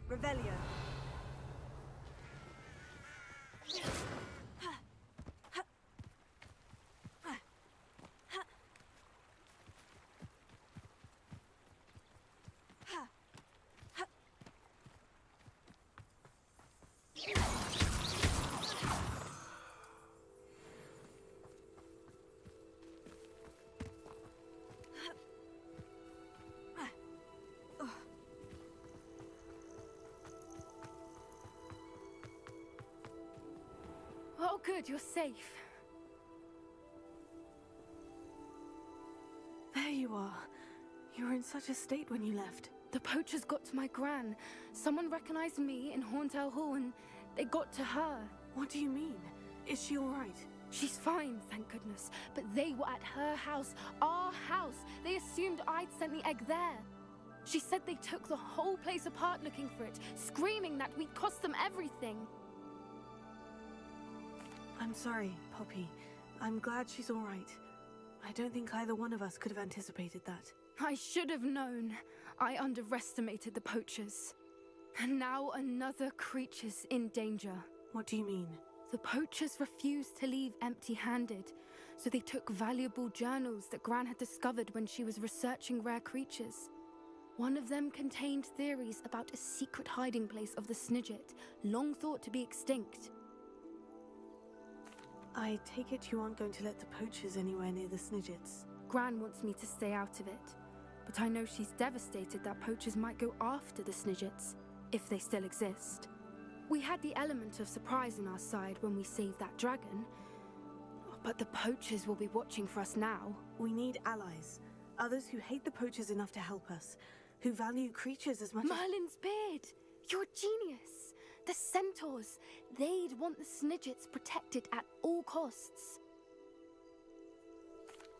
Revelio. Oh, good, you're safe. There you are. You were in such a state when you left. The poachers got to my gran. Someone recognized me in Horntail Hall and they got to her. What do you mean? Is she all right? She's fine, thank goodness. But they were at her house, our house. They assumed I'd sent the egg there. She said they took the whole place apart looking for it, screaming that we'd cost them everything. I'm sorry, Poppy. I'm glad she's all right. I don't think either one of us could have anticipated that. I should have known. I underestimated the poachers. And now another creature's in danger. What do you mean? The poachers refused to leave empty-handed, so they took valuable journals that Gran had discovered when she was researching rare creatures. One of them contained theories about a secret hiding place of the Snidget, long thought to be extinct. I take it you aren't going to let the poachers anywhere near the Snidgets. Gran wants me to stay out of it, but I know she's devastated that poachers might go after the Snidgets, if they still exist. We had the element of surprise on our side when we saved that dragon, but the poachers will be watching for us now. We need allies. Others who hate the poachers enough to help us, who value creatures as much as— Merlin's beard! You're a genius! The centaurs! They'd want the Snidgets protected at all costs.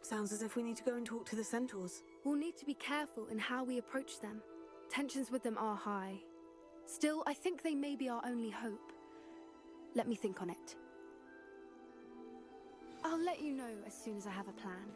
Sounds as if we need to go and talk to the centaurs. We'll need to be careful in how we approach them. Tensions with them are high. Still, I think they may be our only hope. Let me think on it. I'll let you know as soon as I have a plan.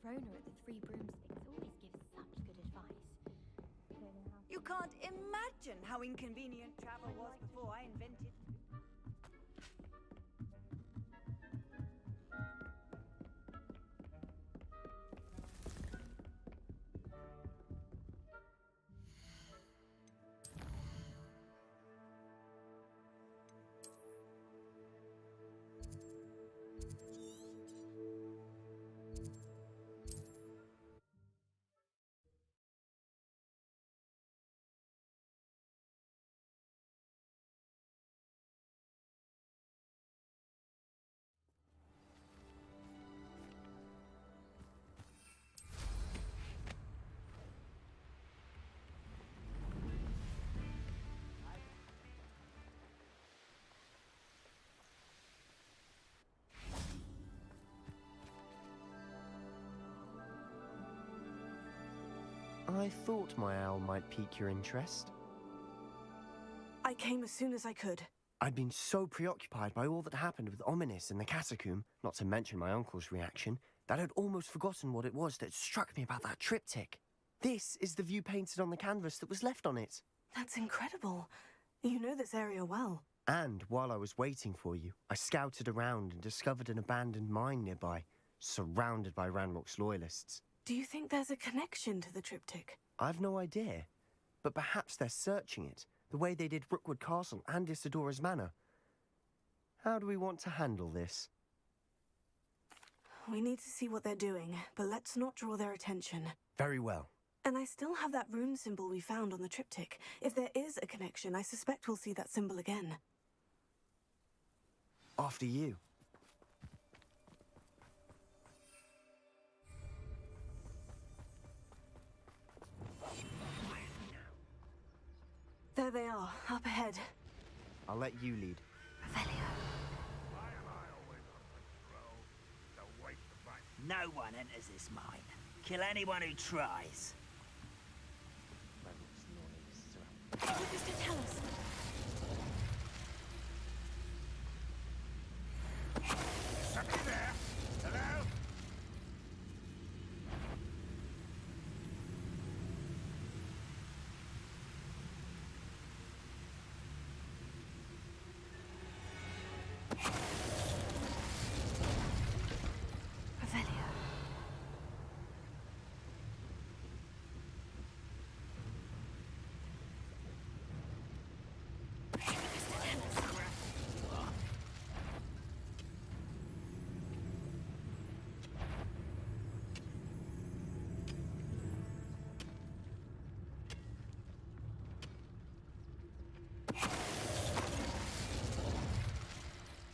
Rona at the Three Broomsticks always gives such good advice. You can't imagine how inconvenient travel was before I invented. I thought my owl might pique your interest. I came as soon as I could. I'd been so preoccupied by all that happened with Ominis and the catacomb, not to mention my uncle's reaction, that I'd almost forgotten what it was that struck me about that triptych. This is the view painted on the canvas that was left on it. That's incredible. You know this area well. And while I was waiting for you, I scouted around and discovered an abandoned mine nearby, surrounded by Ranrock's loyalists. Do you think there's a connection to the triptych? I've no idea, but perhaps they're searching it, the way they did Rookwood Castle and Isidora's Manor. How do we want to handle this? We need to see what they're doing, but let's not draw their attention. Very well. And I still have that rune symbol we found on the triptych. If there is a connection, I suspect we'll see that symbol again. After you. There they are, up ahead. I'll let you lead. No one enters this mine. Kill anyone who tries. What does it tell us? Somebody there? Hello? Revelio.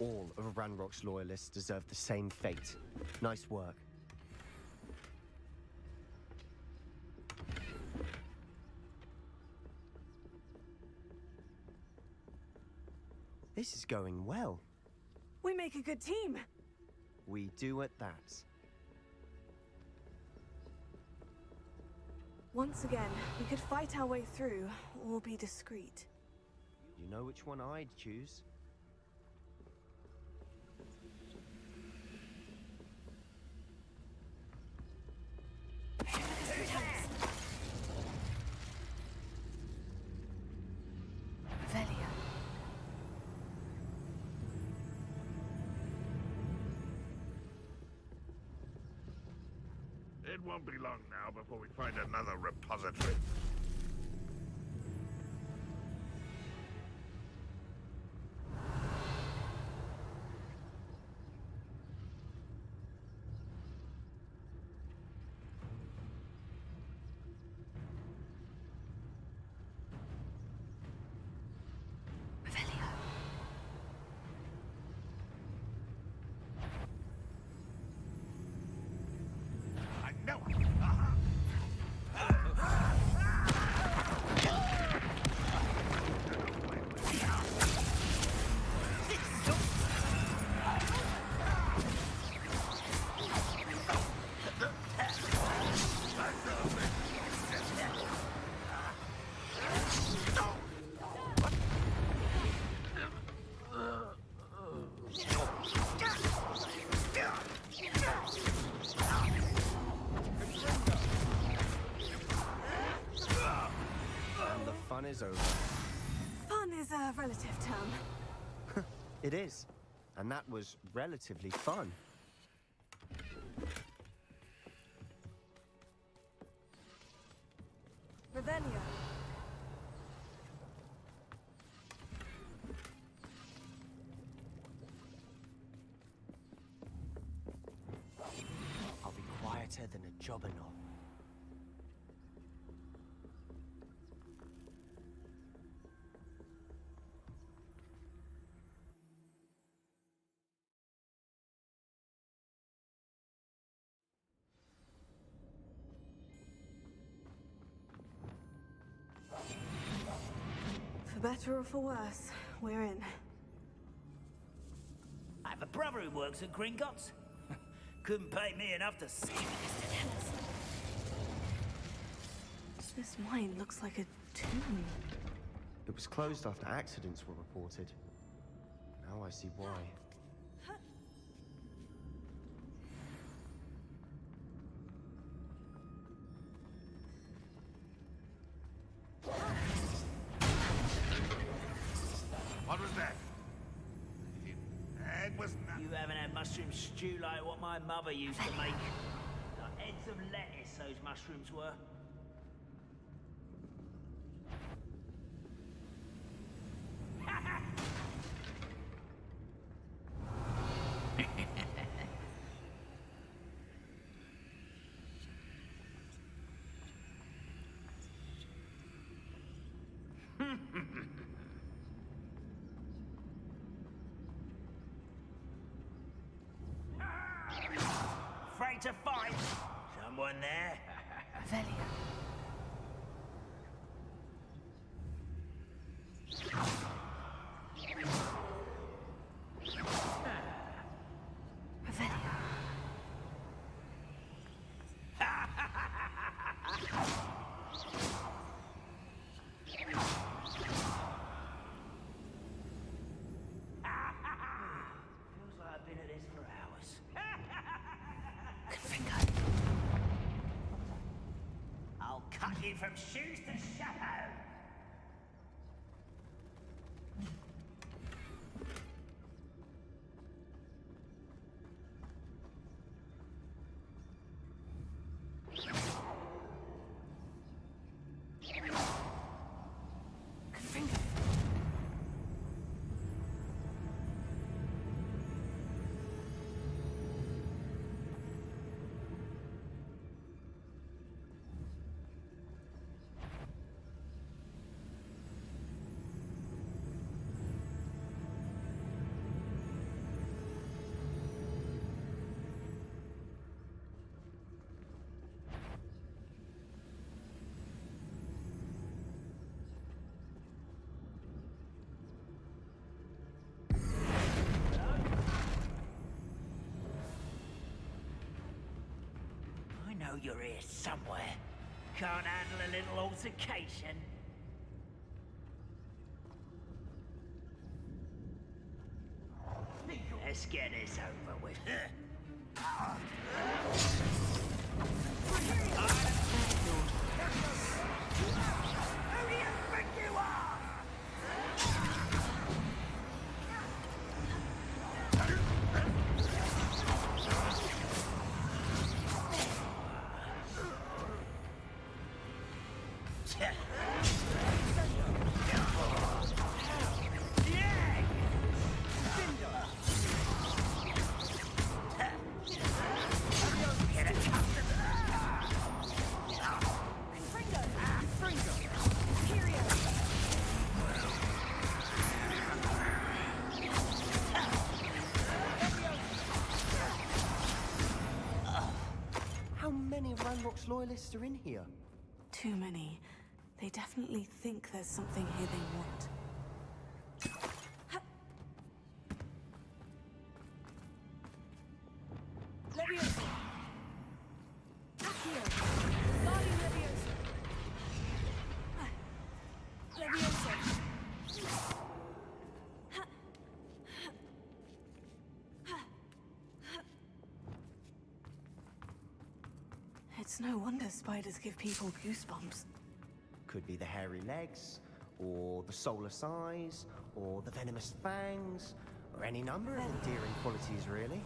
All of Ranrock's loyalists deserve the same fate. Nice work. This is going well. We make a good team. We do at that. Once again, we could fight our way through, or be discreet. You know which one I'd choose? Revelio. It won't be long now before we find another repository. Revelio. I know it! Uh-huh. And the fun is over. Fun is a relative term. It is. And that was relatively fun. Revelio. I'll be quieter than a jobberknoll. For better or for worse, we're in. I have a brother who works at Gringotts. Couldn't pay me enough to see me. This mine looks like a tomb. It was closed after accidents were reported. Now I see why. What was that? It was not. You haven't had mushroom stew like what my mother used to make. Like heads of lettuce, those mushrooms were. trying to find someone there? Velia. Velia. Feels like I've been at this for hours. Confringo. I'll cut you from shoes to shadow. Confringo. I know you're here somewhere. Can't handle a little altercation. Let's get this over with. Who do you think you are? How many of Ranrock's loyalists are in here? Too many. They definitely think there's something here they want. Levioso! Accio! Guardian Levioso! Levioso! It's no wonder spiders give people goosebumps. Could be the hairy legs, or the soulless eyes, or the venomous fangs, or any number of endearing qualities, really.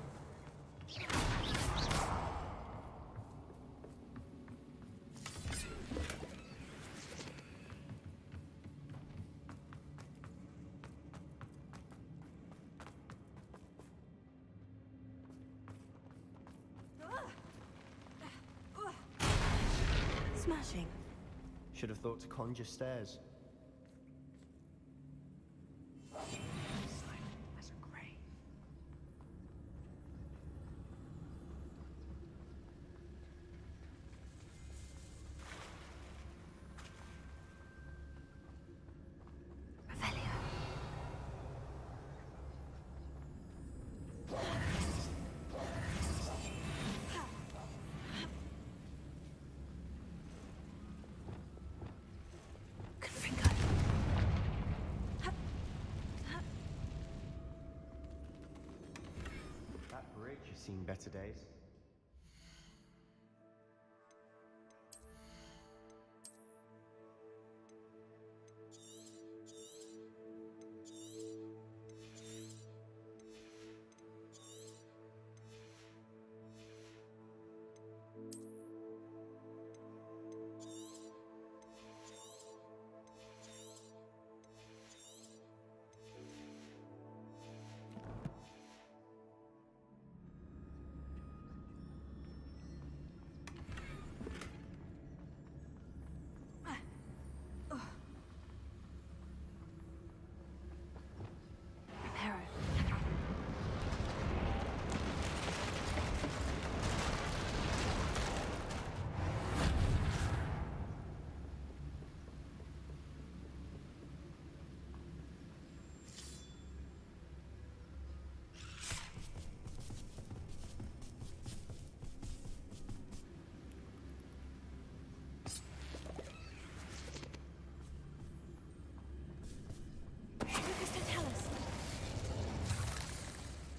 Smashing. Should have thought to conjure stairs. As a grave. Revelio. Confringo. That bridge has seen better days.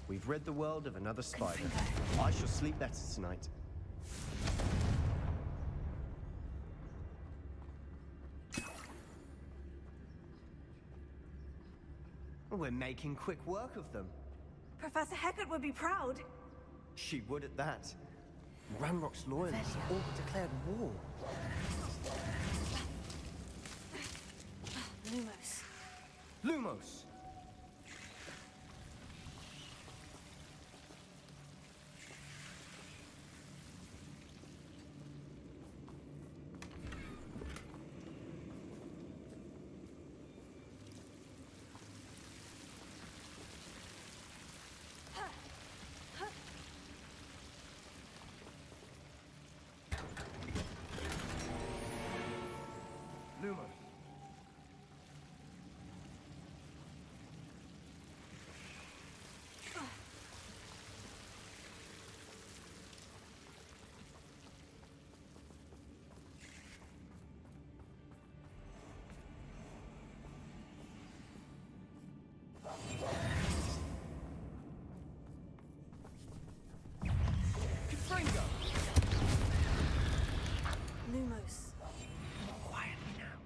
We've rid the world of another spider. I shall sleep better tonight. We're making quick work of them. Professor Hecat would be proud. She would at that. Ranrock's loyalists all but declared war. Lumos. Lumos! Lumos. Lumos. Quietly now.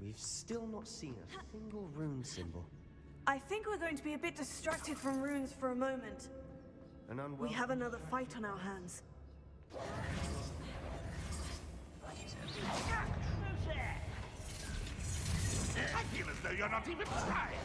We've still not seen a single rune symbol. I think we're going to be a bit distracted from runes for a moment. An unwelcome. We have another fight on our hands. I feel as though you're not even trying.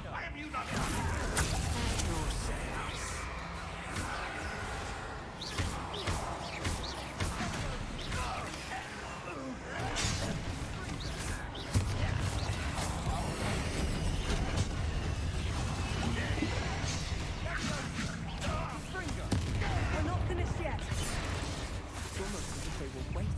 Why have you not We're not finished yet. It's almost as if they were waiting.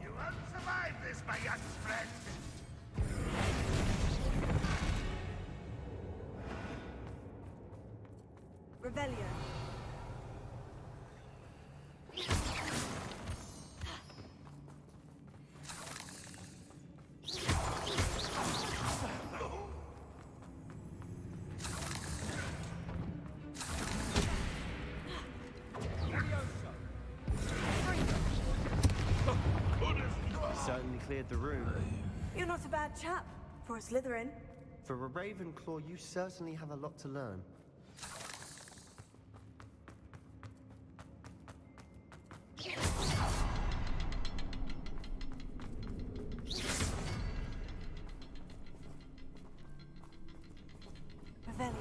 You won't survive this, my young friend. Rebellion. Certainly cleared the room. You're not a bad chap for a Slytherin. For a Ravenclaw, you certainly have a lot to learn. Revelio.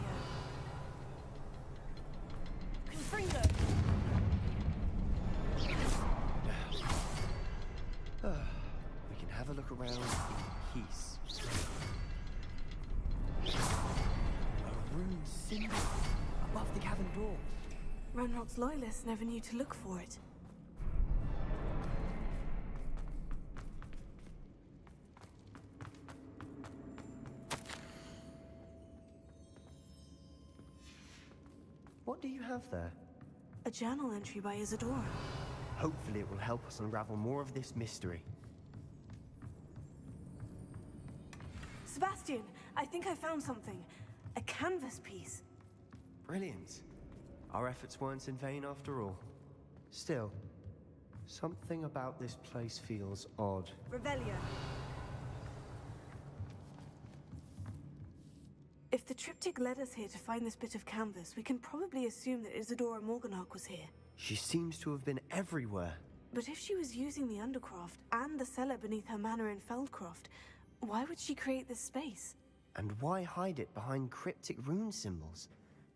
Confringo. We can have a look around in peace. A rune symbol above the cavern door. Ranrock's loyalists never knew to look for it. What do you have there? A journal entry by Isadora. Hopefully it will help us unravel more of this mystery. Sebastian, I think I found something. A canvas piece. Brilliant. Our efforts weren't in vain after all. Still, something about this place feels odd. Revelio. If the triptych led us here to find this bit of canvas, we can probably assume that Isadora Morganach was here. She seems to have been everywhere. But if she was using the Undercroft and the cellar beneath her manor in Feldcroft, why would she create this space? And why hide it behind cryptic rune symbols?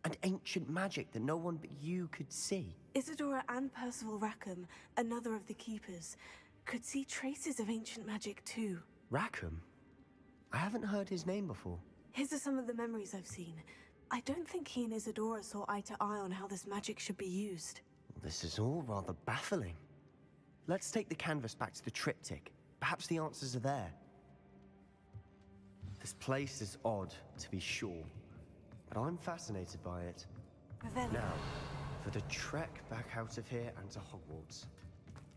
And ancient magic that no one but you could see? Isadora and Percival Rackham, another of the Keepers, could see traces of ancient magic too. Rackham? I haven't heard his name before. His are some of the memories I've seen. I don't think he and Isadora saw eye to eye on how this magic should be used. This is all rather baffling. Let's take the canvas back to the triptych. Perhaps the answers are there. This place is odd, to be sure, but I'm fascinated by it. Revelio. Now, for the trek back out of here and to Hogwarts.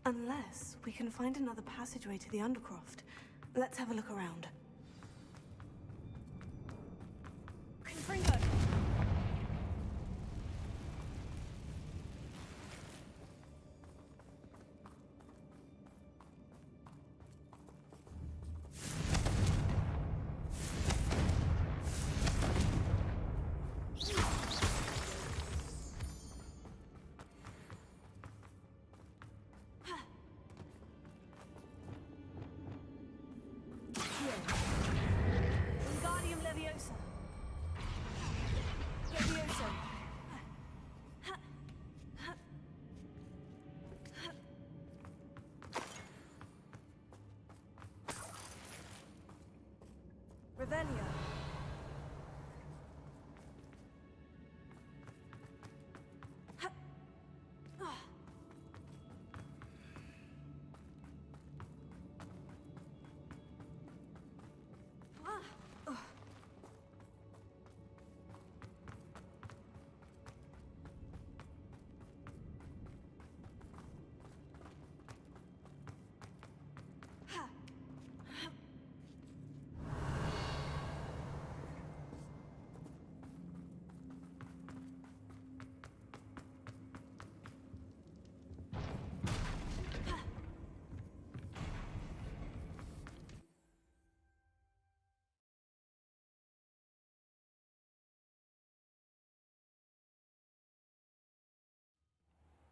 Unless we can find another passageway to the Undercroft. Let's have a look around. Confringo. Wingardium Leviosa. Leviosa. Revelio.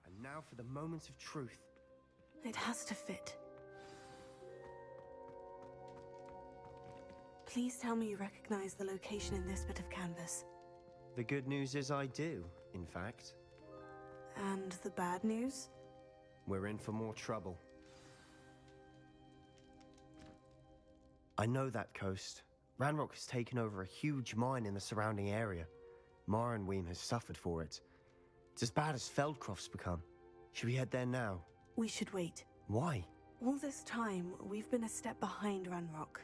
And now for the moment of truth. It has to fit. Please tell me you recognize the location in this bit of canvas. The good news is I do, in fact. And the bad news? We're in for more trouble. I know that coast. Ranrock has taken over a huge mine in the surrounding area. Mornweem has suffered for it. It's as bad as Feldcroft's become. Should we head there now? We should wait. Why? All this time, we've been a step behind Ranrock.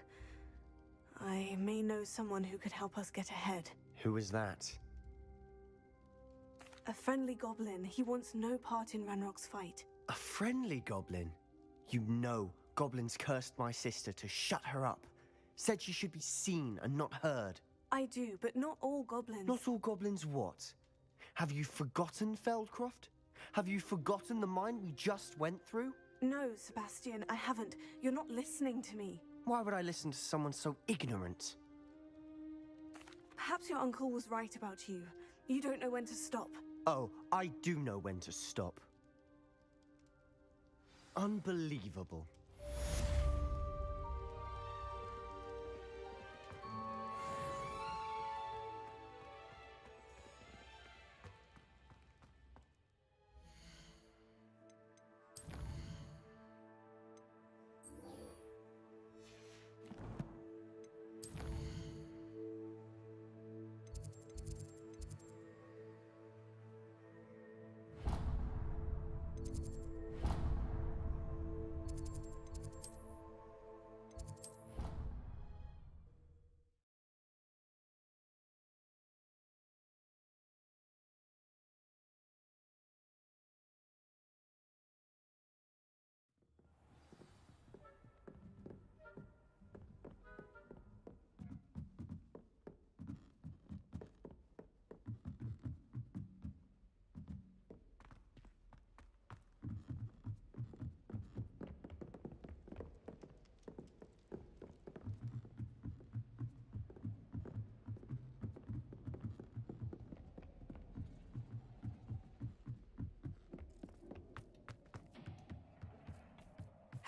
I may know someone who could help us get ahead. Who is that? A friendly goblin. He wants no part in Ranrock's fight. A friendly goblin? You know, goblins cursed my sister to shut her up. Said she should be seen and not heard. I do, but not all goblins. Not all goblins what? Have you forgotten Feldcroft? Have you forgotten the mine we just went through? No, Sebastian, I haven't. You're not listening to me. Why would I listen to someone so ignorant? Perhaps your uncle was right about you. You don't know when to stop. Oh, I do know when to stop. Unbelievable.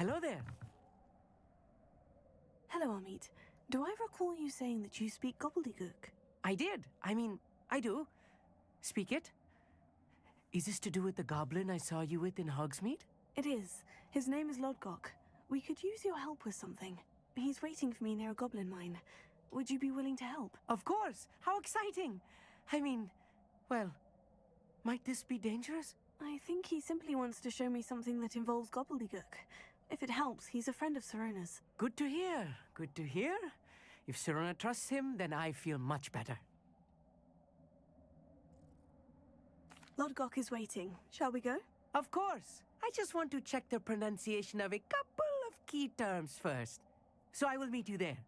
Hello there. Hello, Amit. Do I recall you saying that you speak gobbledygook? I did. I mean, I do. Speak it. Is this to do with the goblin I saw you with in Hogsmeade? It is. His name is Lodgok. We could use your help with something. He's waiting for me near a goblin mine. Would you be willing to help? Of course! How exciting! I mean, well, might this be dangerous? I think he simply wants to show me something that involves gobbledygook. If it helps, he's a friend of Sirona's. Good to hear. Good to hear. If Sirona trusts him, then I feel much better. Lodgok is waiting. Shall we go? Of course. I just want to check the pronunciation of a couple of key terms first. So I will meet you there.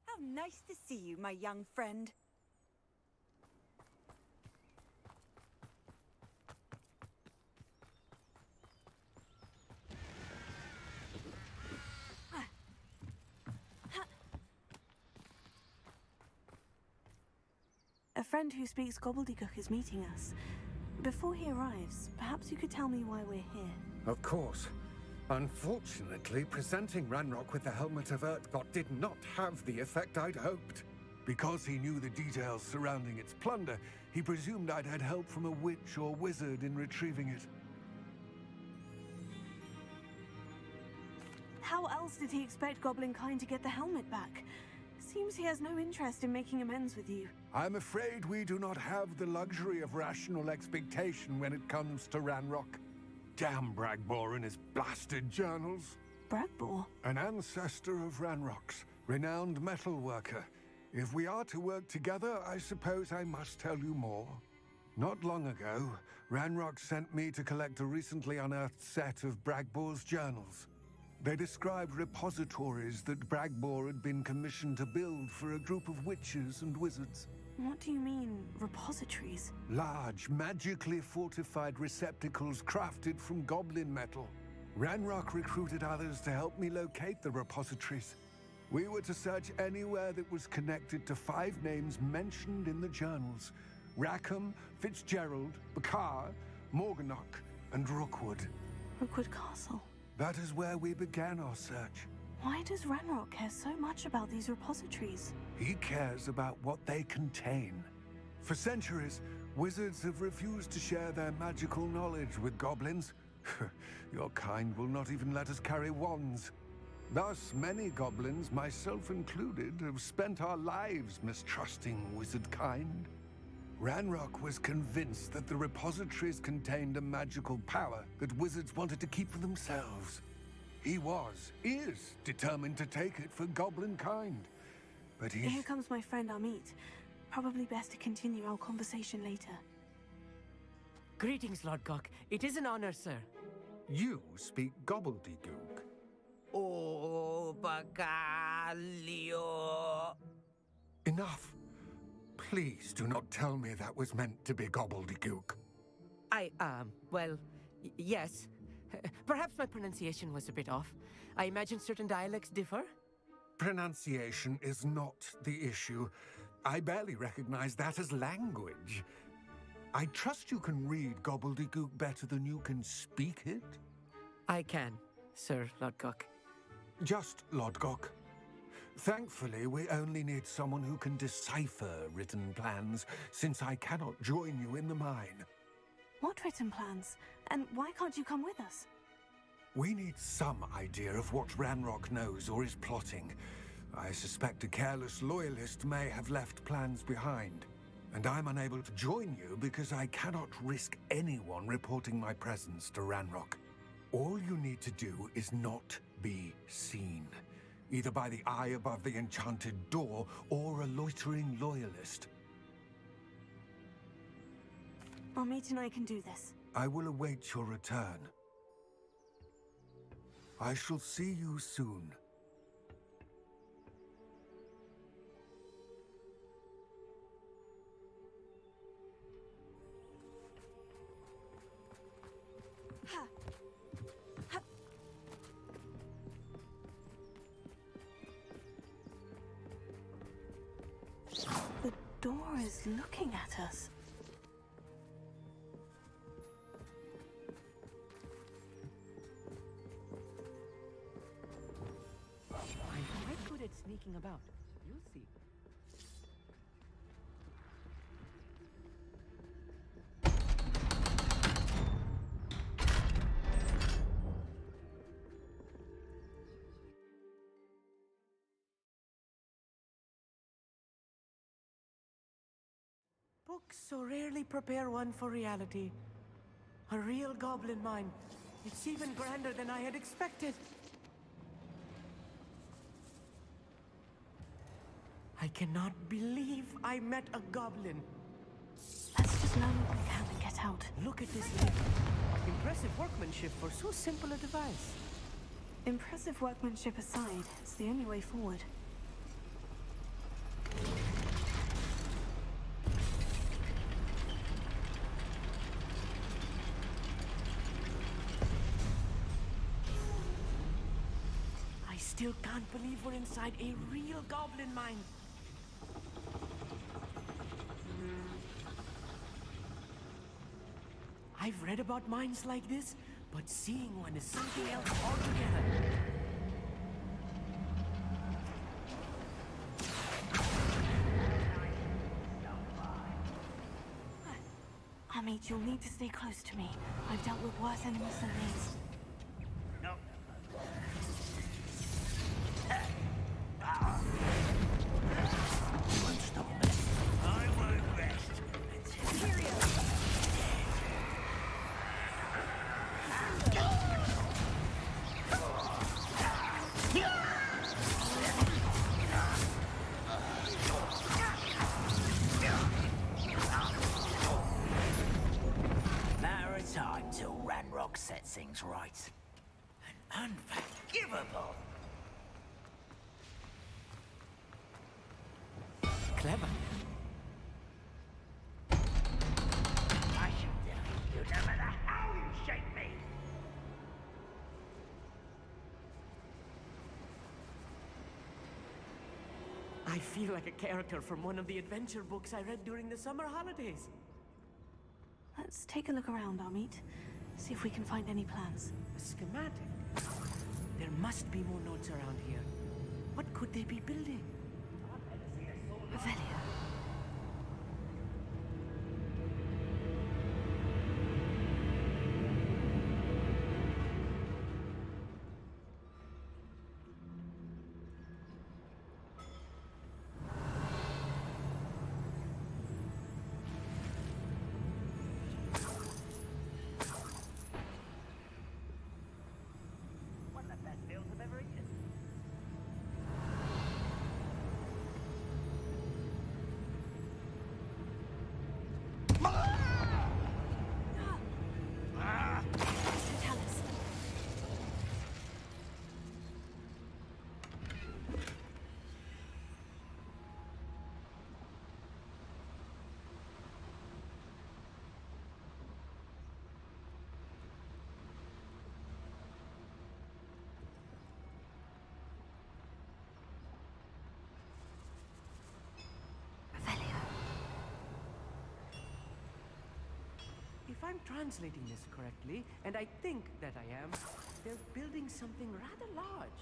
How nice to see you, my young friend. A friend who speaks gobbledygook is meeting us. Before he arrives, perhaps you could tell me why we're here. Of course. Unfortunately, presenting Ranrock with the Helmet of Urtkot did not have the effect I'd hoped. Because he knew the details surrounding its plunder, he presumed I'd had help from a witch or wizard in retrieving it. How else did he expect Goblinkind to get the helmet back? Seems he has no interest in making amends with you. I'm afraid we do not have the luxury of rational expectation when it comes to Ranrock. Damn Bragbor and his blasted journals. Bragbor? An ancestor of Ranrock's, renowned metal worker. If we are to work together, I suppose I must tell you more. Not long ago, Ranrock sent me to collect a recently unearthed set of Bragbor's journals. They described repositories that Bragbor had been commissioned to build for a group of witches and wizards. What do you mean, repositories? Large, magically fortified receptacles crafted from goblin metal. Ranrock recruited others to help me locate the repositories. We were to search anywhere that was connected to 5 names mentioned in the journals: Rackham, Fitzgerald, Bakar, Morganach, and Rookwood. Rookwood Castle. That is where we began our search. Why does Ranrock care so much about these repositories? He cares about what they contain. For centuries, wizards have refused to share their magical knowledge with goblins. Your kind will not even let us carry wands. Thus, many goblins, myself included, have spent our lives mistrusting wizard kind. Ranrock was convinced that the repositories contained a magical power that wizards wanted to keep for themselves. He is determined to take it for goblin kind. But Here comes my friend Amit. Probably best to continue our conversation later. Greetings, Lodgok. It is an honor, sir. You speak gobbledygook. Oh, Bacalio. Enough. Please do not tell me that was meant to be gobbledygook. Well, yes. Perhaps my pronunciation was a bit off. I imagine certain dialects differ? Pronunciation is not the issue. I barely recognize that as language. I trust you can read gobbledygook better than you can speak it? I can, Sir Lodgok. Just Lodgok. Thankfully, we only need someone who can decipher written plans, since I cannot join you in the mine. What written plans? And why can't you come with us? We need some idea of what Ranrock knows or is plotting. I suspect a careless loyalist may have left plans behind. And I'm unable to join you because I cannot risk anyone reporting my presence to Ranrock. All you need to do is not be seen, either by the eye above the enchanted door or a loitering loyalist. Amit and I can do this. I will await your return. I shall see you soon. The door is looking at us. I'm quite good at sneaking about. You'll see. Books so rarely prepare one for reality. A real goblin mine. It's even grander than I had expected. I cannot believe I met a goblin. Let's just learn what we can and get out. Look at this lift. Impressive workmanship for so simple a device. Impressive workmanship aside, it's the only way forward. I still can't believe we're inside a real goblin mine. I've read about mines like this, but seeing one is something else altogether. Amit, you'll need to stay close to me. I've dealt with worse enemies than these. Matter of time till Ranrock sets things right. And unforgivable. Clever. I shall defeat you no matter how you shake me. I feel like a character from one of the adventure books I read during the summer holidays. Let's take a look around, Amit. See if we can find any plans. A schematic. There must be more notes around here. What could they be building? Revelio. One of the best meals I've ever eaten. Tell us. Revelio. If I'm translating this correctly, and I think that I am, they're building something rather large.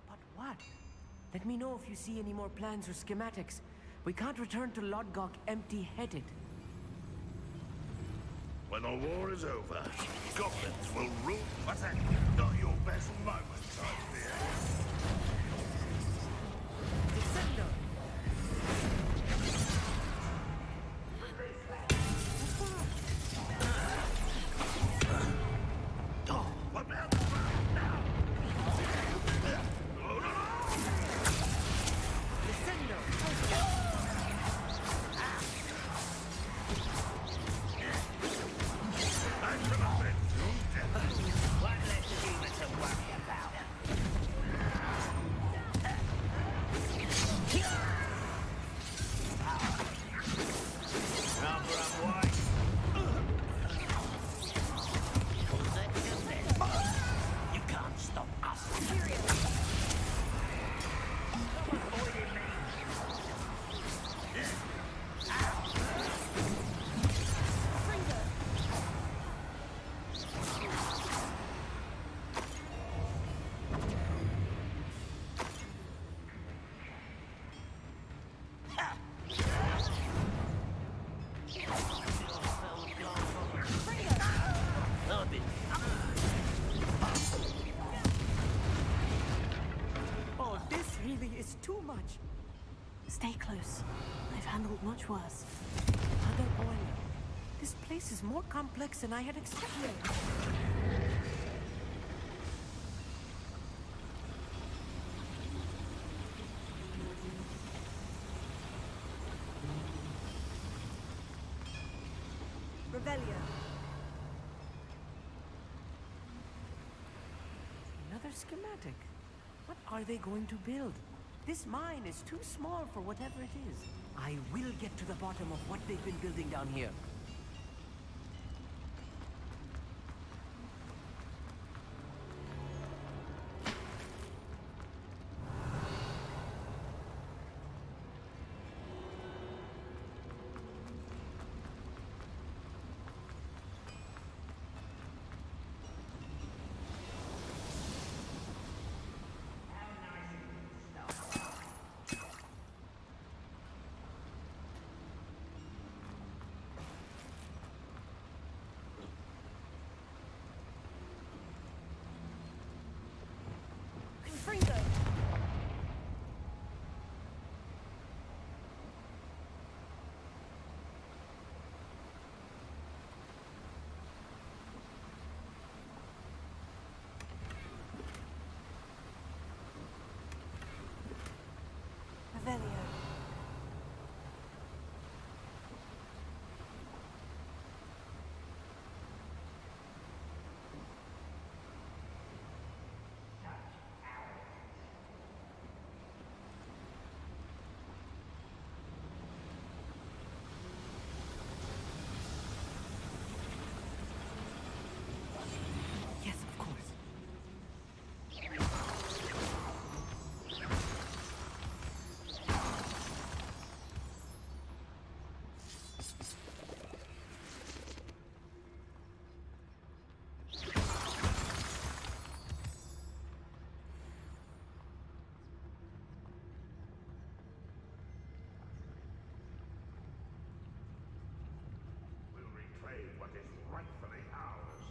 But what? Let me know if you see any more plans or schematics. We can't return to Lodgok empty-headed. When the war is over, goblins will rule. What's that? Not your best moment, I fear. Descendo! What about now? Descendo! One less human to worry about. much. Stay close. I've handled much worse. Another boiler. This place is more complex than I had expected. Revelio. Another schematic. What are they going to build? This mine is too small for whatever it is. I will get to the bottom of what they've been building down here. Confringo. Revelio. Yes, of course. We'll reclaim what is rightfully ours.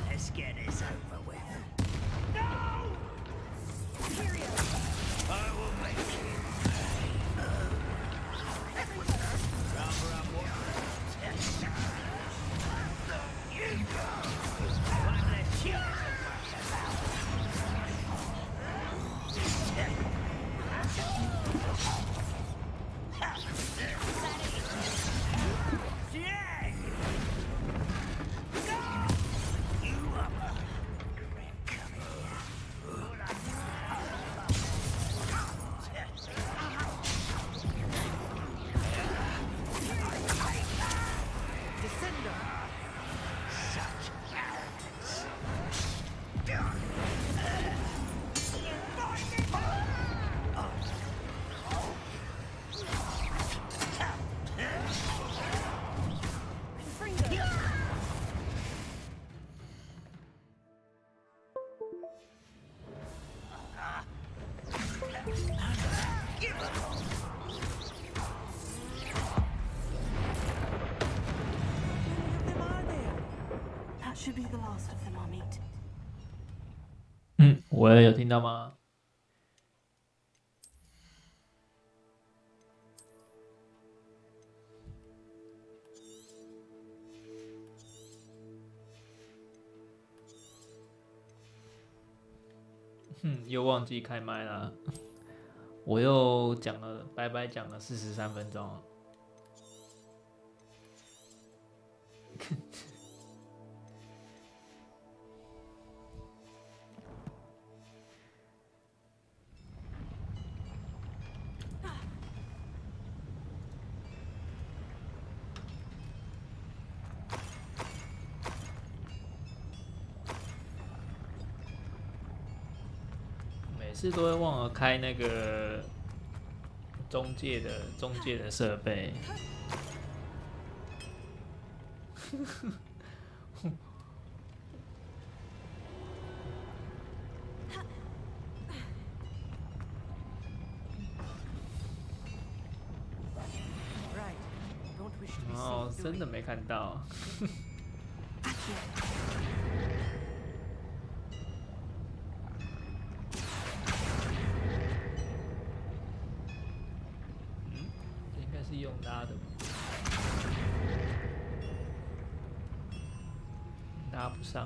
Let's get this over with. I will make you pay. Rather up what? You go. One less chance Jack! You up? Come Descender! Such arrogance. That should be the last of them, Amit. 我也有听到吗？又忘记开麦了，我又讲了白白讲了43分钟了。次都会忘了开那个中介的设备。哦，真的没看到。这应该是用拉的吧？拉不上。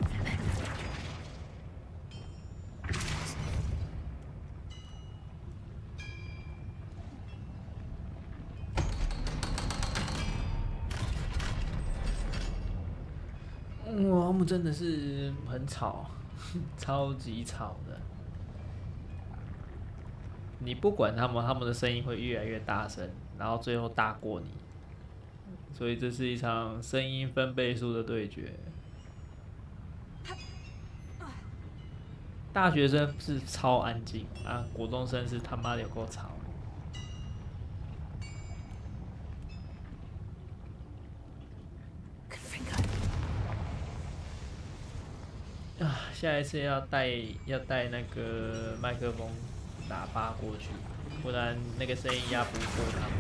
哇，他们真的是很吵，超级吵的。你不管他们，他们的声音会越来越大声，然后最后大过你。所以这是一场声音分贝数的对决。大学生是超安静啊，国中生是他妈的有够吵。啊，下一次要带那个麦克风喇叭过去，不然那个声音压不过他们。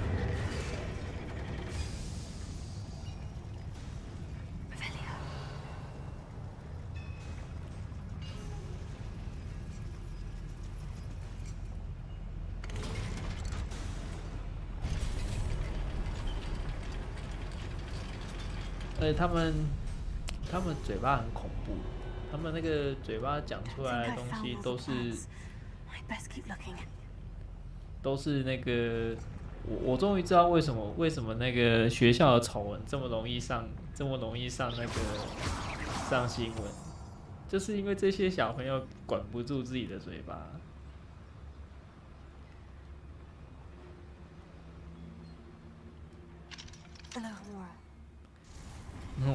而且他们嘴巴很恐怖。他们那个嘴巴讲出来的东西都是那个，我终于知道为什么那个学校的丑闻这么容易上那个上新闻，就是因为这些小朋友管不住自己的嘴巴。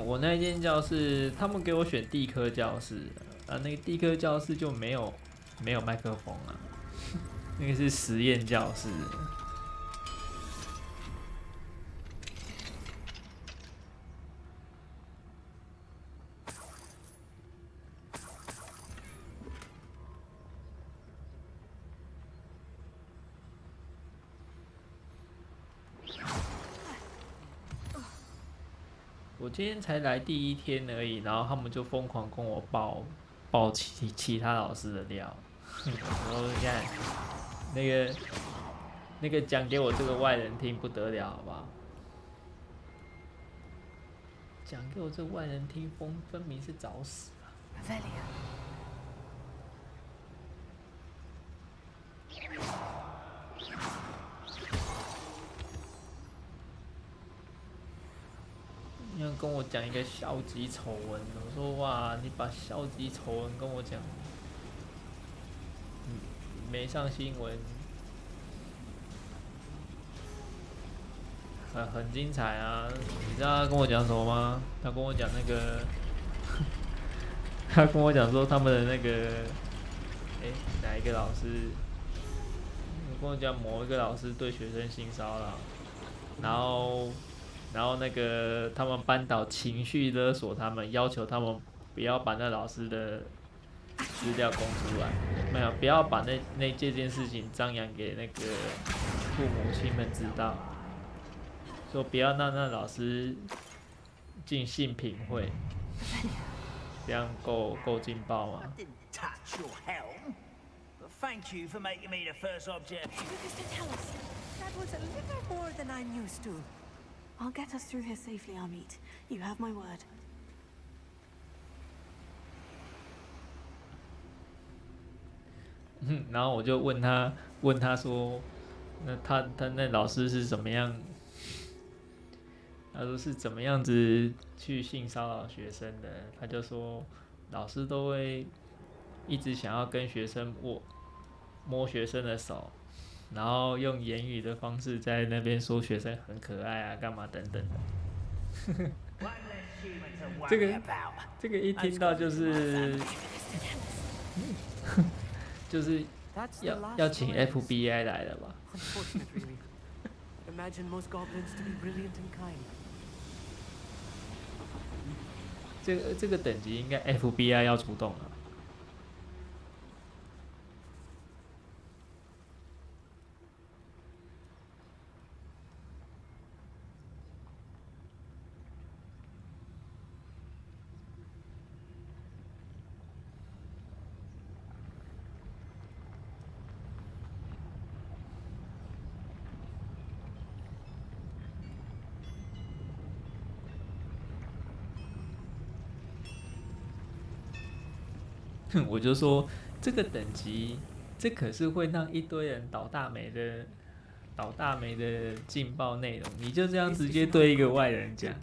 我那间教室，他们给我选地科教室，啊，那个地科教室就没有麦克风啊，那个是实验教室。我今天才来第1天而已，然后他们就疯狂跟我爆其他老师的料。然后现在那个讲给我这个外人听不得了，好不好？讲给我这个外人听，分明是找死啊！你要跟我讲一个消极丑闻，我说哇，你把消极丑闻跟我讲，没上新闻，很精彩啊！你知道他跟我讲什么吗？他跟我讲那个，他跟我讲说他们的那个，哪一个老师？跟我讲某一个老师对学生性骚扰，然后那个他们班导情绪勒索他们，要求他们不要把那老师的资料公出来，没有，不要把这件事情张扬给那个父母亲们知道，说不要让那老师进性平会，这样够劲爆吗？ Thank you for making me the first object. Tell us. That was a little more than I'm used to. I'll get us through here safely, Amit. You have my word. 然后我就问他说，那他那老师是怎么样？他说是怎么样子去性骚扰学生的？他就说，老师都会一直想要跟学生摸学生的手，然后用言语的方式在那边说学生很可爱啊，干嘛等等的。这个一听到就是 That's the 要 last 要请 one. FBI 来了吧？ Unfortunate, really. Imagine most goblins to be brilliant and kind. 这个等级应该 FBI 要出动了。我就说这个等级，这可是会让一堆人倒大霉的劲爆内容，你就这样直接对一个外人讲，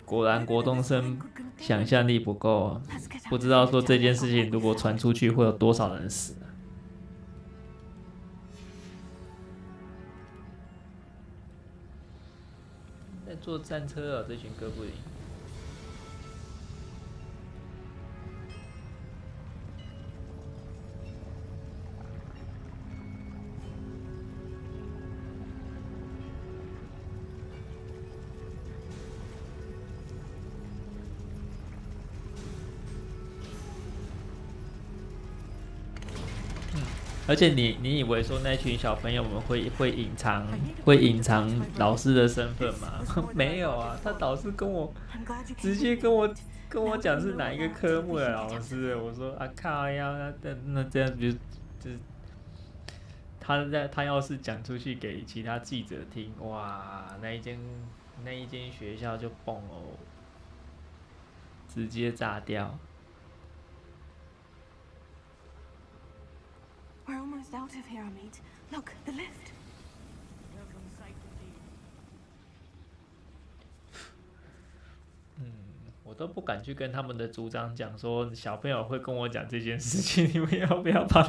果然国中生想象力不够啊，不知道说这件事情如果传出去会有多少人死啊。在坐战车啊，这群哥布林。而且你以为说那群小朋友们会隐藏老师的身份吗？没有啊，他导师直接跟我讲是哪一个科目的老师，我说啊靠呀，那这样就是他要是讲出去给其他记者听，哇，那一间学校就崩哦，直接炸掉。We're almost out of here, Amit. Look, the lift. 我都不敢去跟他们的组长讲说小朋友会跟我讲这件事情，你们要不要把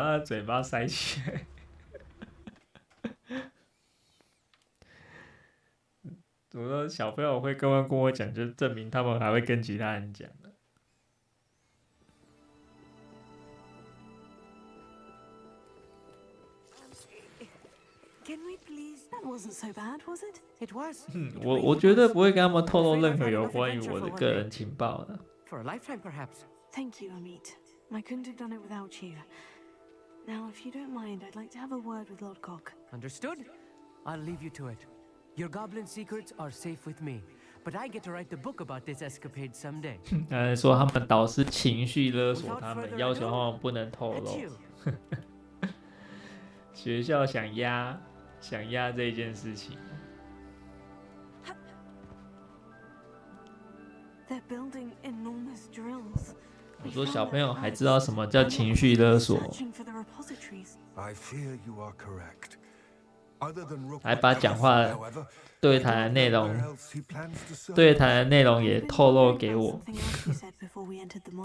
他的嘴巴塞起来？我说小朋友会跟我讲，就证明他们还会跟其他人讲。Can we please? That wasn't so bad, was it? It was. 我绝对不会跟他们透露任何有关于我的个人情报的。For a lifetime, perhaps. Thank you, Amit. I couldn't have done it without you. Now, if you don't mind, I'd like to have a word with Lord Cock. Understood? I'll leave you to it. Your goblin secrets are safe with me, but I get to write the book about this escapade someday. 说他们导师情绪勒索他们，要求他们不能透露。学校想压这件事情。They're building enormous drills. 我说小朋友还知道什么叫情绪勒索， I fear you are correct. 还把讲话对谈的内容也透露给我。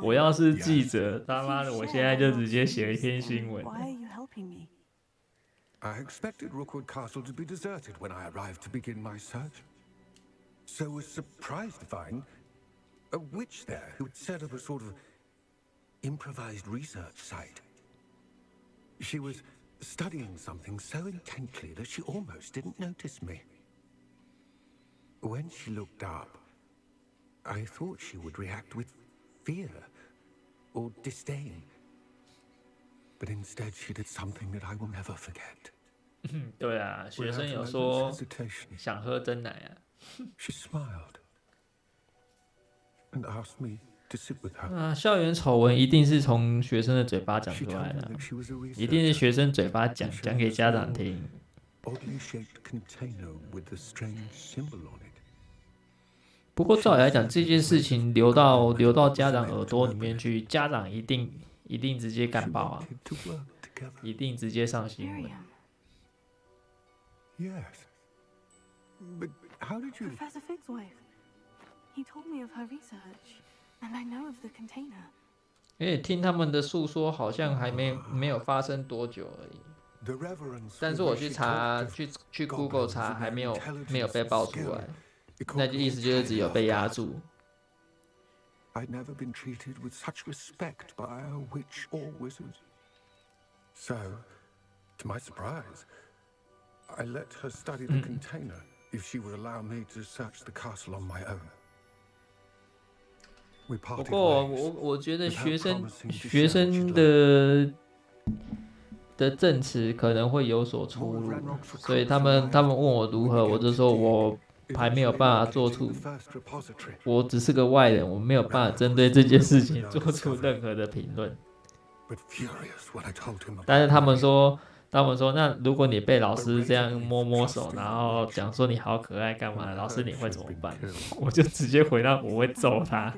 我要是记者，他妈的，我现在就直接写一篇新闻。 I expected Rookwood Castle to be deserted when I arrived to begin my search. So was surprised to find a witch there who had set up a sort of improvised research site. She was studying something so intently that she almost didn't notice me. When she looked up, I thought she would react with fear or disdain. But instead she did something that I will never forget. 对啊，学生有说想喝真奶啊。She smiled and asked me to sit with her. 校园丑闻一定是从学生的嘴巴讲出来的，一定是学生嘴巴讲给家长听。Oddly shaped container with a strange symbol on it. 不过照理来讲，这件事情流到家长耳朵里面去，家长一定直接干爆啊，一定直接上新闻。Yes, but how did you? Professor Fig's wife. He told me of her research, and I know of the container. 因为听他们的诉说，好像还没有发生多久而已。但是我去查，去 Google 查，还没有被爆出来。那就意思就是只有被压住。I'd never been treated with such respect by a witch or wizard. So, to my surprise, I let her study the container if she would allow me to search the castle on my own. 不过我觉得学生的证词可能会有所出入，所以他们问我如何，我就说我还没有辦法做出，我只是个外人，我没有办法针对这件事情做出任何的评论。但是他们说，那如果你被老师这样摸手，然后讲说你好可爱干嘛，老师你会怎么办？我就直接回答我会揍他。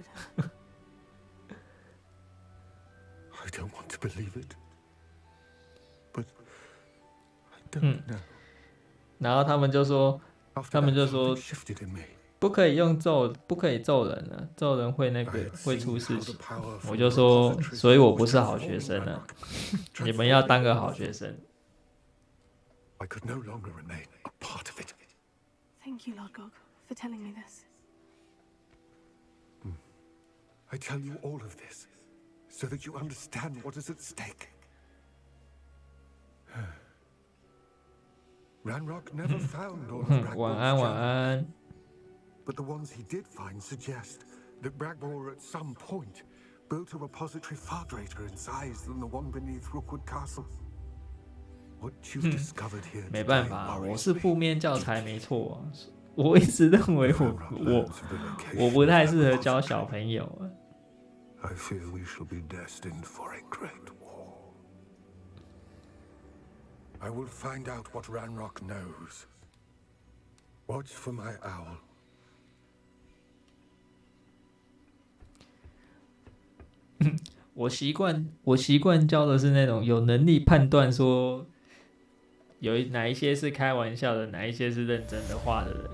I don't want to believe it, but I don't know. 然后他们就说不可以揍人啊，揍人会会出事情。我就说，所以我不是好学生啊，你们要当个好学生。I could no longer remain a part of it. Thank you, Lord Gog, for telling me this. I tell you all of this so that you understand what is at stake. Ranrock never found all of Bragbor's 晚安。 But the ones he did find suggest that Bragbor at some point built a repository far greater in size than the one beneath Rookwood Castle. What you've discovered here 没办法，我是负面教材没错，我一直认为我不太适合教小朋友。I fear we shall be destined for a great war. I will find out what Ranrock knows. Watch for my owl. 我习惯教的是那种有能力判断说哪一些是开玩笑的，哪一些是认真的话的人。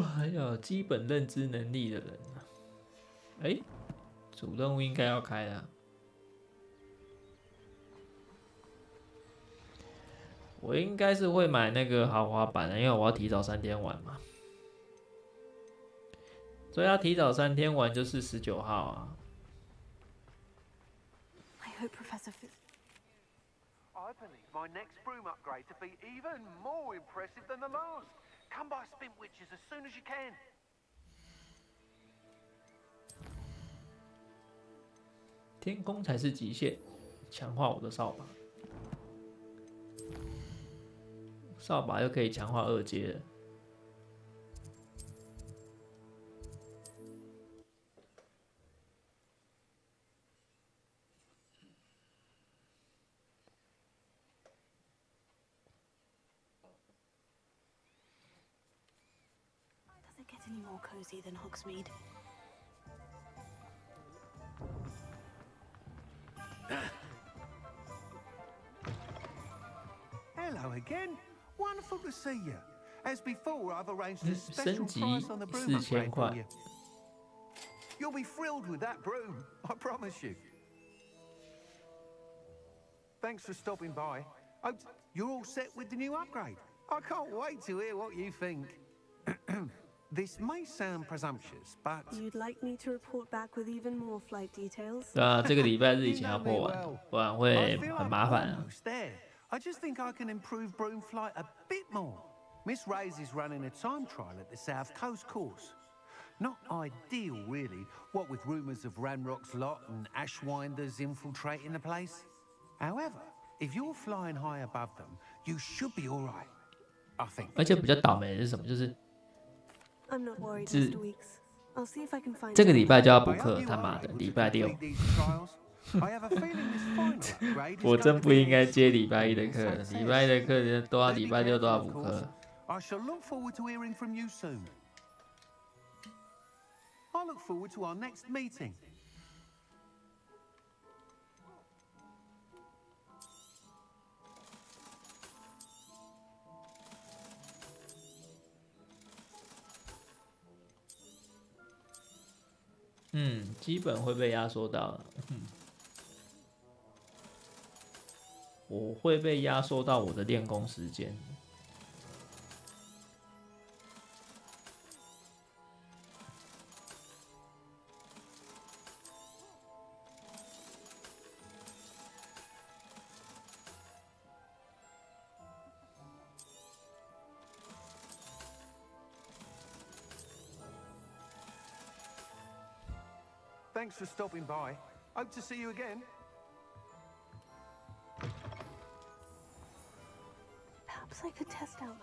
还有基本认知能力的人啊，主任务应该要开啊。我应该是会买那个豪华版的，因为我要提早3天玩嘛。所以要提早3天玩就是19号啊。I hope Professor I believe my next broom upgrade to be even more impressive than the last. Come by Spin Witches as soon as you can. 天空才是极限，强化我的扫把。扫把又可以强化2阶了。Does it get any more cozy than Hogsmeade? Hello again. Wonderful to see you. As before, I've arranged a special price on the broom upgrade for you. You'll be thrilled with that broom, I promise you. Thanks for stopping by. Oh, you're all set with the new upgrade. I can't wait to hear what you think. This may sound presumptuous, but You'd like me to report back with even more flight details? 对啊，这个礼拜日以前要破完，不然会很麻烦啊。 almost there. I just think I can improve broom flight a bit more. Miss Ray's is running a time trial at the South Coast course. Not ideal, really, what with rumours of Ranrock's lot and Ashwinders infiltrating the place. However, if you're flying high above them, you should be all right, I think. 而且比较倒霉的是什么？就是 I'm not worried, Mr. Weeks. I'll see if I can find 这个礼拜就要补课，他妈的，礼拜6。我真不应该接礼拜1的课，礼拜1的课都要礼拜6都要补课。I shall look forward to hearing from you soon. I look forward to our next meeting. .基本会被压缩到了。我会被压缩到我的练功时间。Thanks for stopping by. Hope to see you again. Perhaps I could test out.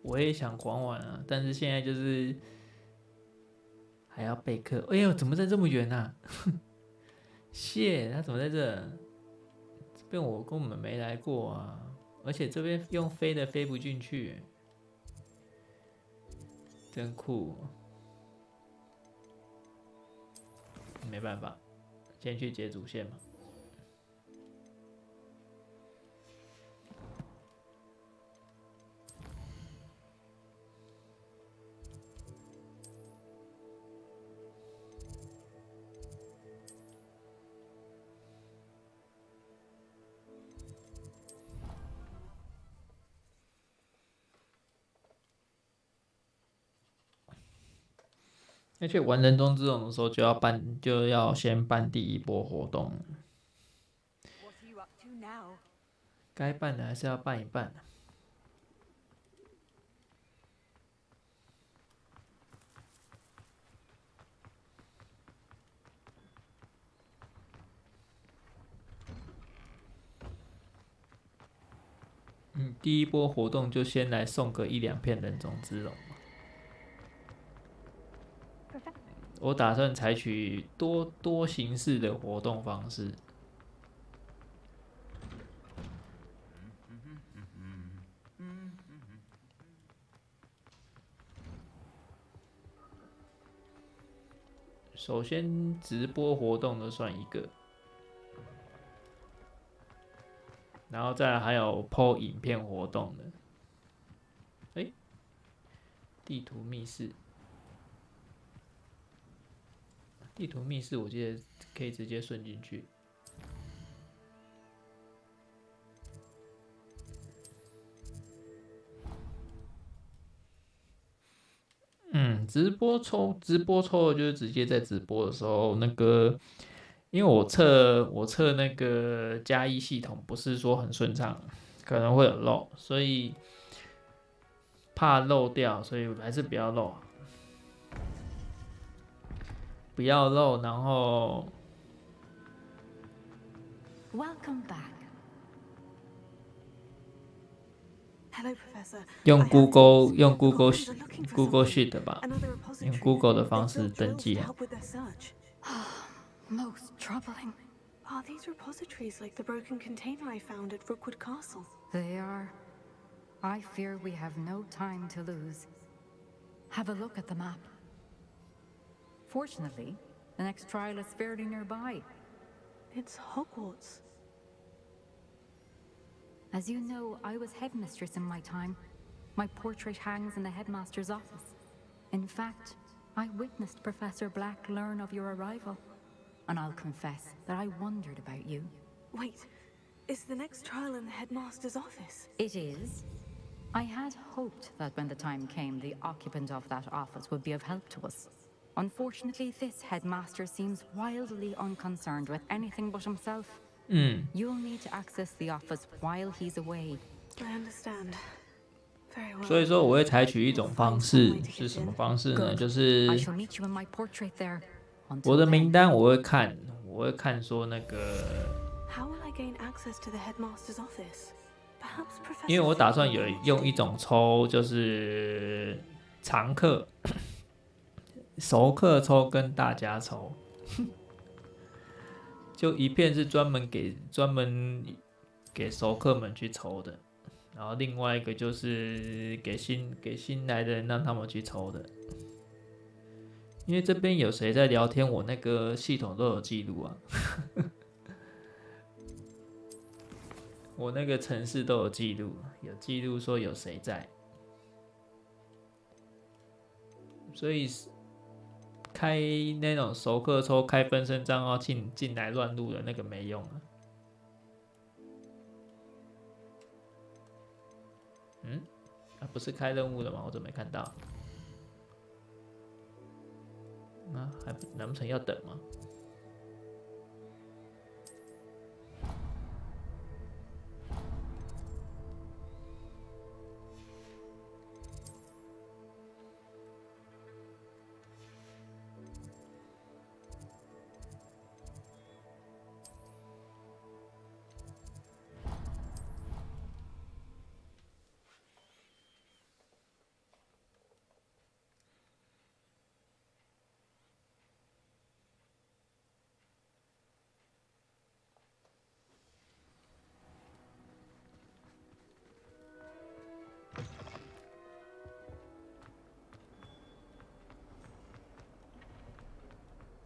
我也想玩玩啊，但是现在就是还要备课。哎呦，怎么在这么远啊？谢，他怎么在这？这边我根本没来过啊，而且这边用飞的飞不进去，真酷。没办法，先去接主线嘛。而且玩人中之龙的时候就要先办第一波活动，该办的还是要办一办。第一波活动就先来送个1-2片人中之龙。我打算采取多形式的活动方式。首先，直播活动的算一个，然后再来还有 PO 影片活动的。地图密室。地图密室，我记得可以直接顺进去。直播抽的就是直接在直播的时候，那个，因为我测那个加一系统不是说很顺畅，可能会有漏，所以怕漏掉，所以还是不要漏。不要漏，然后 Welcome back. Hello, Professor. 用 Google Sheet 吧，用 Google 的方式登记啊。Most troubling. Are these repositories like the broken container I found at Rookwood Castle? They are. I fear we have no time to lose. Have a look at the map. Fortunately, the next trial is fairly nearby. It's Hogwarts. As you know, I was headmistress in my time. My portrait hangs in the headmaster's office. In fact, I witnessed Professor Black learn of your arrival. And I'll confess that I wondered about you. Wait, is the next trial in the headmaster's office? It is. I had hoped that when the time came, the occupant of that office would be of help to us. Unfortunately, this headmaster seems wildly unconcerned with anything but himself. You'll need to access the office while he's away. I understand. Very well. 所以说，我会采取一种方式，是什么方式呢？就是 I shall meet you in my portrait there. 我的名单我会看说那个， How will I gain access to the headmaster's office? Perhaps Professor. 因为我打算用一种抽，就是常客、熟客抽跟大家抽。就一片是专门给熟客们去抽的，然后另外一个就是给新来的人让他们去抽的。因为这边有谁在聊天，我那个系统都有记录啊，我那个程式都有记录，有记录说有谁在，所以开那种熟客抽开分身账号进来乱入的那个没用啊。不是开任务的吗？我怎么没看到？还难不成要等吗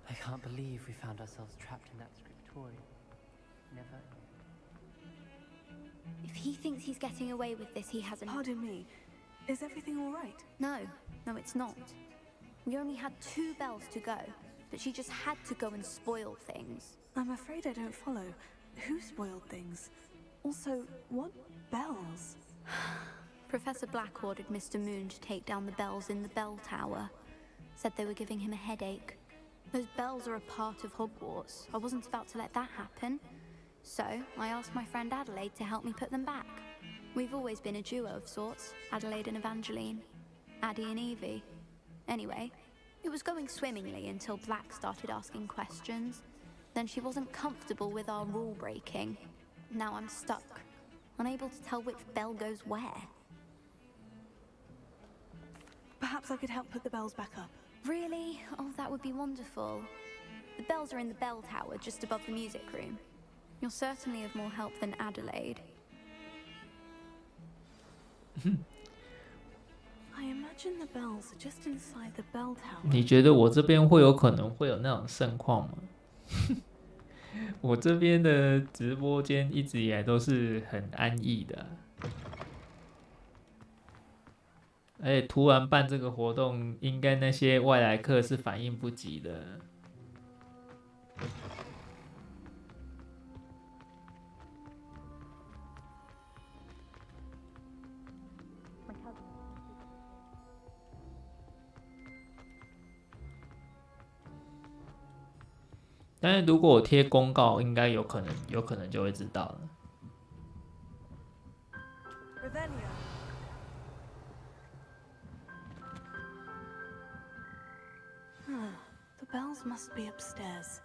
？I can't believe we found ourselves trapped in that scriptorium. Never. If he thinks he's getting away with this, he hasn't. Pardon me. Is everything all right? No, it's not. We only had 2 bells to go, but she just had to go and spoil things. I'm afraid I don't follow. Who spoiled things? Also, what bells? Professor Black ordered Mr. Moon to take down the bells in the bell tower. Said they were giving him a headache. Those bells are a part of Hogwarts. I wasn't about to let that happen. So, I asked my friend Adelaide to help me put them back. We've always been a duo of sorts, Adelaide and Evangeline. Addie and Evie. Anyway, it was going swimmingly until Black started asking questions. Then she wasn't comfortable with our rule breaking. Now I'm stuck, unable to tell which bell goes where. Perhaps I could help put the bells back up. Really? Oh, that would be wonderful. The bells are in the bell tower just above the music room. You're certainly of more help than Adelaide. I imagine the bells are just inside the bell tower. 你觉得我这边会有可能会有那种盛况吗？我这边的直播间一直以来都是很安逸的，而且突然办这个活动，应该那些外来客是反应不及的。但是如果我贴公告，应该有可能就会知道了。The bells must be upstairs.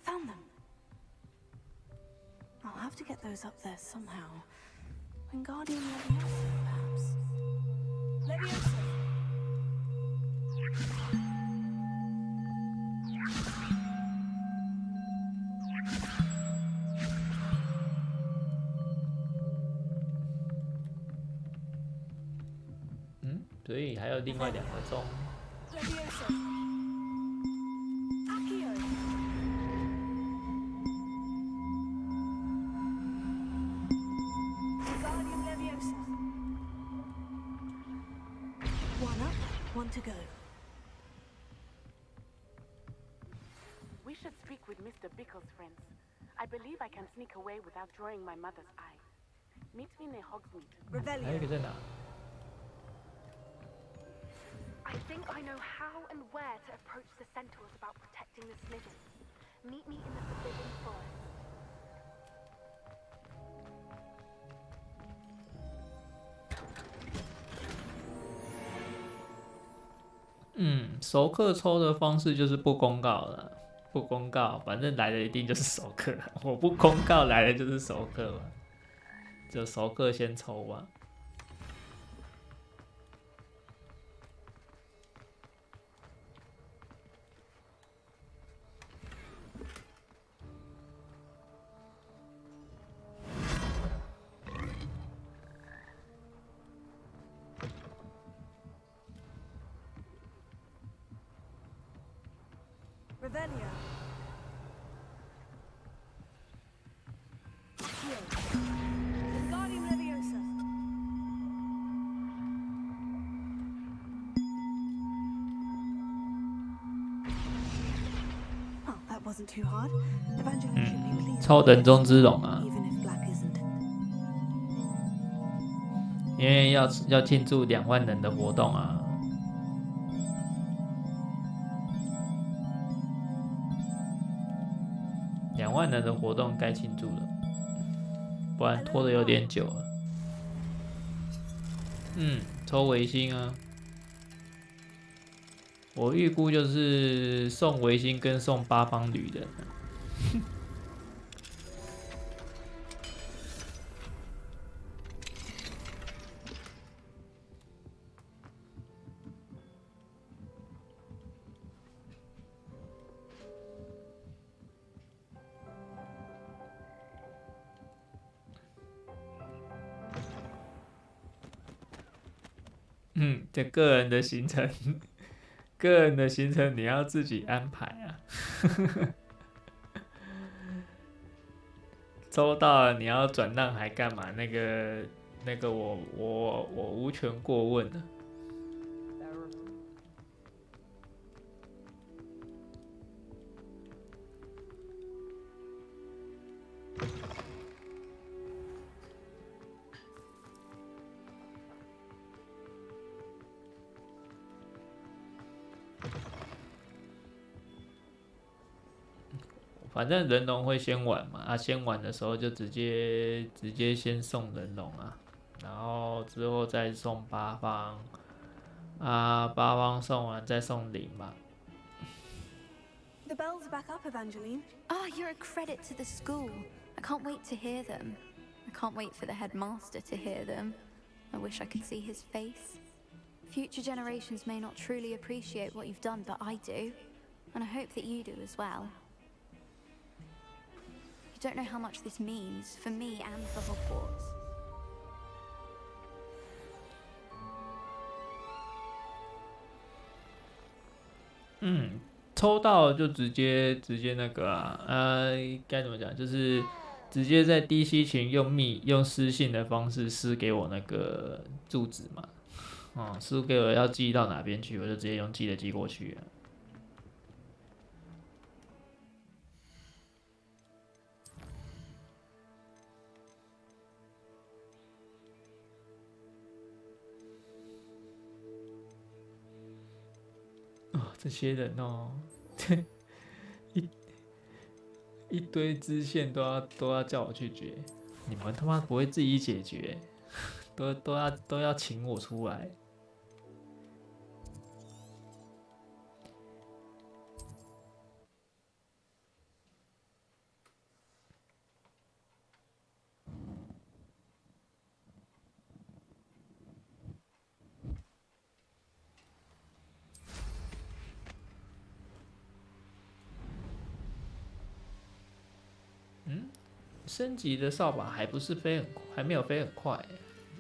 Found them. I'll have to get those up there somehow. Wingardium Leviosa, perhaps. Leviosa. "所以还有另外2个钟。Leviosa. Accio. Wingardium Leviosa. One up, one to go. We should speak with Mr. Bickle's friends. I believe I can sneak away without drawing my mother's eye. Meet me near Hogsmeade. 还有一个在哪？ I think I know how and where to approach the centaurs about protecting the Snidgets. Meet me in the Forbidden Forest. 熟客抽的方式就是不公告了，不公告，反正来的一定就是熟客，我不公告来的就是熟客嘛，就熟客先抽吧。Revelio. Wingardium wasn't too hard. Evangeline should be pleased. 抽人中之龙啊， Even if Black isn't. 因为要庆祝2万人的活动啊。2万人的活动该庆祝了，不然拖得有点久了。抽维新啊，我预估就是送维新跟送8方旅人。这个人的行程，你要自己安排啊。抽到了你要转让还干嘛？那个我无权过问的。反正人龙会先玩嘛，先玩的时候就直接先送人龙啊，然后之后再送8方，8方送完再送0嘛。The bells are back up, Evangeline. You're a credit to the school. I can't wait to hear them. I can't wait for the headmaster to hear them. I wish I could see his face. Future generations may not truly appreciate what you've done, but I do. And I hope that you do as well. You don't know how much this means for me and for Hogwarts. 抽到就直接那个啊，该怎么讲？就是直接在 DC 群用私信的方式私给我那个住址嘛，私给我要寄到哪边去，我就直接用寄的寄过去了。这些人哦，一堆支线都要叫我去决，你们他妈不会自己解决，都要请我出来。升级的扫把还不是飞很，还没有飞很快，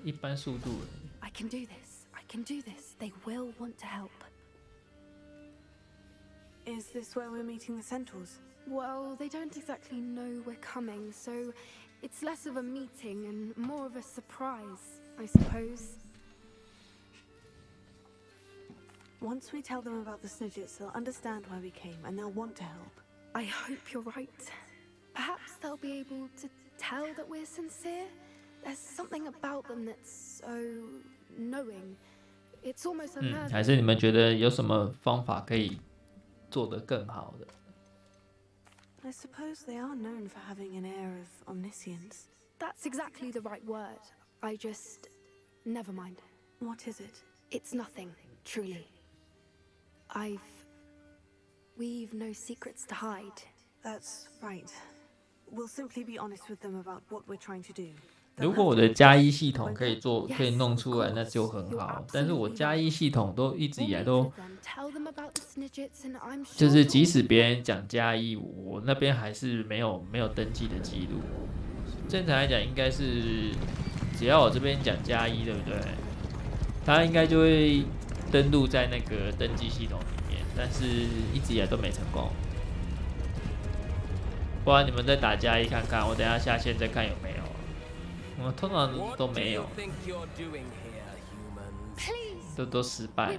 一般速度而已。I can do this. I can do this. They will want to help. Is this where we're meeting the centaurs? Well, they don't exactly know we're coming, so it's less of a meeting and more of a surprise, I suppose. Once we tell them about the Snidgets, they'll understand why we came and they'll want to help. I hope you're right. Perhaps they'll be able to tell that we're sincere. There's something about them that's so knowing. It's almost unnerving. 还是你们觉得有什么方法可以做得更好的？ I suppose they are known for having an air of omniscience. That's exactly the right word. I just... never mind. What is it? It's nothing, truly. We've no secrets to hide. That's right. We'll simply be honest with them about what we're trying to do. 如果我的加一系统可以弄出来，那就很好。但是我加一系统都一直以来都，就是即使别人讲加一，我那边还是没有登记的记录。正常来讲，应该是只要我这边讲加一，对不对？它应该就会登录在那个登记系统里面，但是一直以来都没成功。不然你们再打加一看看，我等一下下线再看有没有。我通常都没有，都失败。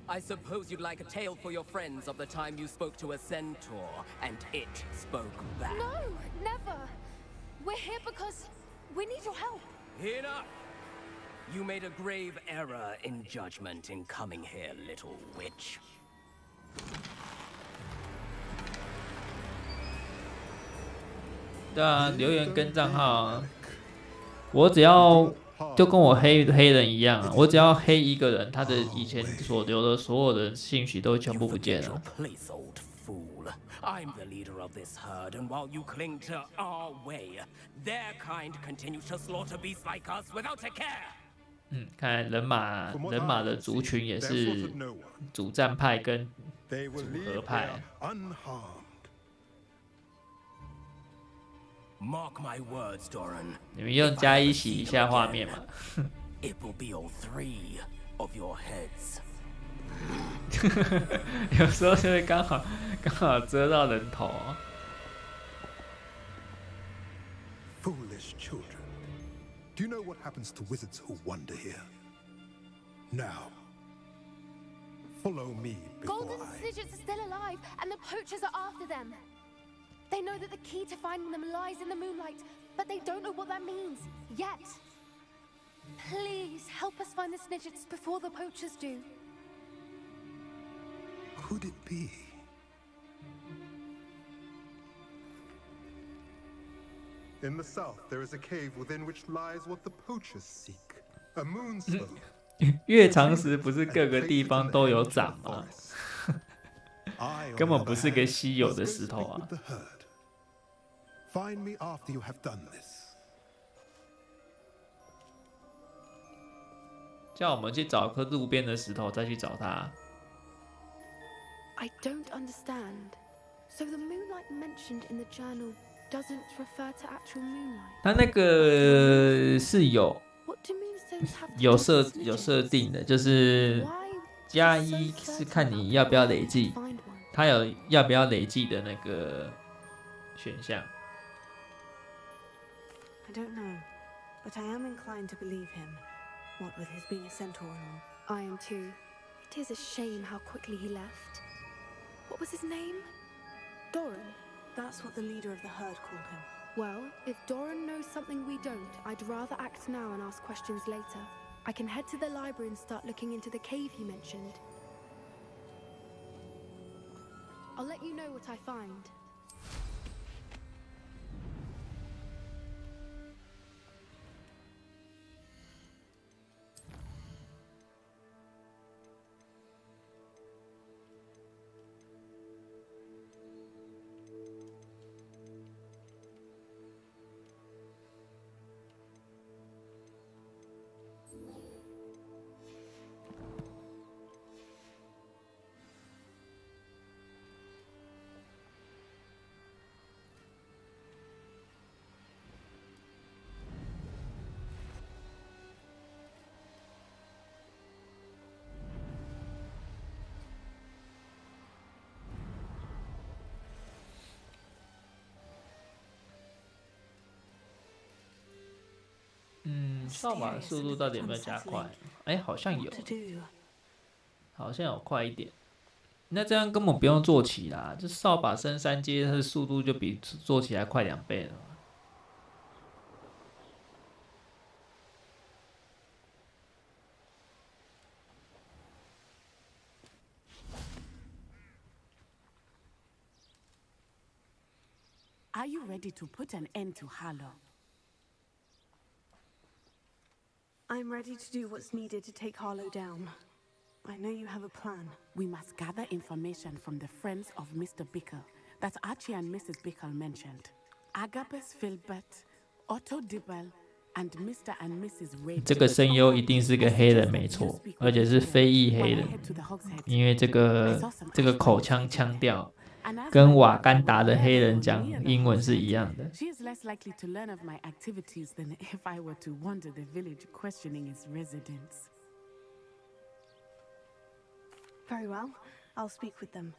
I suppose you'd like a tale for your friends of the time you spoke to a centaur and it spoke back. No, never. We're here because we need your help. Enough! You made a grave error in judgment in coming here, little witch. 对啊，留言跟账号，我只要就跟我黑人一样啊，我只要黑一个人，他的以前所留的所有的信息都全部不见了。I'm the leader of this herd, and while you cling to our way, their kind continues to slaughter beasts like us without a care. 看来人马的族群也是主战派跟组合派。Mark my words, Doran. 你们用加一洗一下画面嘛。It will be all 3 of your heads. 有时候就会刚好遮到人头。Foolish children. Do you know what happens to wizards who wander here? Now, follow me before Golden Snidgets are still alive, and the poachers are after them. They know that the key to finding them lies in the moonlight, but they don't know what that means yet. Please help us find the Snidgets before the poachers do. Could it be? In the south, there is a cave within which lies what the poachers seek. A moonstone. 月长石不是各个地方都有长吗？根本不是个稀有的石头啊。Find me after you have done this. 叫我们去找颗路边的石头，再去找它。I don't understand. So the moonlight mentioned in the journal doesn't refer to actual moonlight. 它那个是有 What do moonstones have to 有设定的，就是加一是看你要不要累计，它有要不要累计的那个选项。I don't know, but I am inclined to believe him. What with his being a centaur and all. I am too. It is a shame how quickly he left. What was his name? Doran. That's what the leader of the herd called him. Well, if Doran knows something we don't, I'd rather act now and ask questions later. I can head to the library and start looking into the cave you mentioned. I'll let you know what I find.嗯，扫把的速度到底有没有加快？哎，好像有，好像有快一点。那这样根本不用坐骑啦，这扫把升3阶，它的速度就比坐骑还快2倍了。Are you ready to put an end to Harlow? I'm ready to do what's needed to take Harlow down. I know you have a plan. We must gather information from the friends of Mr. Bickle that Archie and Mrs. Bickle mentioned. Agapes Filbert, Otto Dibble, and Mr. and Mrs. Ray. 这个声优一定是个黑人，没错，而且是非裔黑人，因为这个口腔腔调跟瓦干达的黑人讲英文是一样的。She is less likely to learn of my activities than if I were to wander the village questioning its residents. Very well. I'll speak with them.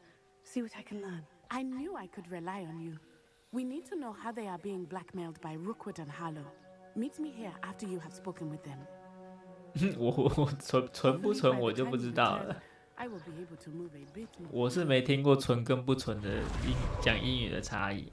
See what I can learn. I knew I could rely on you. We need to know how they are being blackmailed by Rookwood and Harlow. Meet me here after you have spoken with them. 我存不存我就不知道了。I will be able to move a bit more. 我是没听过纯跟不纯的讲英语的差异。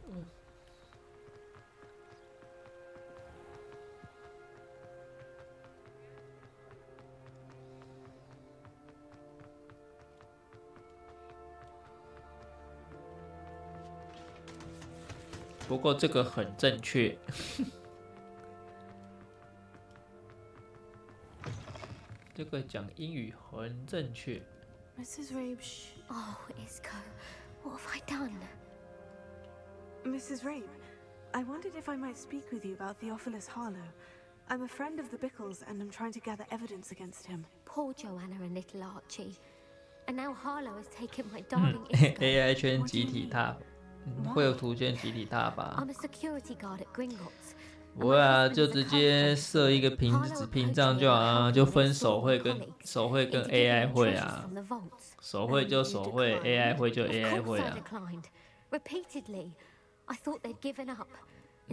不过这个很正确。这个讲英语很正确。Mrs. Rabe, Oh, Isco, what have I done? Mrs. Rabe, I wondered if I might speak with you about Theophilus Harlow. I'm a friend of the Bickles, and I'm trying to gather evidence against him. Poor Joanna and little Archie. And now Harlow has taken my darling Isco. AI 圈集体踏，绘图圈集体踏吧。 I'm a security guard at Gringotts. 不会啊，就直接设一个屏障就好啊，就分手绘跟 AI 绘啊，手绘就手绘 ，AI 绘就 AI 绘啊， Repeatedly, I thought they'd given up.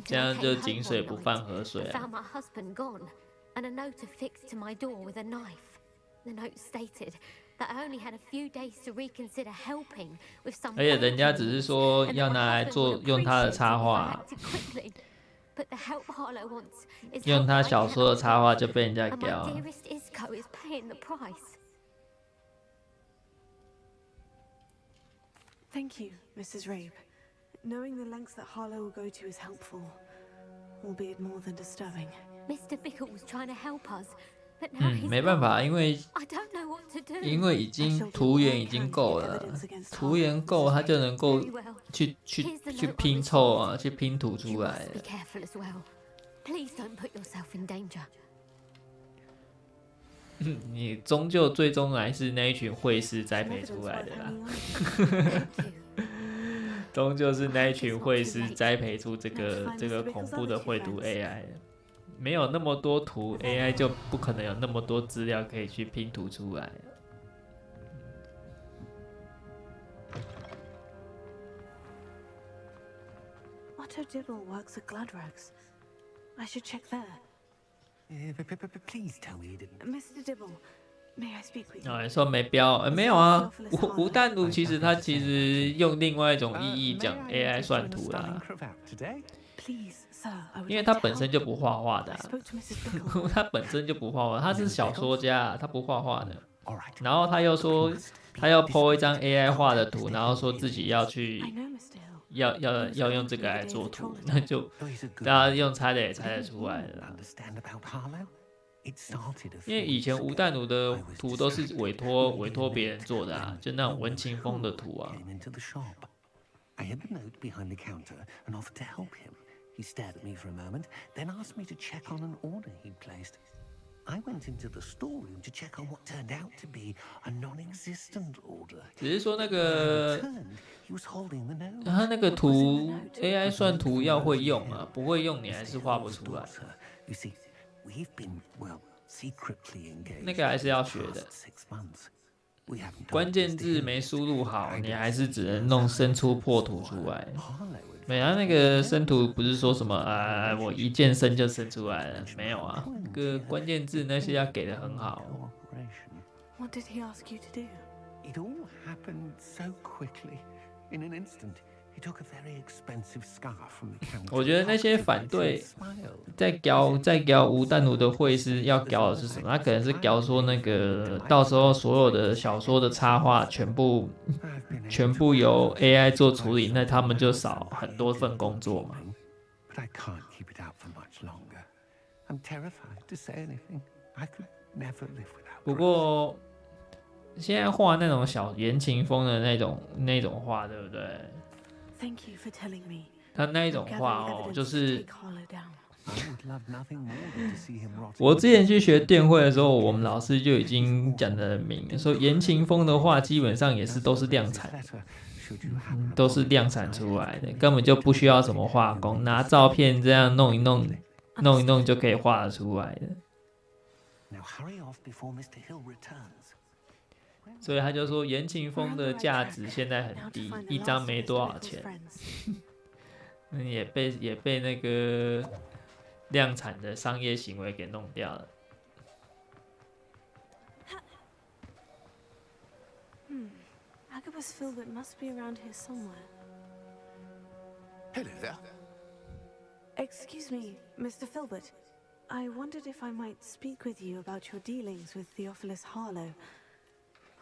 这样就井水不犯河水 I 啊。 found my husband gone, and a note affixed to my door with a knife. The note stated that I only had a few days to reconsider helping with some. 而且人家只是说要拿来做用他的插画。 But the help Harlow wants is 用他小说的插画就被人家 and 屌 my dearest Isco is paying the price. Thank you, Mrs. Rabe. Knowing the lengths that Harlow will go to is helpful, albeit more than disturbing. Mr. Bickle was trying to help us, but now he's 没办法，因为 I don't know what to do. 因为已经图源已经够了，图源够，他就能够去拼凑啊，去拼图出来。 Be careful as well. Please don't put yourself in danger. 你终究最终还是那一群绘师栽培出来的啦。终究是那一群绘师栽培出这个恐怖的绘图 AI 的。没有那么多图 ，AI 就不可能有那么多资料可以去拼图出来。 Otto Dibble works at Gladrags. I should check there. Please tell me you didn't. Mr. Dibble, may I speak with you? 哦，你说没标？没有啊。吴淡如其实用另外一种意义讲 AI 算图啦。 因为他本身就不画画的、啊，他本身就不画画，他是小说家，他不画画的。然后他又说他要 po 一张 AI 画的图，然后说自己要去要用这个来做图，那就大家用猜的也猜得出来了啦。因为以前吴淡如的图都是委托别人做的啊，就那种文青风的图啊。 He stared at me for a moment, then asked me to check on an order he'd placed. I went into the storeroom to check on what turned out to be a non-existent order. 只是说那个，他那个图 AI 算图要会用啊，不会用你还是画不出来。那个还是要学的。关键字没输入好，你还是只能弄生出破图出来。 没啊，那个生图不是说什么啊，我一键生就生出来了，没有啊，那个关键字那些要给的很好。What did he ask you to do? It all happened so quickly. In an instant, he took a very expensive scarf from the counter. 我觉得那些反对在教吴淡如的绘师要教的是什么？他可能是教说那个到时候所有的小说的插画全部由 AI 做处理，那他们就少很多份工作嘛。But I can't keep it out for much longer. I'm terrified to say anything. I could never live without. 不过现在画那种小言情风的那种画，对不对？ Thank you for telling me. 他那一种画哦，就是我之前去学电绘的时候，我们老师就已经讲得很明，说言情风的画基本上也是都是量产，都是量产出来的，根本就不需要什么画工，拿照片这样弄一弄就可以画得出来的。所以他就说言情风的价值现在很低，一张没多少钱。也被那个量产的商业行为给弄掉了。Agabus Filbert must be around here somewhere. Hello there. Excuse me, Mr. Filbert. I wondered if I might speak with you about your dealings with Theophilus Harlow.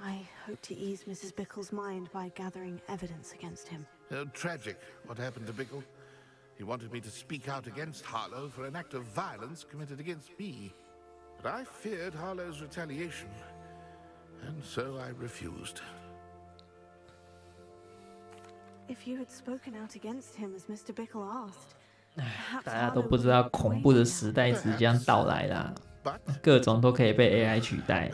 I hope to ease Mrs. Bickle's mind by gathering evidence against him. Oh, tragic what happened to Bickle. He wanted me to speak out against Harlow for an act of violence committed against me. But I feared Harlow's retaliation, and so I refused. If you had spoken out against him as Mr. Bickle asked, 大家都不知道恐怖的时代即将到来啦，各种都可以被 AI 取代。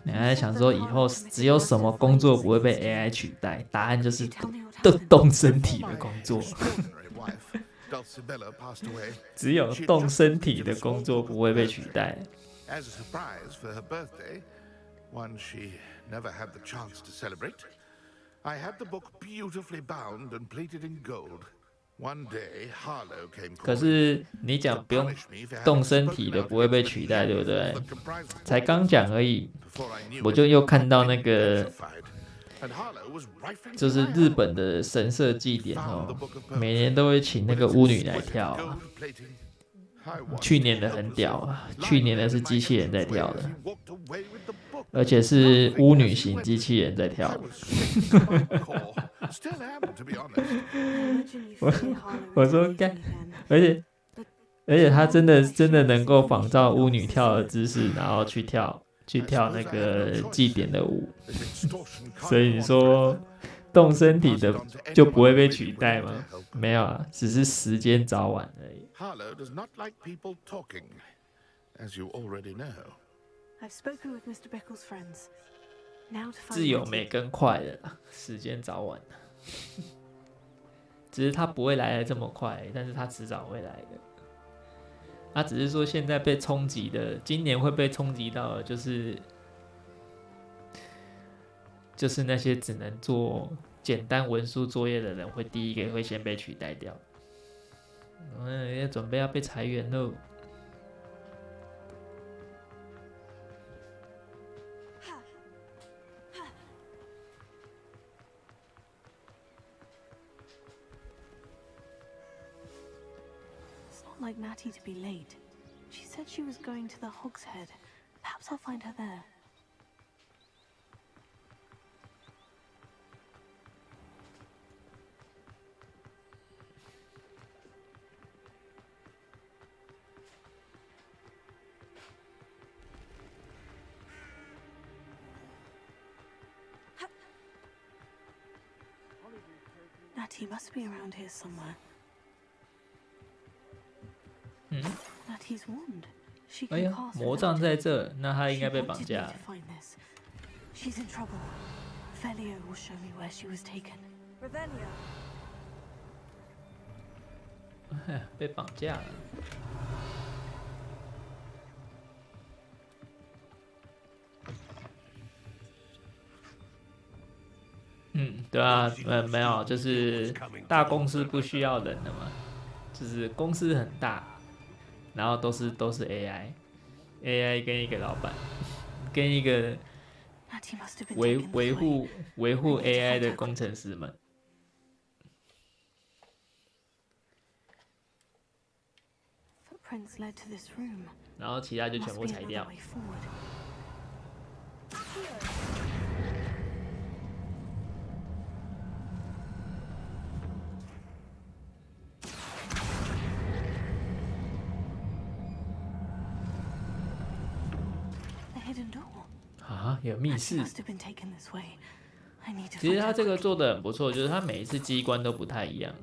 你还想说以后只有什么工作不会被 AI 取代？答案就是动身体的工作。只有动身体的工作不会被取代。As a surprise for her birthday, one she never had the chance to celebrate, I had the book beautifully bound and plated in gold. One day, Harlow came. 可是你讲不用动身体的不会被取代，对不对？才刚讲而已，我就又看到那个，就是日本的神社祭典哦，每年都会请那个巫女来跳。去年的很屌啊，去年的是机器人在跳的，而且是巫女型机器人在跳的。我说干，而且他真的能够仿照巫女跳的姿势，然后去跳那个祭典的舞，所以你说动身体的就不会被取代吗？没有啊，只是时间早晚而已。Harlow does not like people talking, as you already know. I've spoken with Mr. Bickle's friends. Now to find 自由美更快的啦，时间早晚。只是他不会来的这么快，但是他迟早会来的。他只是说现在被冲击的，今年会被冲击到的就是那些只能做简单文书作业的人，会第一个会先被取代掉。要准备要被裁员喽。It's not like Natty to be late. She said she was going to the Hog's Head. Perhaps I'll find her there. Natty must be around here somewhere. Natty's wand. She 哎 can 呀， cast 魔杖在这，那他应该被绑架。 She's in trouble. Felio will show me where she was taken. Revelio. 被绑架了。对啊，没有，就是大公司不需要人的嘛，就是公司很大，然后都是 AI 跟一个老板，跟一个维护 AI 的工程师们。然后其他就全部裁掉。啊，有密室。其实他这个做的很不错，就是他每一次机关都不太一样。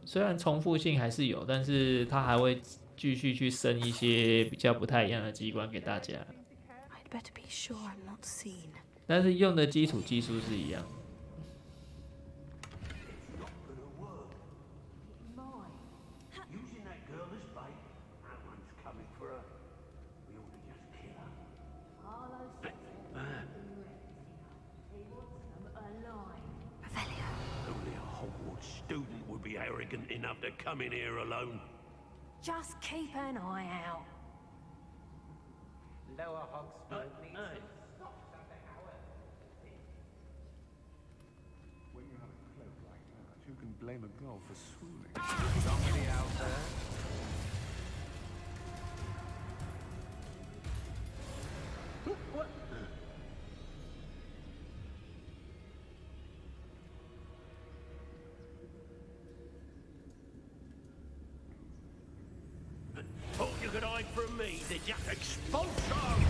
虽然重复性还是有，但是他还会继续去生一些比较不太一样的机关给大家。但是用的基础技术是一样。Arrogant enough to come in here alone. Just keep an eye out. Lower Hogsmeade, please. can blame a girl for swooning. Somebody out there? What? Thought you could hide from me, did you? Expulsion!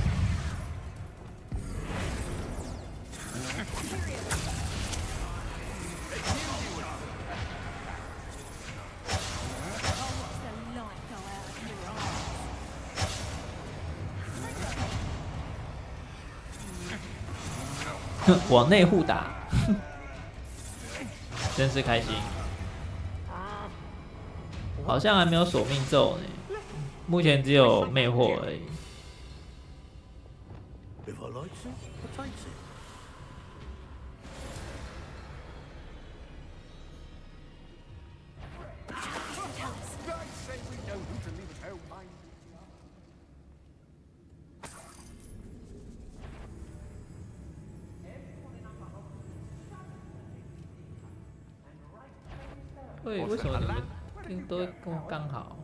往内互打，真是开心。好像还没有索命咒呢，目前只有魅惑而已。If I likes it, I takes it. Say we know who to leave at home, mind. 对，为什么你们都跟我刚好？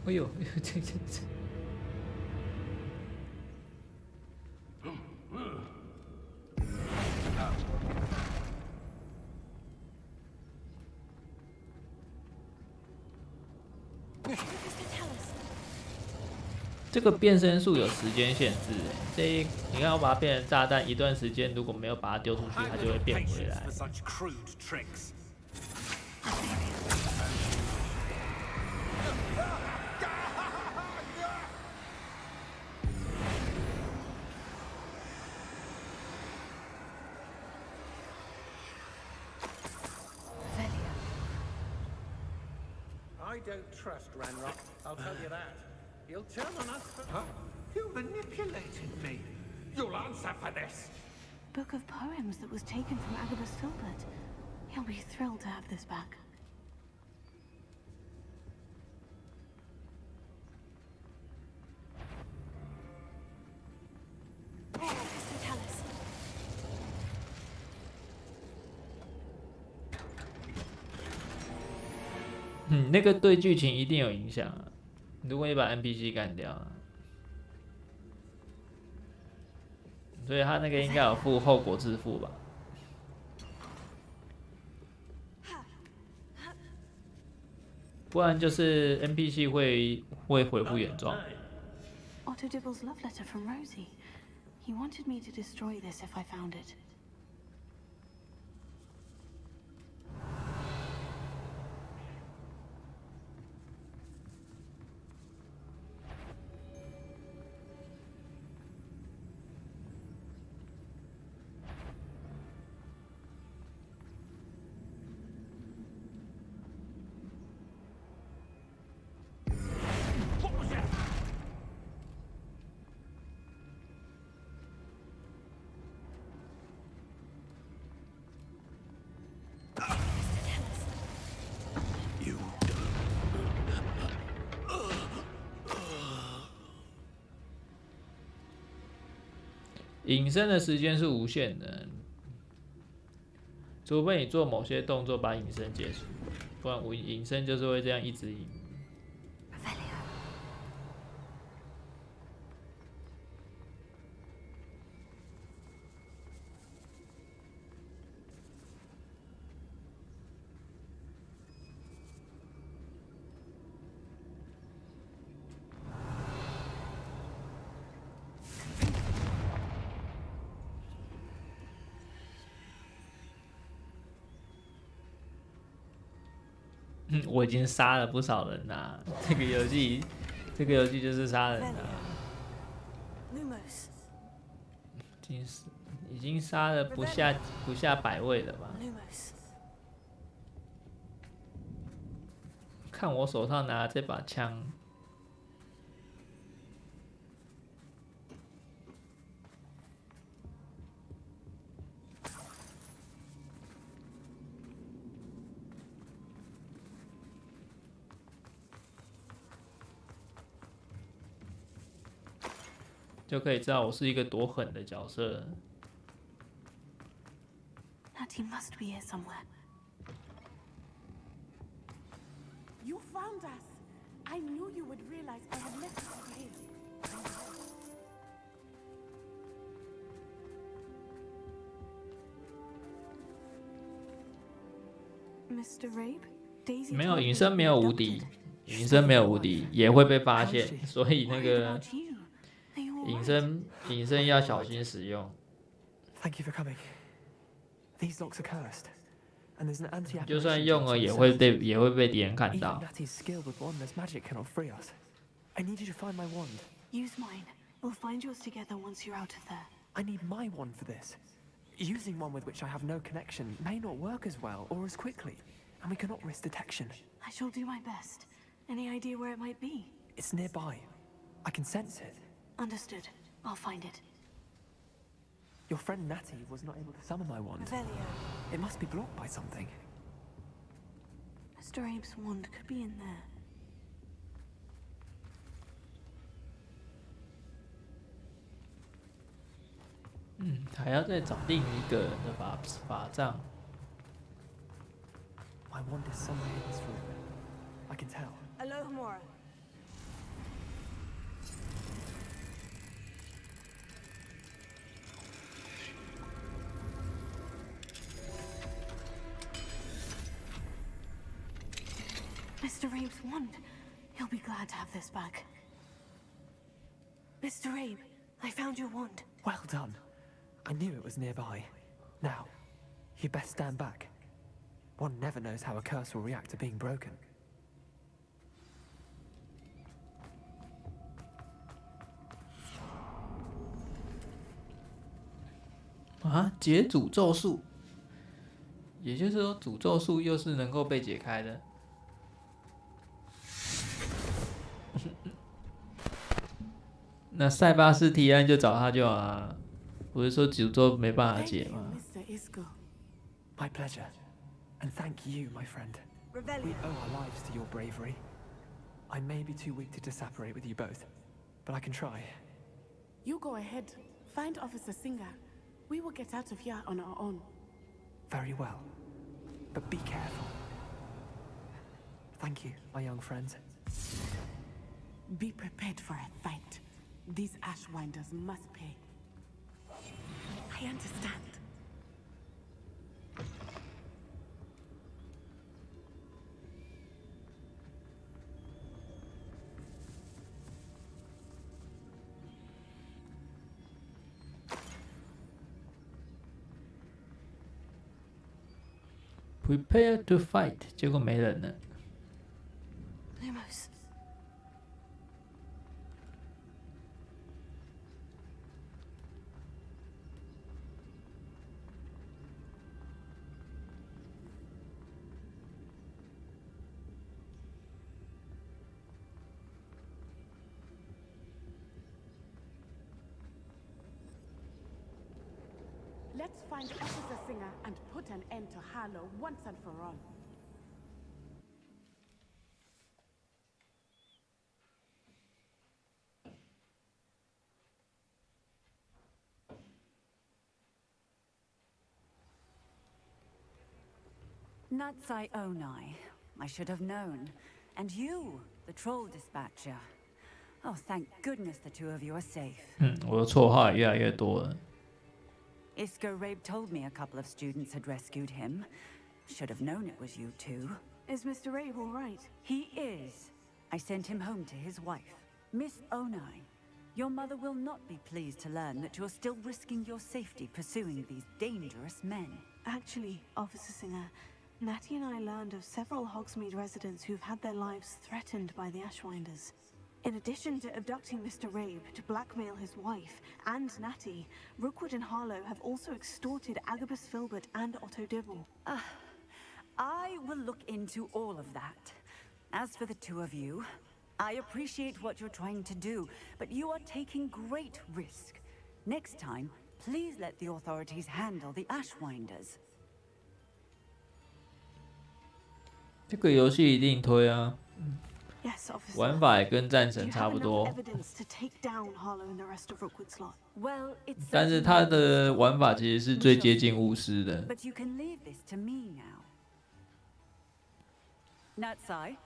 哎呦，这。这个变身术有时间限制，你看我把它变成炸弹，一段时间如果没有把它丢出去，它就会变回来。I don't trust Ranrock, I'll tell you that. He'll turn on us for... Huh? You manipulated me. You'll answer for this. Book of poems that was taken from Agabus Filbert. He'll be thrilled to have this back. "那个对剧情一定有影响啊！如果你把 NPC 干掉啊，所以他那个应该有付后果自负吧？不然就是 NPC 会恢复原状。Otto Dibble's love letter from Rosie. He wanted me to destroy this if I found it. You 隐身的时间是无限的，除非你做某些动作把隐身结束，不然我隐身就是会这样一直隐。我已经杀了不少人啦，这个游戏就是杀人啦，已经杀了不下100位了吧？看我手上拿的这把枪。就可以知道我是一个多狠的角色了。Natty must be here somewhere. You found us! I knew you would realize I had left us here. Mr. Rabe? Daisy 没有 told me 隐身 you'd 没 been 有无 abducted. 敌，隐身没有无敌，也会被发现，所以那个 Are you 隐身要小心使用。 Thank you for coming. These locks are cursed, and there's an 就 anti-apparition 算用了， box 也 on 会 the 被 cells. 也会被敌人看 Even 到。 Natty's skill with wandless magic cannot free us. I need you to find my wand. Use mine. We'll find yours together once you're out of there. I need my wand for this. Using one with which I have no connection may not work as well or as quickly, and we cannot risk detection. I shall do my best. Any idea where it might be? It's nearby. I can sense it. Understood. I'll find it. Your friend Natty was not able to summon my wand. Revelio. It must be blocked by something. Mr. Abe's wand could be in there. 还要再找另一个人的法杖。 My wand is somewhere in this room. I can tell. Alohomora. Mr. Abe's wand. He'll be glad to have this back. Mr. Abe, I found your wand. Well done. I knew it was nearby. Now, you best stand back. One never knows how a curse will react to being broken. 啊，解诅咒术，也就是说，诅咒术又是能够被解开的。那塞巴斯提安就找他就好了，不是说诅咒没办法解吗？ Mr. Isco. My pleasure. And thank you, my friend. Revelio. We owe our lives to your bravery. I may be too weak to disapparate with you both, but I can try. You go ahead. Find Officer Singer. We will get out of here on our own. Very well. But be careful. Thank you, my young friends. Be prepared for a fight. These Ashwinders must pay. I understand. Prepare to fight， 结果没人了。 Lumos. Let's find Officer Singer and put an end to Harlow once and for all. Natsai Onai. I should have known. And you, the troll dispatcher. Oh, thank goodness the two of you are safe. 我的绰号也越来越多了。 Isco Rabe told me a couple of students had rescued him. Should have known it was you two. Is Mr. Rabe all right? He is. I sent him home to his wife, Miss Onai. Your mother will not be pleased to learn that you're still risking your safety pursuing these dangerous men. Actually, Officer Singer, Natty and I learned of several Hogsmeade residents who've had their lives threatened by the Ashwinders. In addition to abducting Mr. Rabe to blackmail his wife and Natty, Rookwood and Harlow have also extorted Agabus Filbert and Otto Dibble. I will look into all of that. As for the two of you, I appreciate what you're trying to do, but you are taking great risk. Next time, please let the authorities handle the Ashwinders. 这个游戏一定推啊！ Yes, officer. 玩法也跟战 Do 神 you 差 have 不 enough 多， evidence to take down Harlow and the rest of Rookwood's lot? Well, it's 但是 certainly 它 a 的 start. 玩法其实是 We 最 shall 接近 see. 巫师的。 But you can leave this to me now. Natsai,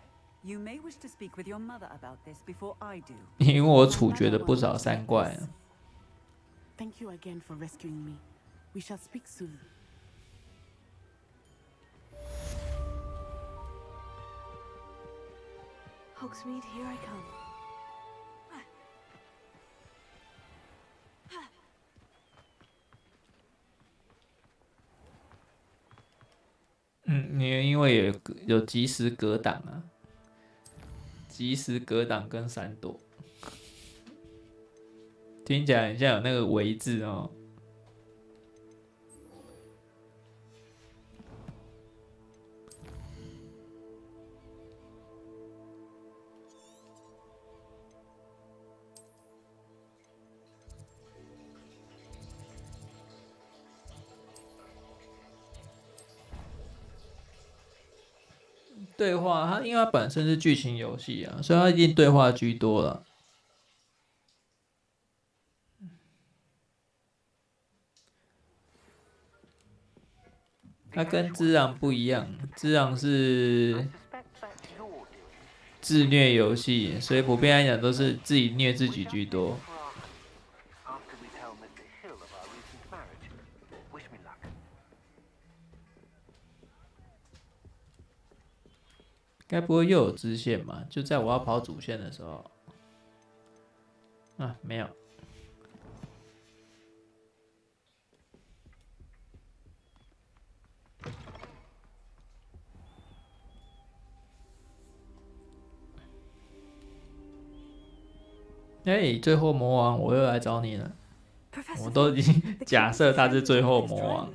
you may wish to speak with your mother about this before I do. 因为我处决了不少山怪啊。 Thank you again for rescuing me. We shall speak soon. Hogsmeade, here I come. 因为有及时格挡啊，及时格挡跟闪躲，听起来很像有那个“围”字哦。对话，它因为它本身是剧情游戏啊，所以它一定对话居多了。它跟之昂不一样，之昂是自虐游戏，所以普遍来讲都是自己虐自己居多。该不会又有支线吧？就在我要跑主线的时候，啊，没有。哎，最后魔王，我又来找你了。我都已经假设他是最后魔王。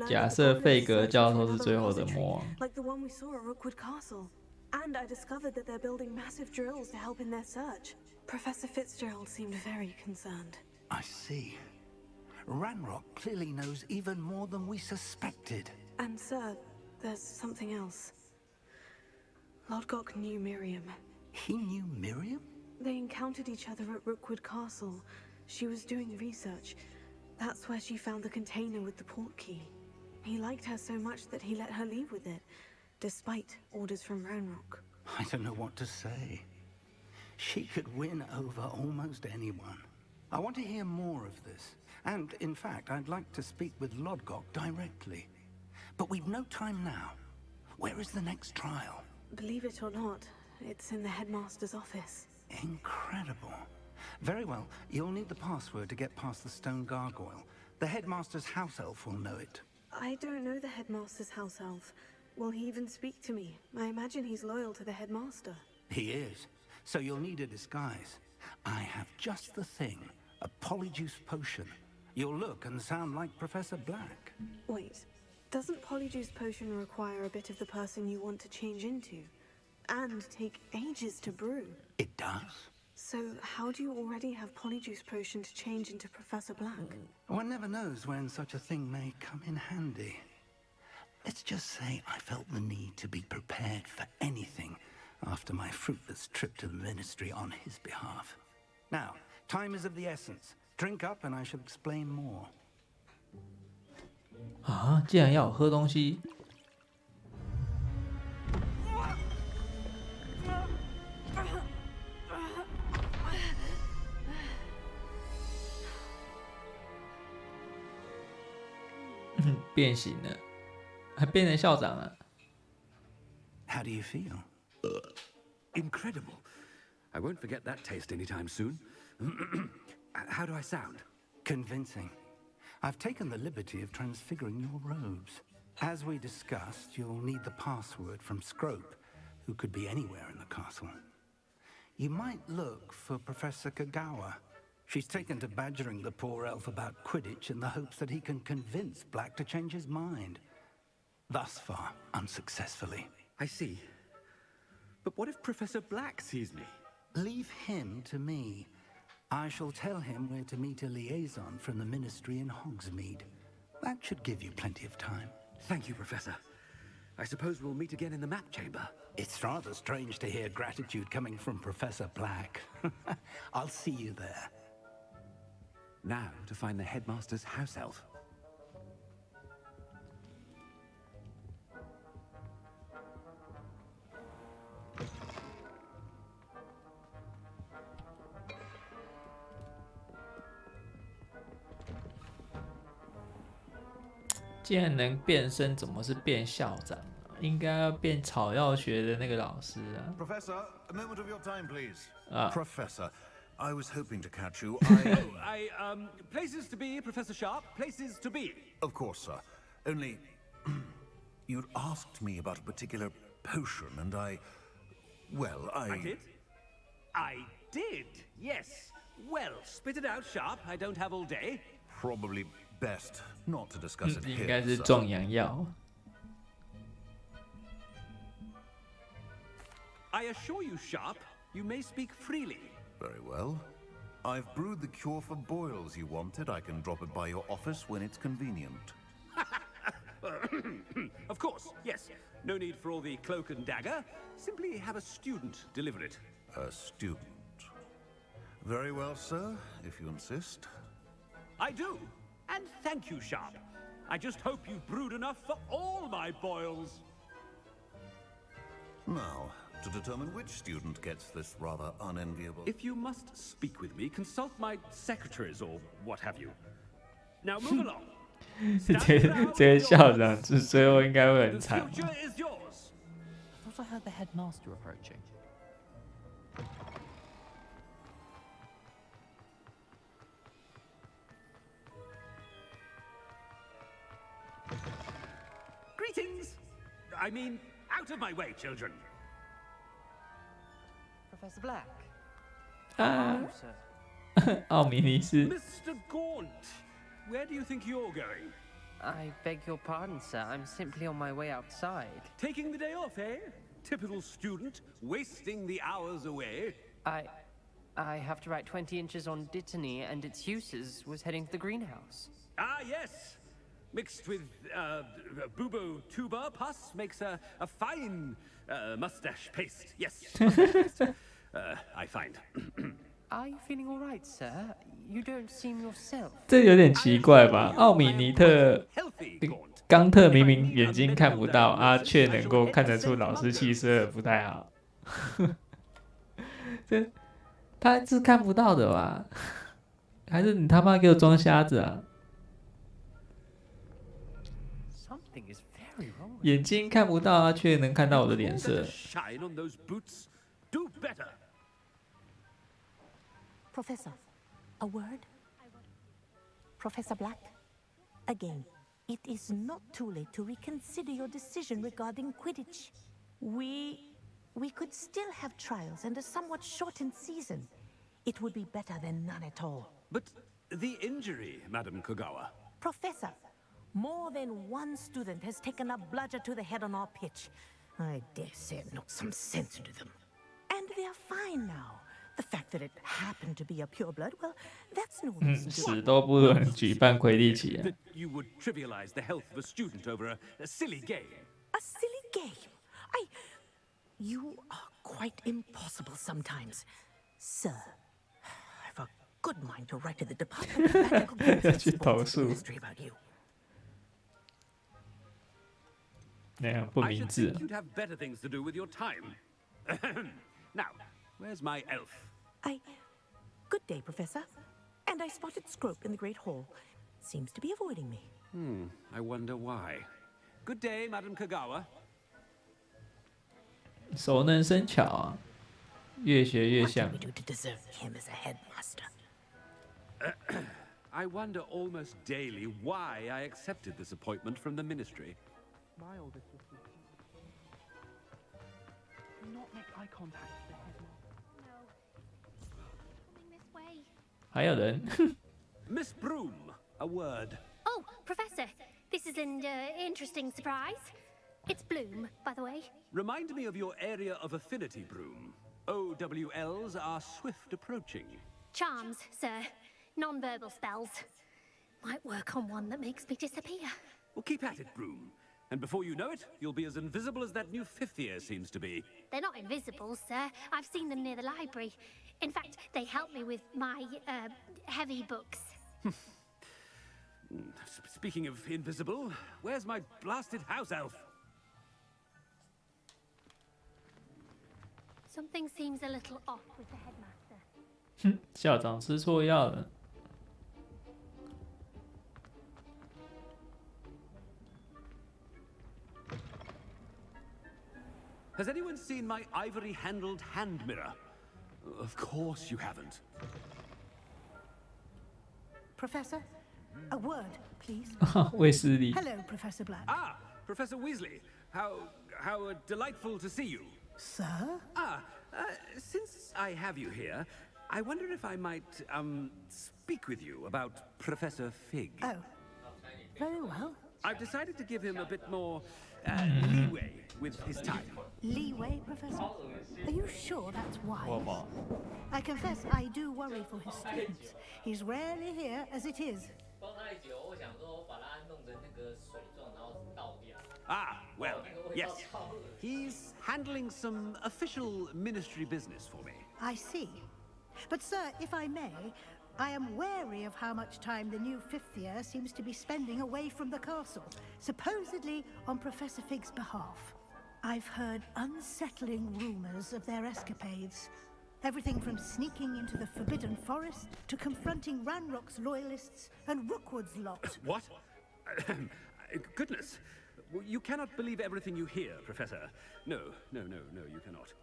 假设费格教授是最后的魔王。 Like the one we saw at Rookwood Castle. And I discovered that they're building massive drills to help in their search. Professor Fitzgerald seemed very concerned. I see. Ranrock clearly knows even more than we suspected. And sir, there's something else. Lodgok knew Miriam. He knew Miriam? They encountered each other at Rookwood Castle. She was doing research. That's where she found the container with the port key. He liked her so much that he let her leave with it, despite orders from Ranrock. I don't know what to say. She could win over almost anyone. I want to hear more of this. And, in fact, I'd like to speak with Lodgok directly. But we've no time now. Where is the next trial? Believe it or not, it's in the headmaster's office. Incredible. Very well, you'll need the password to get past the stone gargoyle. The headmaster's house elf will know it. I don't know the headmaster's house elf. Will he even speak to me? I imagine he's loyal to the headmaster. He is. So you'll need a disguise. I have just the thing. A polyjuice potion. You'll look and sound like Professor Black. Wait, doesn't polyjuice potion require a bit of the person you want to change into? And take ages to brew? It does. So how do you already have polyjuice potion to change into Professor Black? One never knows when such a thing may come in handy. Let's just say I felt the need to be prepared for anything after my fruitless trip to the ministry on his behalf. Now, time is of the essence. Drink up and I shall explain more. 啊，竟然要我喝东西！变形了，还变成校长了。How do you feel? Incredible. I won't forget that taste anytime soon. How do I sound? Convincing. I've taken the liberty of transfiguring your robes. As we discussed, you'll need the password from Scrope, who could be anywhere in the castle. You might look for Professor Kagawa. She's taken to badgering the poor elf about Quidditch in the hopes that he can convince Black to change his mind. Thus far, unsuccessfully. I see. But what if Professor Black sees me? Leave him to me. I shall tell him where to meet a liaison from the ministry in Hogsmeade. That should give you plenty of time. Thank you, Professor. I suppose we'll meet again in the map chamber. It's rather strange to hear gratitude coming from Professor Black. I'll see you there. Now to find the headmaster's house elf. 既然能变身，怎么是变校长？应该要变草药学的那个老师啊。Professor, a moment of your time, please. Ah. Professor, I was hoping to catch you. Places to be, Professor Sharp. Places to be. Of course, sir. Only you'd asked me about a particular potion, and I did? I did, yes. Well, spit it out, Sharp. I don't have all day. Probably best not to discuss it 应 here. 该是 sir. 壮阳药。 I assure you, Sharp, you may speak freely. Very well. I've brewed the cure for boils you wanted. I can drop it by your office when it's convenient. Of course, yes. No need for all the cloak and dagger. Simply have a student deliver it. A student. Very well, sir, if you insist. I do. And thank you, Sharp. I just hope you've brewed enough for all my boils. Now, to determine which student gets this rather unenviable... If you must speak with me, consult my secretaries or what have you. Now move along. 这些校长是最后应该会很惨。 The future is yours. I thought I heard the headmaster approaching. Greetings. I mean, out of my way, children. Professor Black. 啊 Hello, sir. 奥米尼斯。 Mr. Gaunt, where do you think you're going? I beg your pardon, sir. I'm simply on my way outside. Taking the day off, eh? Typical student, wasting the hours away. I have to write 20 inches on Dittany and its uses. Was heading to the greenhouse. Ah, yes. Mixed with bubo tuber pus makes a fine mustache paste. Yes, mustache paste. I find. Are you feeling all right, sir? You don't seem yourself. 这有点奇怪吧？奥米尼特冈特明明眼睛看不到啊，却能够看得出老师气色不太好。这他是看不到的吧？还是你他妈给我装瞎子啊？ Something is very wrong. 眼睛看不到啊，却能看到我的脸色。 Shine on those boots. Do better. Professor, a word? Professor Black? Again, it is not too late to reconsider your decision regarding Quidditch. We could still have trials and a somewhat shortened season. It would be better than none at all. But the injury, Madam Kogawa. Professor, more than one student has taken a bludger to the head on our pitch. I dare say it knocked some sense into them. And they're fine now. The fact that it happened to be a pureblood, well, that's no reason to... 死都不能举办魁地奇啊！ That you would trivialize the health of a student over a silly game. A silly game? You are quite impossible sometimes. Sir, I've a good mind to write to the Department of Magical Games and Sports Ministry about you. 那样不 I 明 should 智 think you'd have better things to do with your time. Now, where's my elf? Good day, Professor. And I spotted Scrope in the Great Hall. Seems to be avoiding me. I wonder why. Good day, Madam Kogawa. 熟能生巧啊，越学越 What 像 do。we do to deserve him as a headmaster? I wonder almost daily why I accepted this appointment from the ministry. My oldest was Do not make eye contact with the headmaster. This way. 还有人 Miss Broom, a word. Oh, Professor, this is an interesting surprise. It's Bloom, by the way. Remind me of your area of affinity, Broom. OWLs are swift approaching. Charms, sir. Non-verbal spells. Might work on one that makes me disappear. Well, keep at it, Broom. And before you know it, you'll be as invisible as that new fifth year seems to be. They're not invisible, sir. I've seen them near the library. In fact, they help me with my, heavy books. Speaking of invisible, where's my blasted house elf? Something seems a little off with the headmaster. 校长吃错药了。Has anyone seen my ivory-handled hand mirror? Of course you haven't. Professor, a word, please. 卫斯理。 Hello, Professor Black. Ah, Professor Weasley. How delightful to see you. Sir? Since I have you here, I wonder if I might, speak with you about Professor Fig. Oh, very well. I've decided to give him a bit more, leeway with his time. Leeway, Professor? Are you sure that's wise? I confess I do worry for his students. He's rarely here as it is. Ah, well, yes. He's handling some official ministry business for me. I see. But, sir, if I may, I am wary of how much time the new fifth year seems to be spending away from the castle, supposedly on Professor Fig's behalf. I've heard unsettling rumors of their escapades. Everything from sneaking into the Forbidden Forest to confronting Ranrock's loyalists and Rookwood's lot. What? Goodness. You cannot believe everything you hear, Professor. No, you cannot.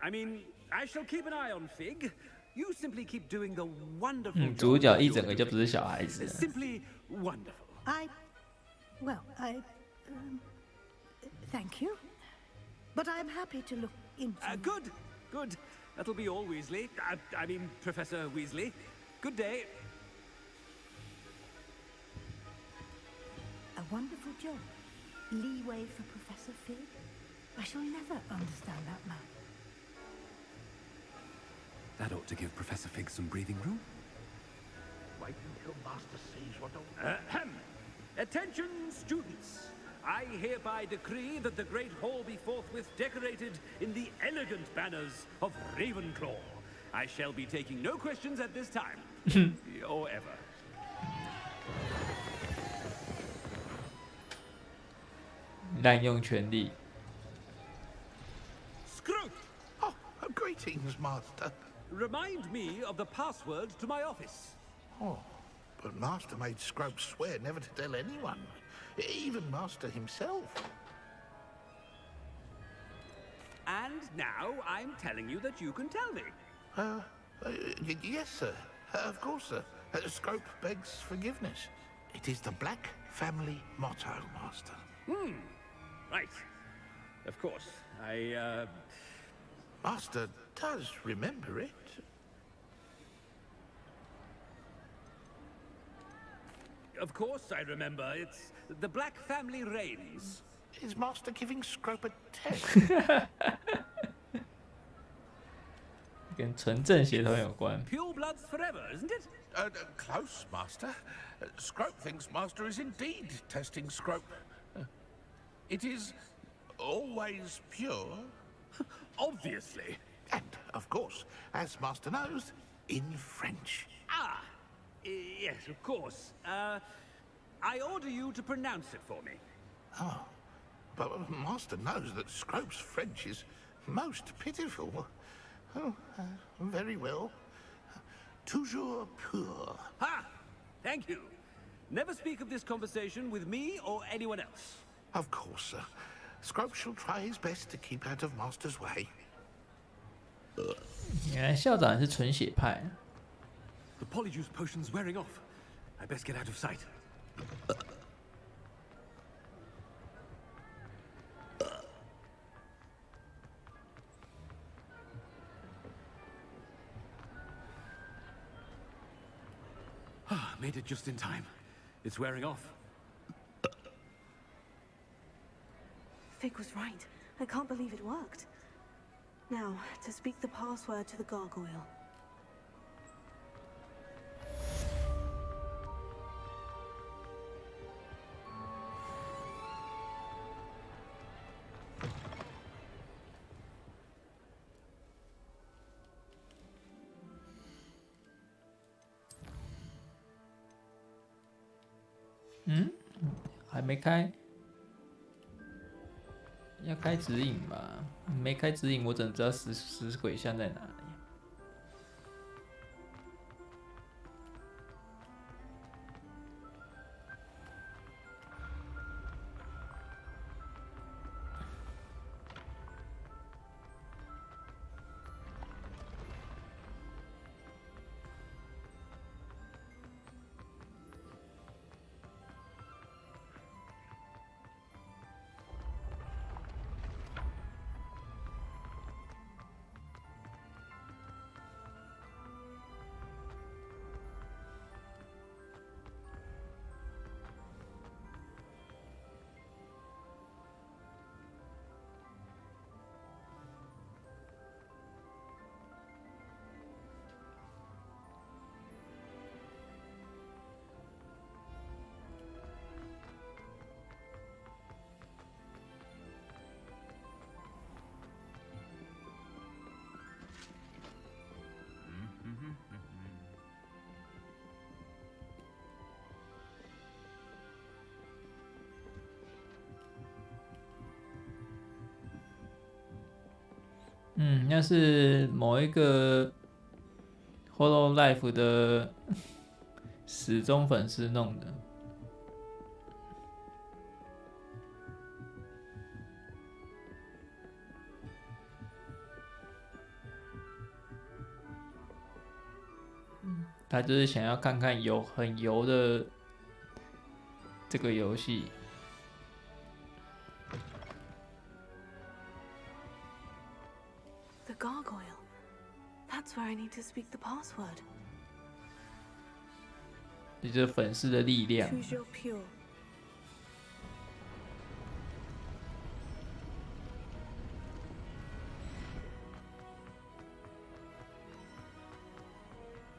I mean, I shall keep an eye on Fig. You simply keep doing the wonderful job. 主角一整个就不是小孩子了。 Simply wonderful. Thank you. But I'm happy to look into... Good. That'll be all, Weasley. I mean, Professor Weasley. Good day. A wonderful job. Leeway for Professor Fig? I shall never understand that man. That ought to give Professor Fig some breathing room. Wait until Master sees what... Attention, students! I hereby decree that the Great Hall be forthwith decorated in the elegant banners of Ravenclaw. I shall be taking no questions at this time. Or ever. Scrope! Oh, greetings, Master. Remind me of the password to my office. Oh, but Master made Scrope swear never to tell anyone. Even Master himself. And now I'm telling you that you can tell me. Yes, sir. Of course, sir. Scrope begs forgiveness. It is the Black family motto, Master. Right. Of course. Master does remember it. Of course I remember. It's the Black family reigns. Is Master giving Scrope a test? 跟纯正血统有关。 Pure bloods forever, isn't it? Close, Master. Scrope thinks Master is indeed testing Scrope. It is always pure. Obviously. And, of course, as Master knows, in French. Yes, of course. I order you to pronounce it for me. Oh, but Master knows that Scrope's French is most pitiful. Oh, very well. Toujours pur. Ha! Thank you. Never speak of this conversation with me or anyone else. Of course, sir. Scrope shall try his best to keep out of Master's way. 原来校长是纯血派。 The polyjuice potion's wearing off. I best get out of sight. Made it just in time. It's wearing off. Fig was right. I can't believe it worked. Now, to speak the password to the gargoyle. 嗯，还没开，要开指引吧？没开指引，我怎么知道死鬼像在哪里？嗯，那是某一个 Hololive 的死忠粉丝弄的。他就是想要看看很油的这个游戏。The gargoyle. That's where I need to speak the password. 这就是粉丝的力量。 Choose your pure.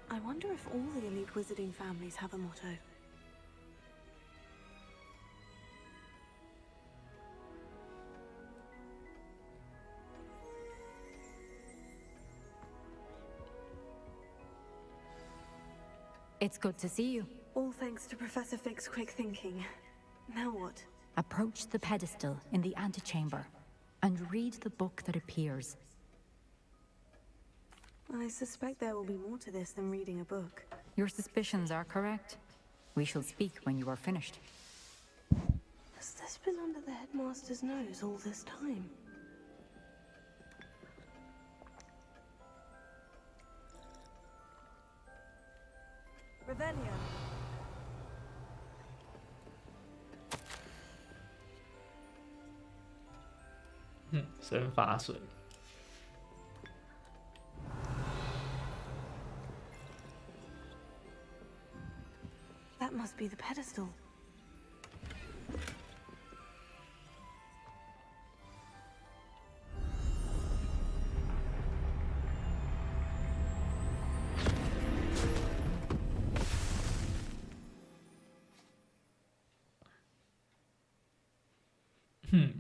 I wonder if all the elite wizarding families have a motto. It's good to see you. All thanks to Professor Fig's quick thinking. Now what? Approach the pedestal in the antechamber and read the book that appears. I suspect there will be more to this than reading a book. Your suspicions are correct. We shall speak when you are finished. Has this been under the headmaster's nose all this time? Revelio. 神法水。 That must be the pedestal. .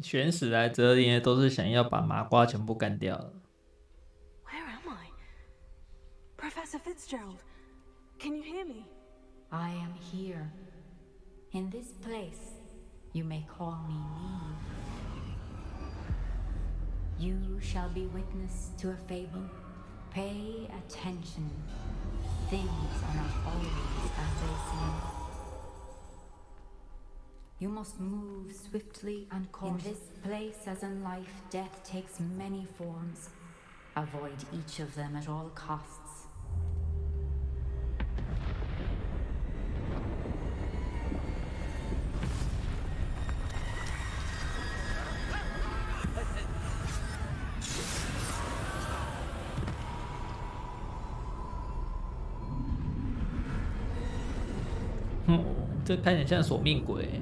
选史莱哲林都是想要把麻瓜全部干掉了。 Where am I? Professor Fitzgerald, can you hear me? I am here. In this place, you may call me Neve. You shall be witness to a fable. Pay attention. Things are not always as they seem. You must move swiftly and cautiously. In this place, as in life, death takes many forms. Avoid each of them at all costs. .这看起来像索命鬼。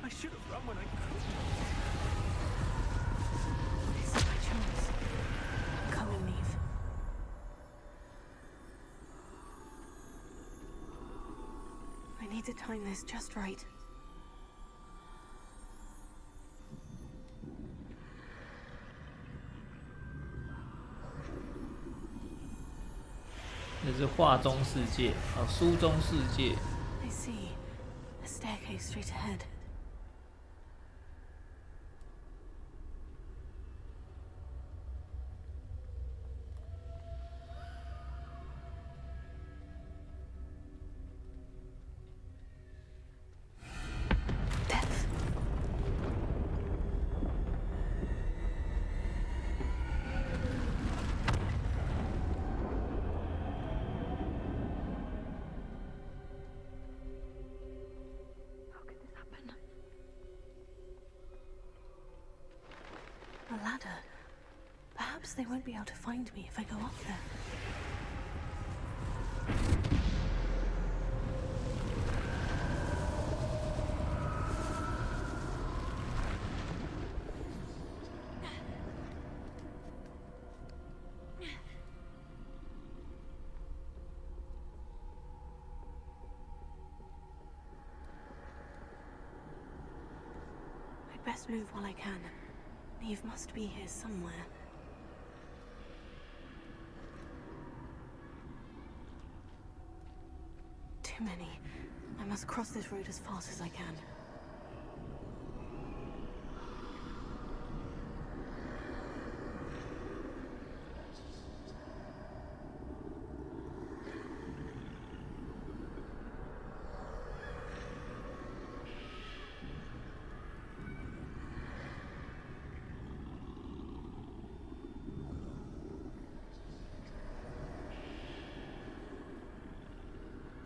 I should have run when I could. This is my chance. Come and leave. I need need to time this just right. 这是画中世界，哦，书中世界。 I see. A staircase straight ahead. A ladder. Perhaps they won't be able to find me if I go up there. I'd best move while I can. Eve must be here somewhere. Too many. I must cross this road as fast as I can.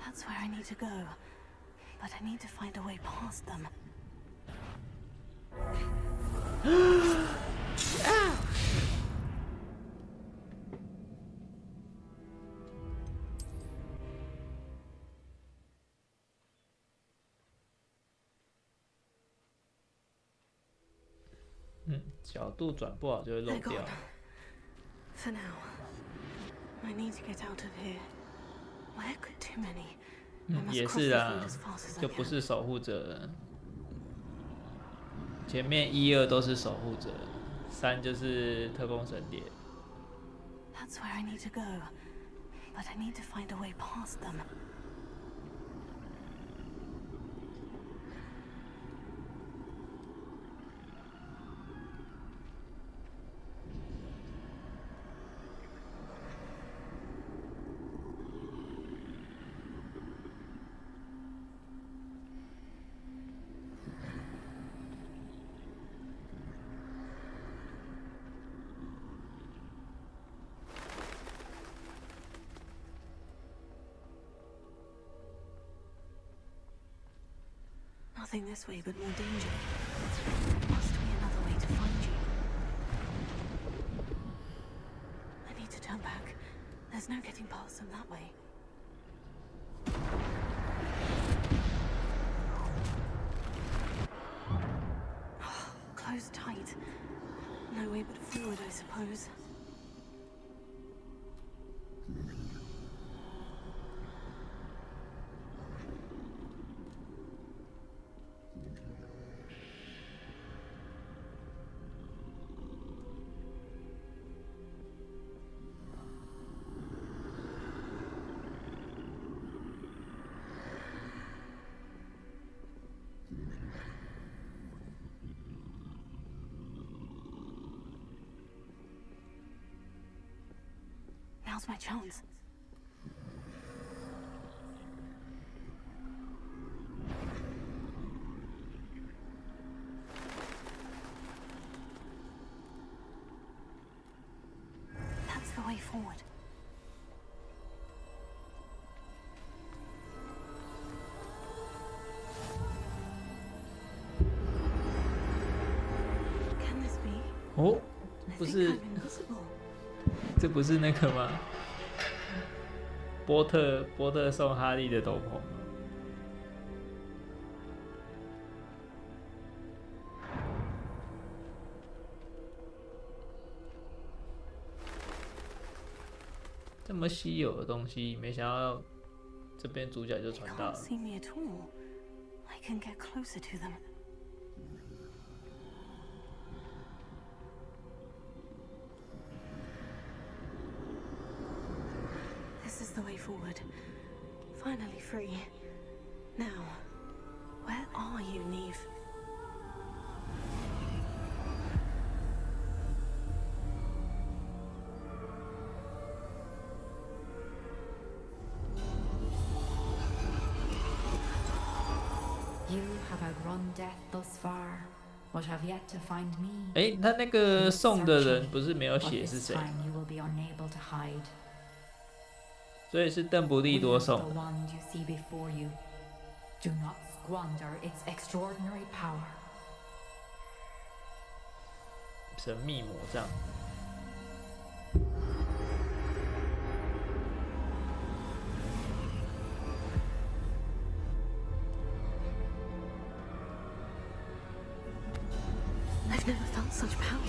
That's where I need to go, but I need to find a way past them. 角度转不好就会漏掉。For now, I need to get out of here. Where could too many? 也是啊，就不是守护者了。前面1、2都是守护者，3就是特工神殿。That's where I need to go, but I need to find a way past them. Nothing this way but more danger. There must be another way to find you. I need to turn back. There's no getting past them that way. Closed tight. No way but forward, I suppose. Now's my chance. That's the way forward. Can this be? 哦，不是。这不是那个吗？波特送哈利的斗篷吗？这么稀有的东西，没想到这边主角就传到 Can't 了。 see me at all. I can get closer to them. This is the way forward. Finally free. Now, where are you, Neve? You have outrun death thus far, but have yet to find me. 哎，他那个送的人不是没有写是谁？ This time you will be unable to hide. 所以是邓布利多 Wield 送 the 的。 wand you see before you. Do not squander its extraordinary power. 神秘魔杖。 I've never felt such power.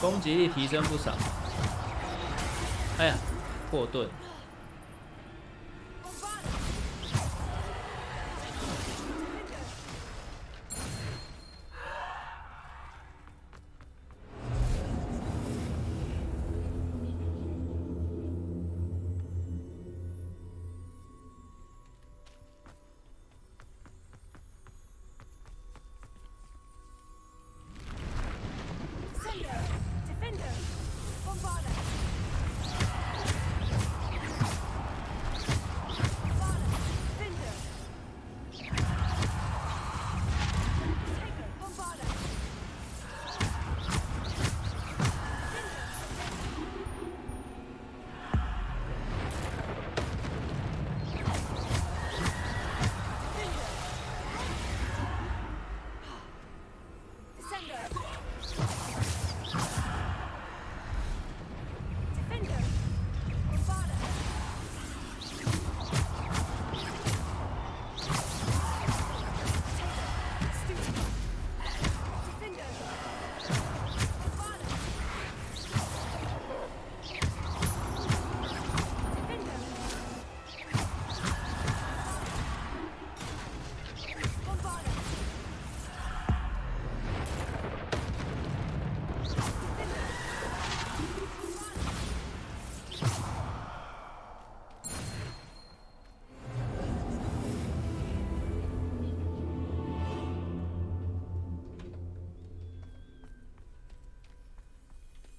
攻击力提升不少。哎呀，破盾。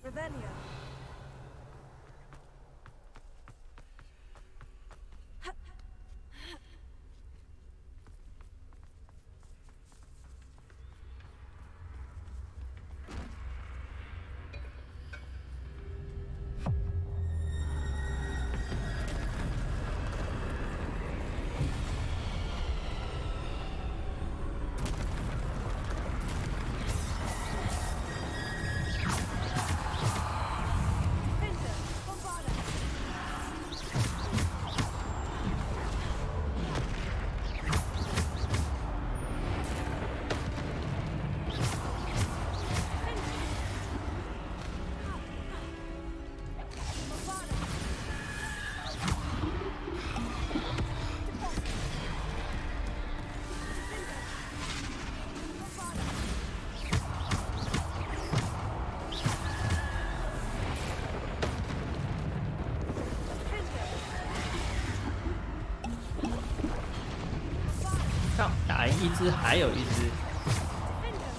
Revelio.靠，打赢一只，还有一只。 Defender.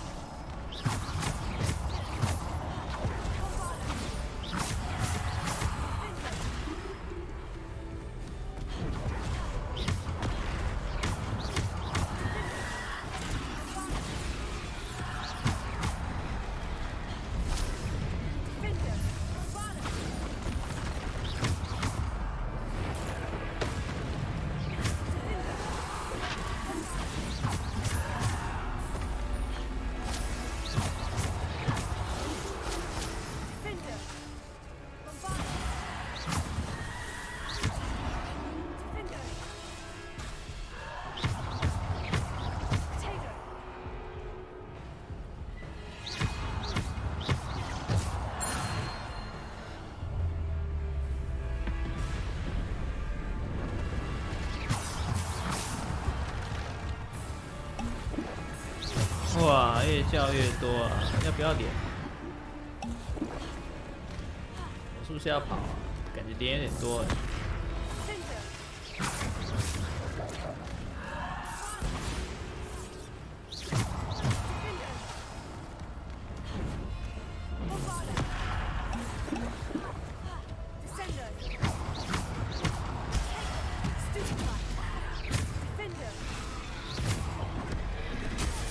啊，越叫越多啊，要不要连？我是不是要跑啊？感觉连有点多哎。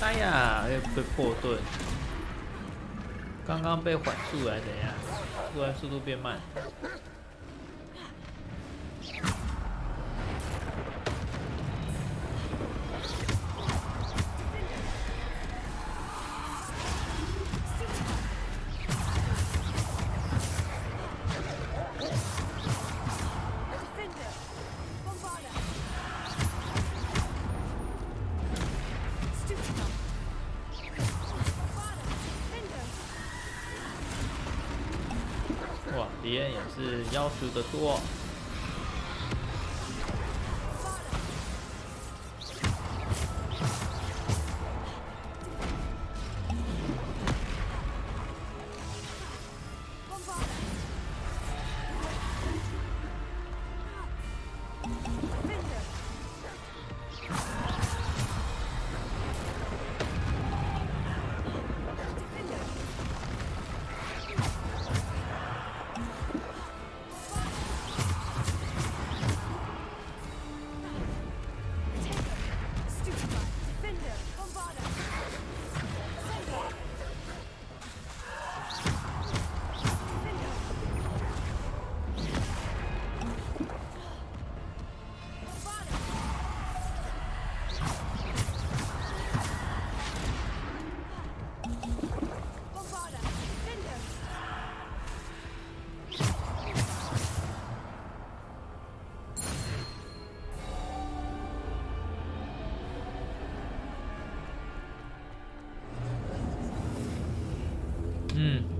哎呀，又被破盾。刚刚被缓速还是怎样？突然速度变慢。哇，敌人也是要求的多。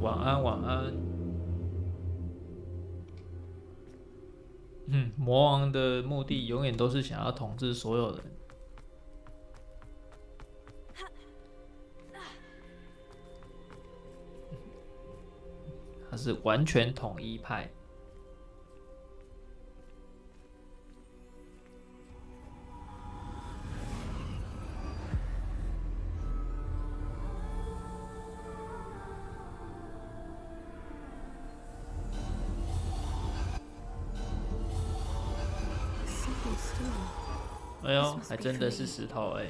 晚安，晚安。魔王的目的永远都是想要统治所有人。他是完全统一派。哎呦，还真的是石头哎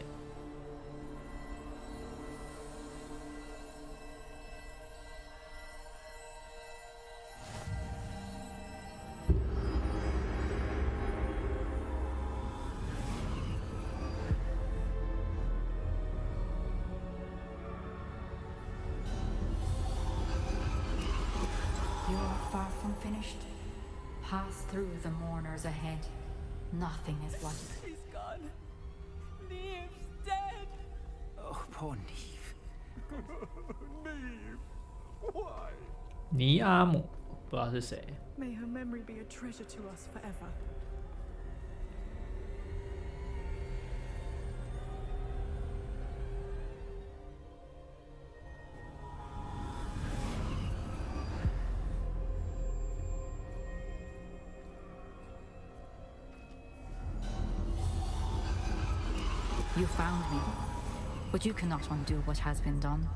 ！You're far from finished. Pass through the mourners ahead. Nothing is lost. He's gone. Neve's dead. Oh, poor Neve. Neve, why? 尼阿姆，不知道是谁。May her memory be a treasure to us forever. You found me, but you cannot undo what has been done.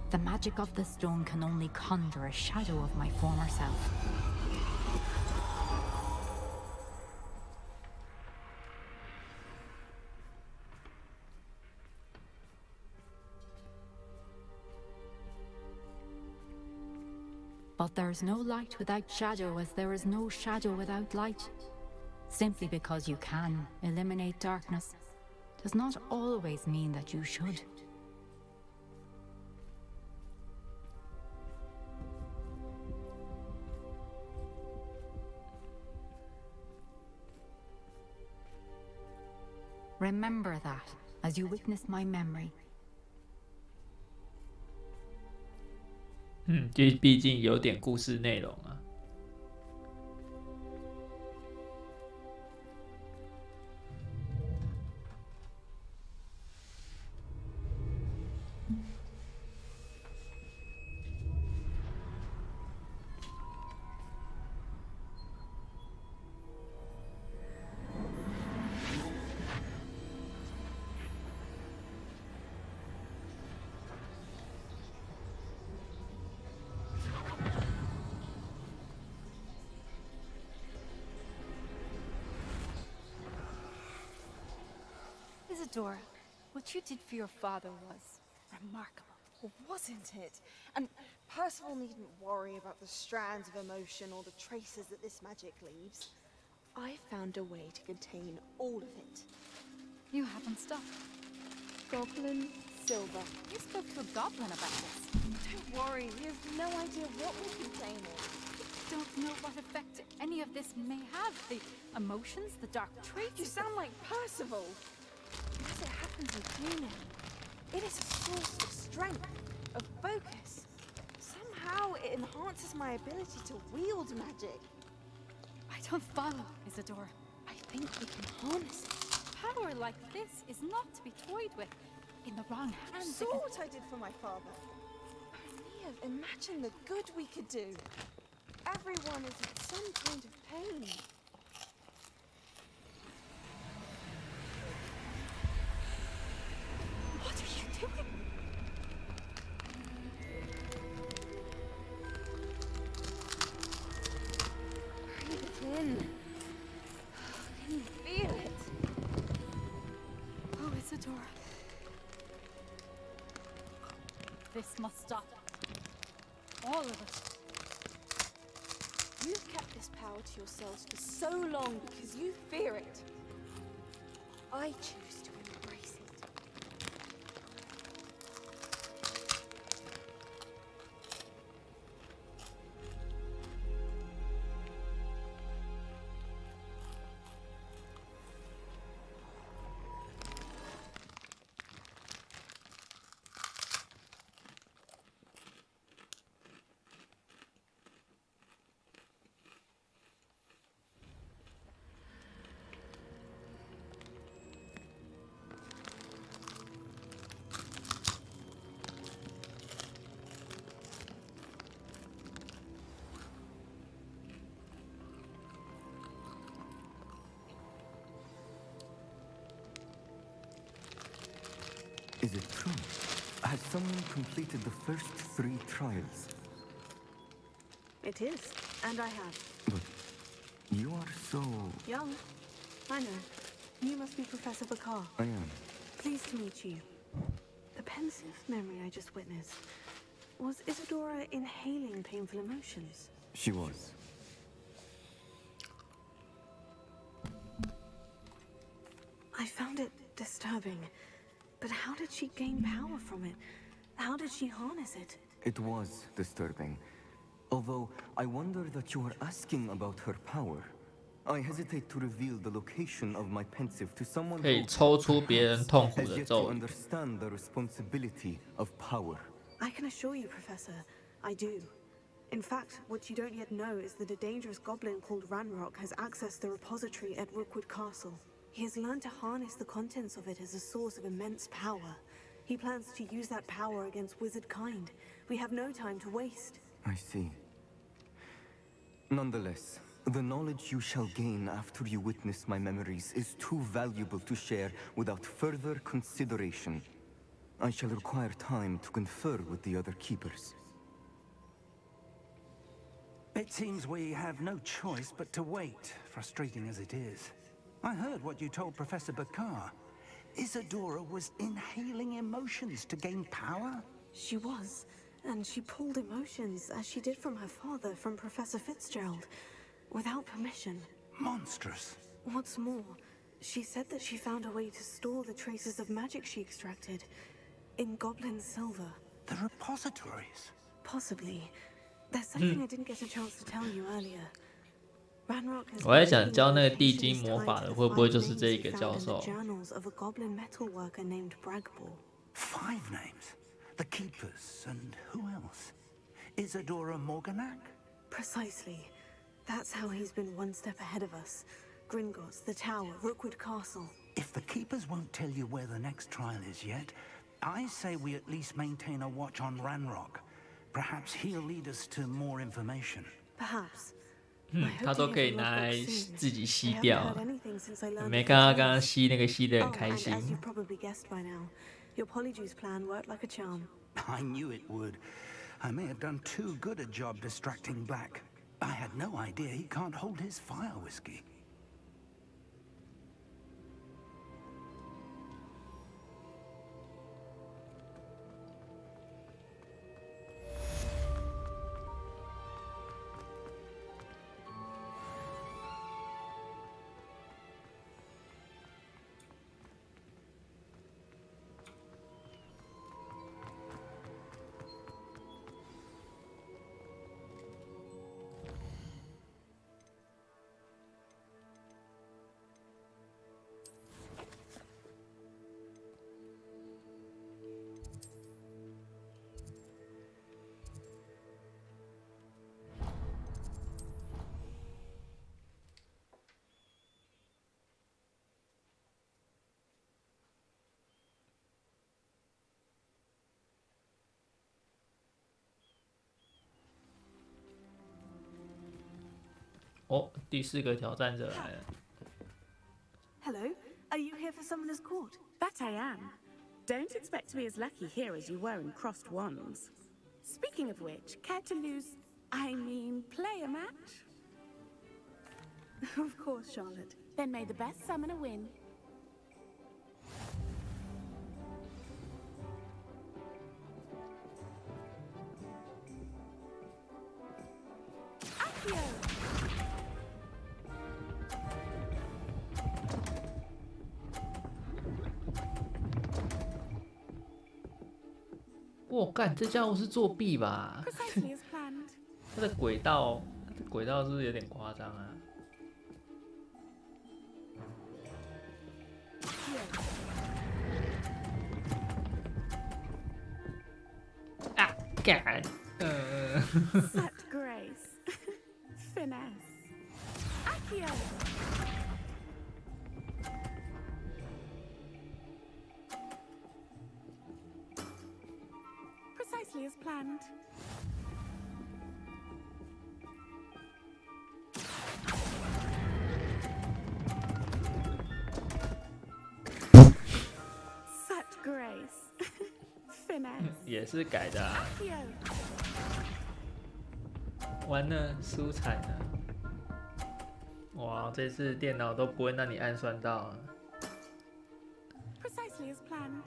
The magic of the stone can only conjure a shadow of my former self. But there's no light without shadow, as there is no shadow without light. Simply because you can eliminate darkness does not always mean that you should. Remember that as you witness my memory. 这毕竟有点故事内容啊。Isadora, what you did for your father was remarkable. Well, wasn't it? And Percival needn't worry about the strands of emotion or the traces that this magic leaves. I found a way to contain all of it. You haven't stopped. Goblin Silver. You spoke to a goblin about this. Don't worry, he has no idea what we're containing. Don't know what effect any of this may have. The emotions, the dark traits. You sound like Percival. As it happens with you now, it is a source of strength, of focus. Somehow it enhances my ability to wield magic. I don't follow, Isadora. I think we can harness it. Power like this is not to be toyed with. In the wrong You hands. saw what I did for my father. Neve, imagine the good we could do. Everyone is in some kind of pain. What are you doing? Breathe it in. Can you feel it? Oh, Isadora. This must stop. All of it. You've kept this power to yourselves for so long because you fear it. I choose to embrace it. Is it true? Has someone completed the first 3 trials? It is, and I have. But you are so... Young. I know. You must be Professor Bakar. I am. Pleased to meet you. The pensive memory I just witnessed. Was Isadora inhaling painful emotions? She was. I found it disturbing. But how did she gain power from it? How did she harness it? It was disturbing. Although, I wonder that you are asking about her power. I hesitate to reveal the location of my pensive to someone 可以抽出别人痛苦 has 的 yet 咒 to 语。 understand the responsibility of power. I can assure you, Professor, I do. In fact, what you don't yet know is that a dangerous goblin called Ranrock has accessed the repository at Rookwood Castle. He has learned to harness the contents of it as a source of immense power. He plans to use that power against wizard kind. We have no time to waste. I see. Nonetheless, the knowledge you shall gain after you witness my memories is too valuable to share without further consideration. I shall require time to confer with the other keepers. It seems we have no choice but to wait, frustrating as it is. I heard what you told Professor Bakar. Isadora was inhaling emotions to gain power? She was, and she pulled emotions, as she did from her father, from Professor Fitzgerald, without permission. Monstrous. What's more, she said that she found a way to store the traces of magic she extracted in goblin silver. The repositories? Possibly. There's something I didn't get a chance to tell you earlier. Ranrock has 我在想教那个地精魔法的会不会就是这一个教授？ journals of a goblin metalworker named Bragball. 5 names. The Keepers, and who else? Isadora Morganac? Precisely. That's how he's been one step ahead of us. Gringotts, the Tower, Rookwood Castle. If the Keepers won't tell you where the next trial is yet, I say we at least maintain a watch on Ranrock. Perhaps he'll lead us to more information. Perhaps. 他都可以拿来自己吸掉。没看他刚刚吸那个吸得很开心。 As you probably guessed by now, your polyjuice plan worked like a charm. I knew it would. I may have done too good a job distracting Black. I had no idea he can't hold his fire whiskey. 哦，第4个挑战者来了。Hello, are you here for Summoner's Court? That I am. Don't expect to be as lucky here as you were in Crossed Wands. Speaking of which, care to play a match? Of course, Charlotte. Then may the best summoner win. Accio! 我干，这家伙是作弊吧？他的轨道是不是有点夸张啊？啊，干！Such grace, finesse, Accio! Precisely as planned. Such grace, finesse. 也是改的啊！完了，输惨了！哇，这次电脑都不会让你暗算到啊！ Precisely as planned.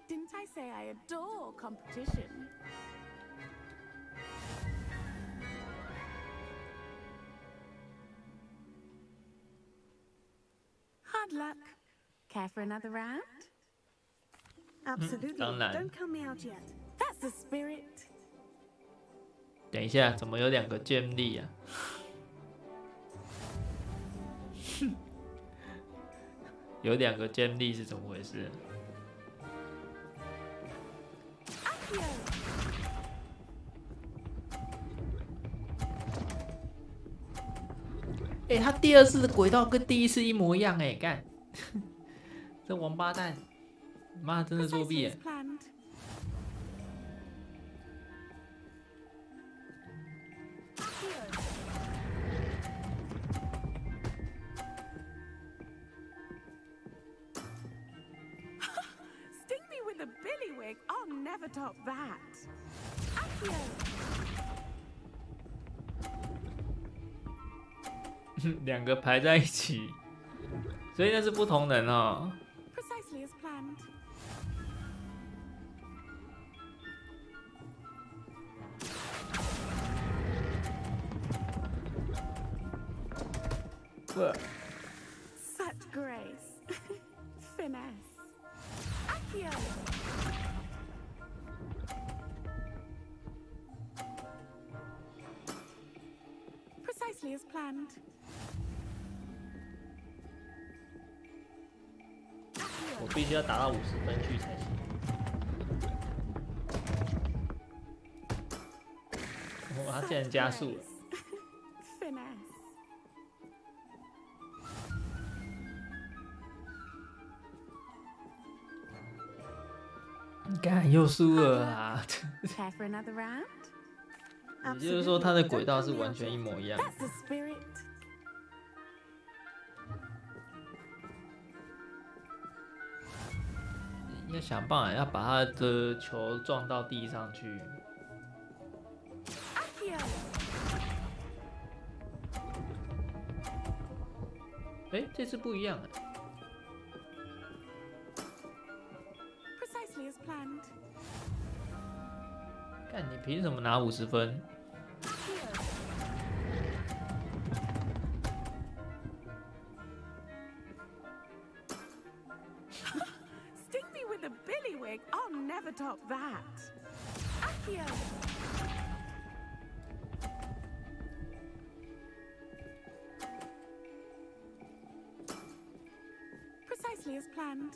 Didn't I say I adore competition? Hard luck. Care for another round? Absolutely. 当然。 Don't count me out yet. That's the spirit. 等一下，怎么有2个剑力啊？有2个剑力是怎么回事？他第2次的轨道跟第1次一模一样干！这王八蛋，妈真的作弊耶！ I'll never top that. Accio! 2个排在一起，所以那是不同人哦。Precisely as planned. Such grace, finesse, Accio! Precisely as planned. Accio! 我必须要达到50分去才行。哦，他竟然加速了。Finesse. 干又输了啦！ Care for another round? 也就是说，它的轨道是完全一模一样。 That's the spirit. 要想办法要把他的球撞到地上去。 Accio! 这次不一样哎。 Precisely as planned. 干，你凭什么拿50分？ Sting me with a billywig. I'll never top that. Accio! Precisely as planned.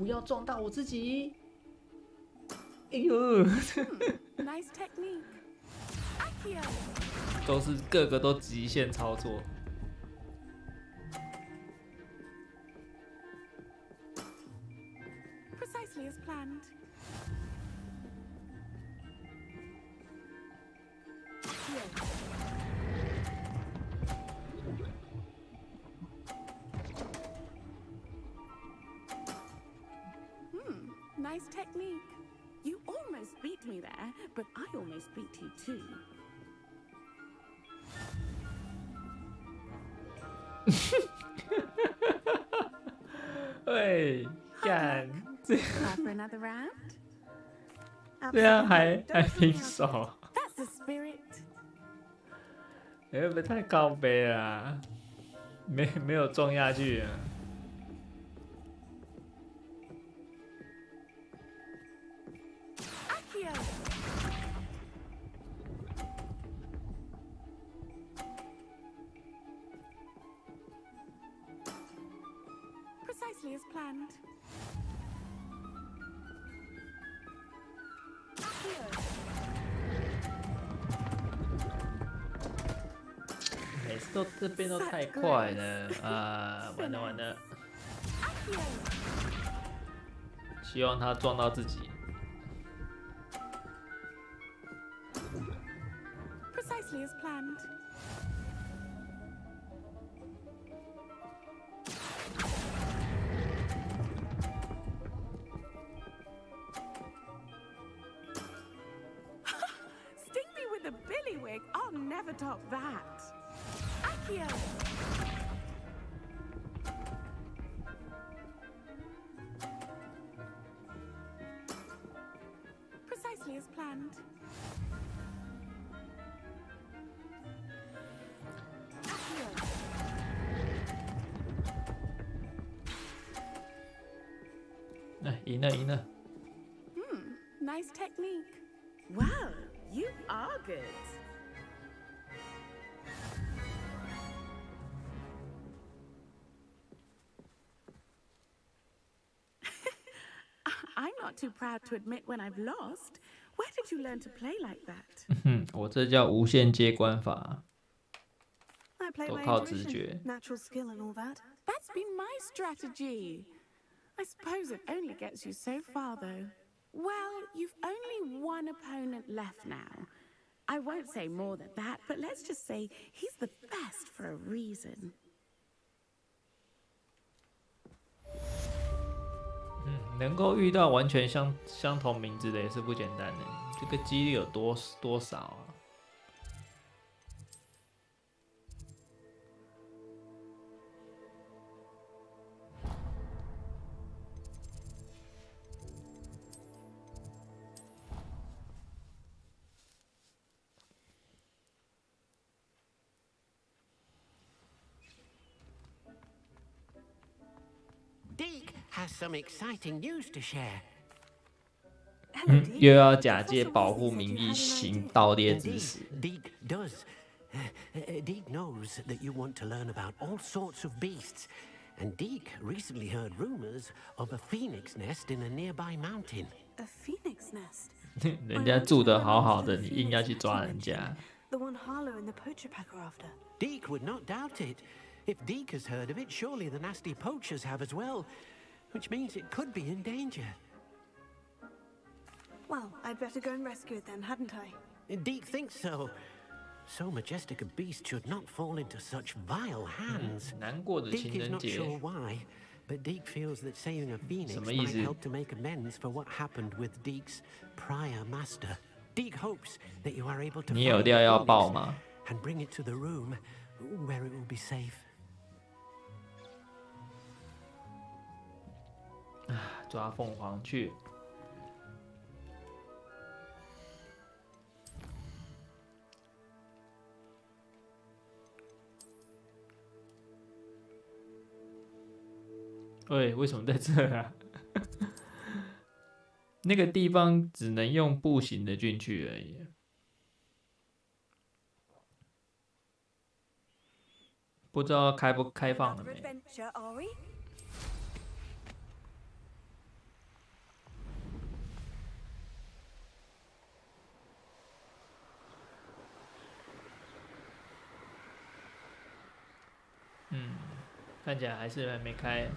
不要撞到我自己。哎呦， Nice technique. Accio. 都是个个都极限操作。Precisely as planned. Nice technique. You almost beat me there, but I almost beat you too. 喂，干这 Time for another round? 这样还平手， That's the spirit. 会不会太高杯了啊？没有撞下去啊。Accio. Precisely as planned. Accio. 每次都这边都太快了啊！完了完了， Accio. 希望他撞到自己。 Precisely as planned. Sting me with a billywig. I'll never top that. Accio. Precisely as planned. Accio. 哎，赢了赢了！ Nice technique. Wow, you are good. I'm not too proud to admit when I've lost. Where did you learn to play like that? 我这叫无限接关法， I play 都 by 靠直 intuition, 觉。 natural skill and all that. That's been my strategy. I suppose it only gets you so far, though. Well, you've only one opponent left now. I won't say more than that, but let's just say he's the best for a reason. 能够遇到完全相同名字的也是不简单的，这个几率有多少啊？Deke has some exciting news to share. 又要假借保护名义行盗猎之实。 Deke does. Deke knows that you want to learn about all sorts of beasts, and Deke recently heard rumors of a phoenix nest in a nearby mountain. A phoenix nest? 人家住得好好的，你硬要去抓人家。 The one Harlow and the poacher pack are after. Deke would not doubt it. If Deke has heard of it, surely the nasty poachers have as well, which means it could be in danger. Well, I'd better go and rescue it then, hadn't I? Deke thinks so. So majestic a beast should not fall into such vile hands. 难过的 Deke 情 is 人 not 节， sure why, but Deke feels that saving a phoenix 什么意 might 思？ help to make amends for what happened with Deke's prior master. Deke hopes that you are able to 你有 find 料 the 要 phoenix 报吗？ and bring it to the room where it will be safe. 抓凤凰去。喂，为什么在这啊？那个地方只能用步行的进去而已，不知道开不开放了没？看起来还是还没开。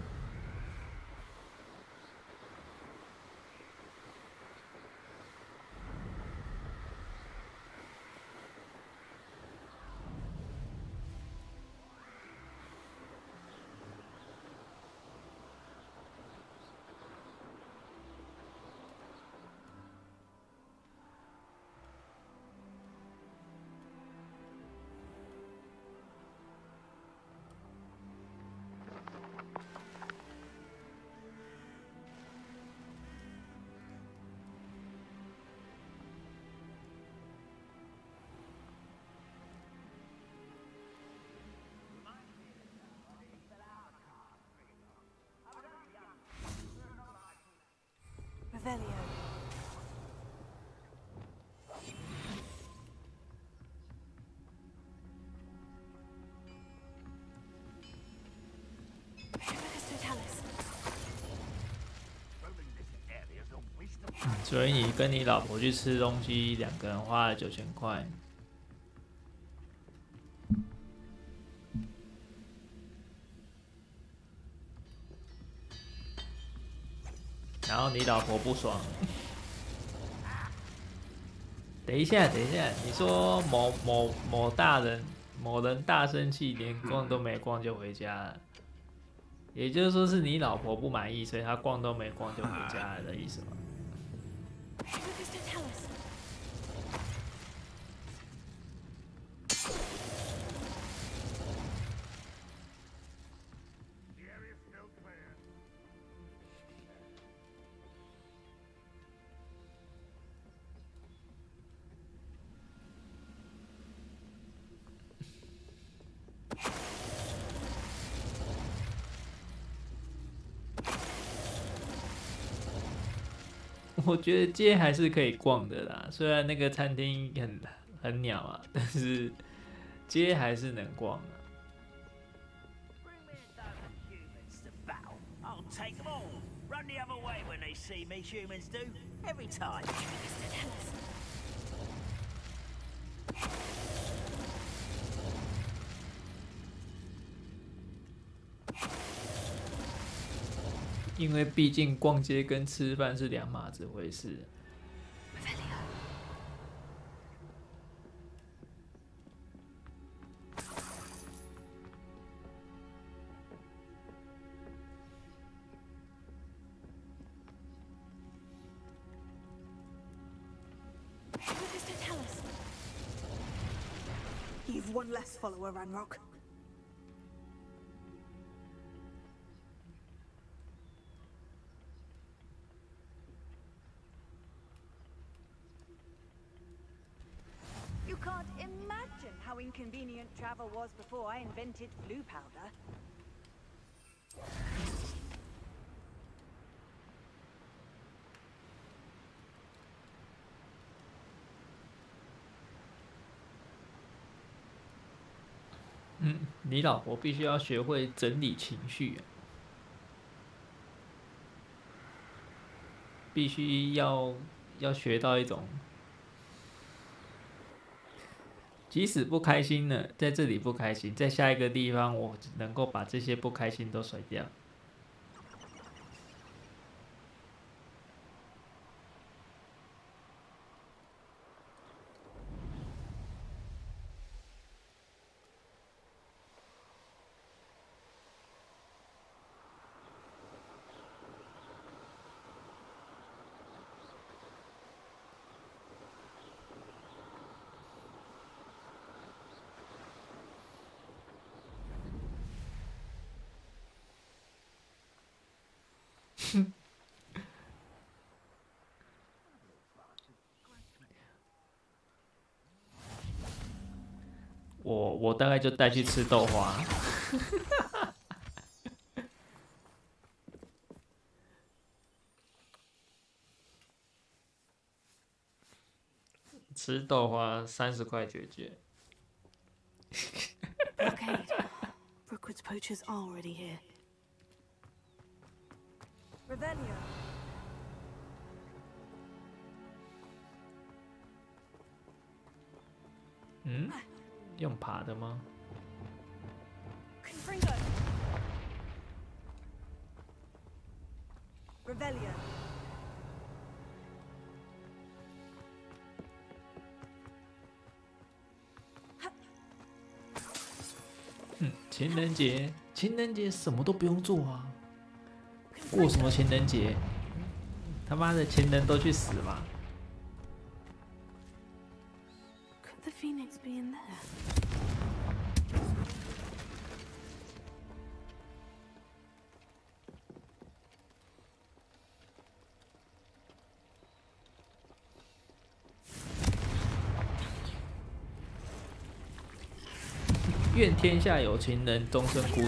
Revelio. Totalis. 所以你跟你老婆去吃东西，2个人花了9000块。然后你老婆不爽。等一下，你说某人大生气，连逛都没逛就回家了，也就是说是你老婆不满意，所以他逛都没逛就回家了的意思吗？我觉得街还是可以逛的啦，虽然那个餐厅很鸟啊，但是街还是能逛的。I'll take them all. Run the other way when they see me, humans do. Every time. 因为毕竟逛街跟吃饭是2码子回事。You've one less follower, Ranrock. You can't imagine how inconvenient travel was before I invented blue powder. 你老婆必须要学会整理情绪啊，必须要学到一种，即使不开心了，在这里不开心，在下一个地方我能够把这些不开心都甩掉。我大概就带去吃豆花。吃豆花30块解决。Blockade. Brookwood's poachers are already here. Revelio. 用爬的吗？ Confringo. Revelio. 情人节，情人节什么都不用做啊，过什么情人节？他妈的，情人都去死吧！ Could the phoenix be in there? 愿天下有情人终身孤独。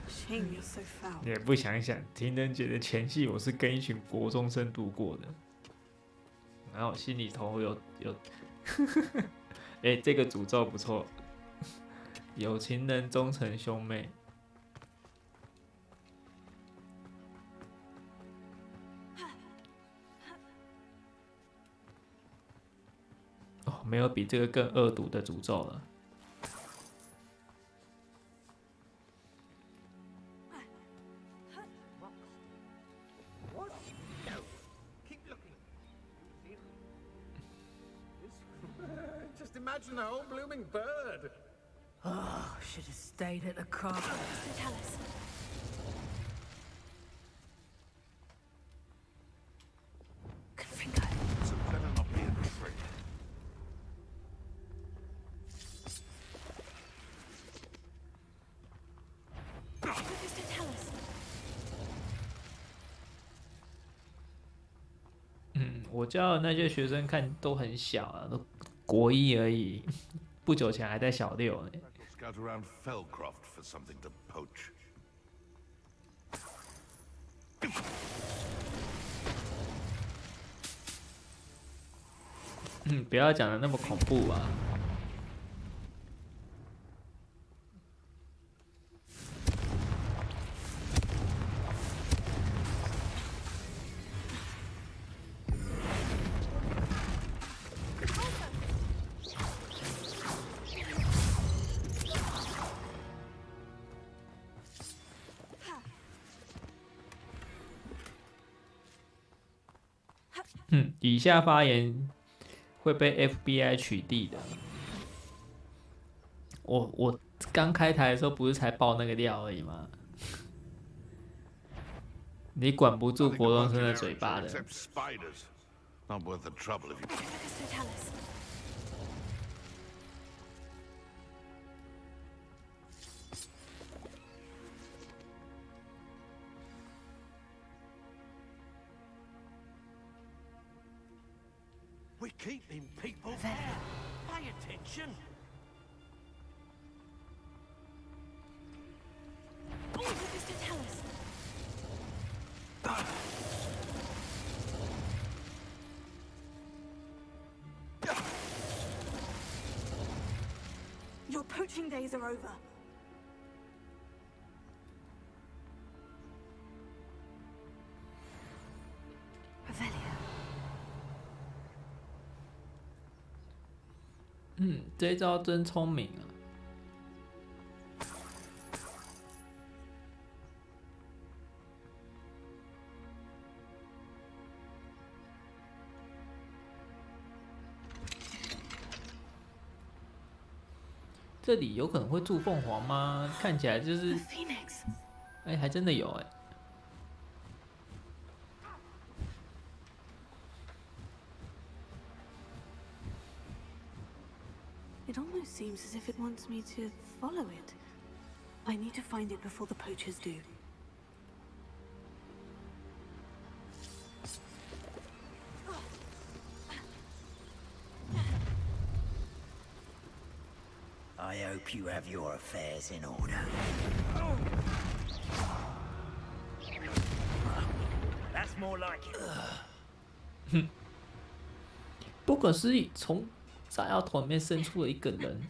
Shame you're so foul. 你也不想想，情人节的前夕，我是跟一群国中生度过的，然后心里头有，哎、这个诅咒不错，有情人终成兄妹。哦，没有比这个更恶毒的诅咒了。 Just imagine a whole blooming bird. Oh, should have stayed at the car. Tell us. Confringo. So better not be a trick. Mr. Tell us. 我教的那些学生看都很小啊，都国一而已，不久前还在小六呢。 Scout around Fellcroft for something to poach. 不要讲的那么恐怖啊！以下发言会被 FBI 取缔的。我刚开台的时候不是才爆那个料而已吗？你管不住国中生的嘴巴的。 Except spiders. Not worth the trouble if you. Mr. Tell us. We're keeping people there. Pay attention. Oh, Mr. Tell us. Your poaching days are over. Revelio. 这一招真聪明啊！这里有可能会住凤凰吗？看起来就是，哎，还真的有哎。 It almost seems as if it wants me to follow it. I need to find it before the poachers do. I hope you have your affairs in order. That's more like it. 不可思议，从炸药桶里面伸出了一个人。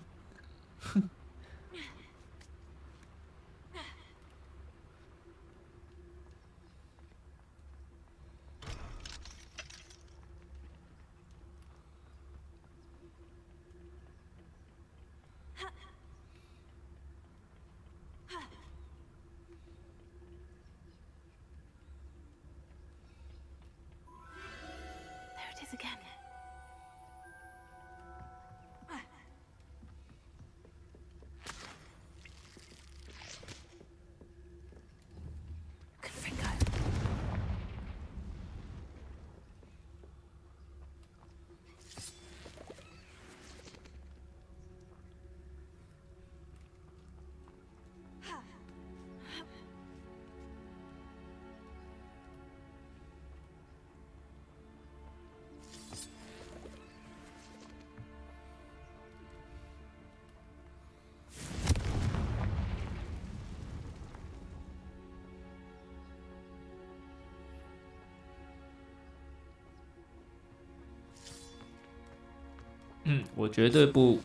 我绝对不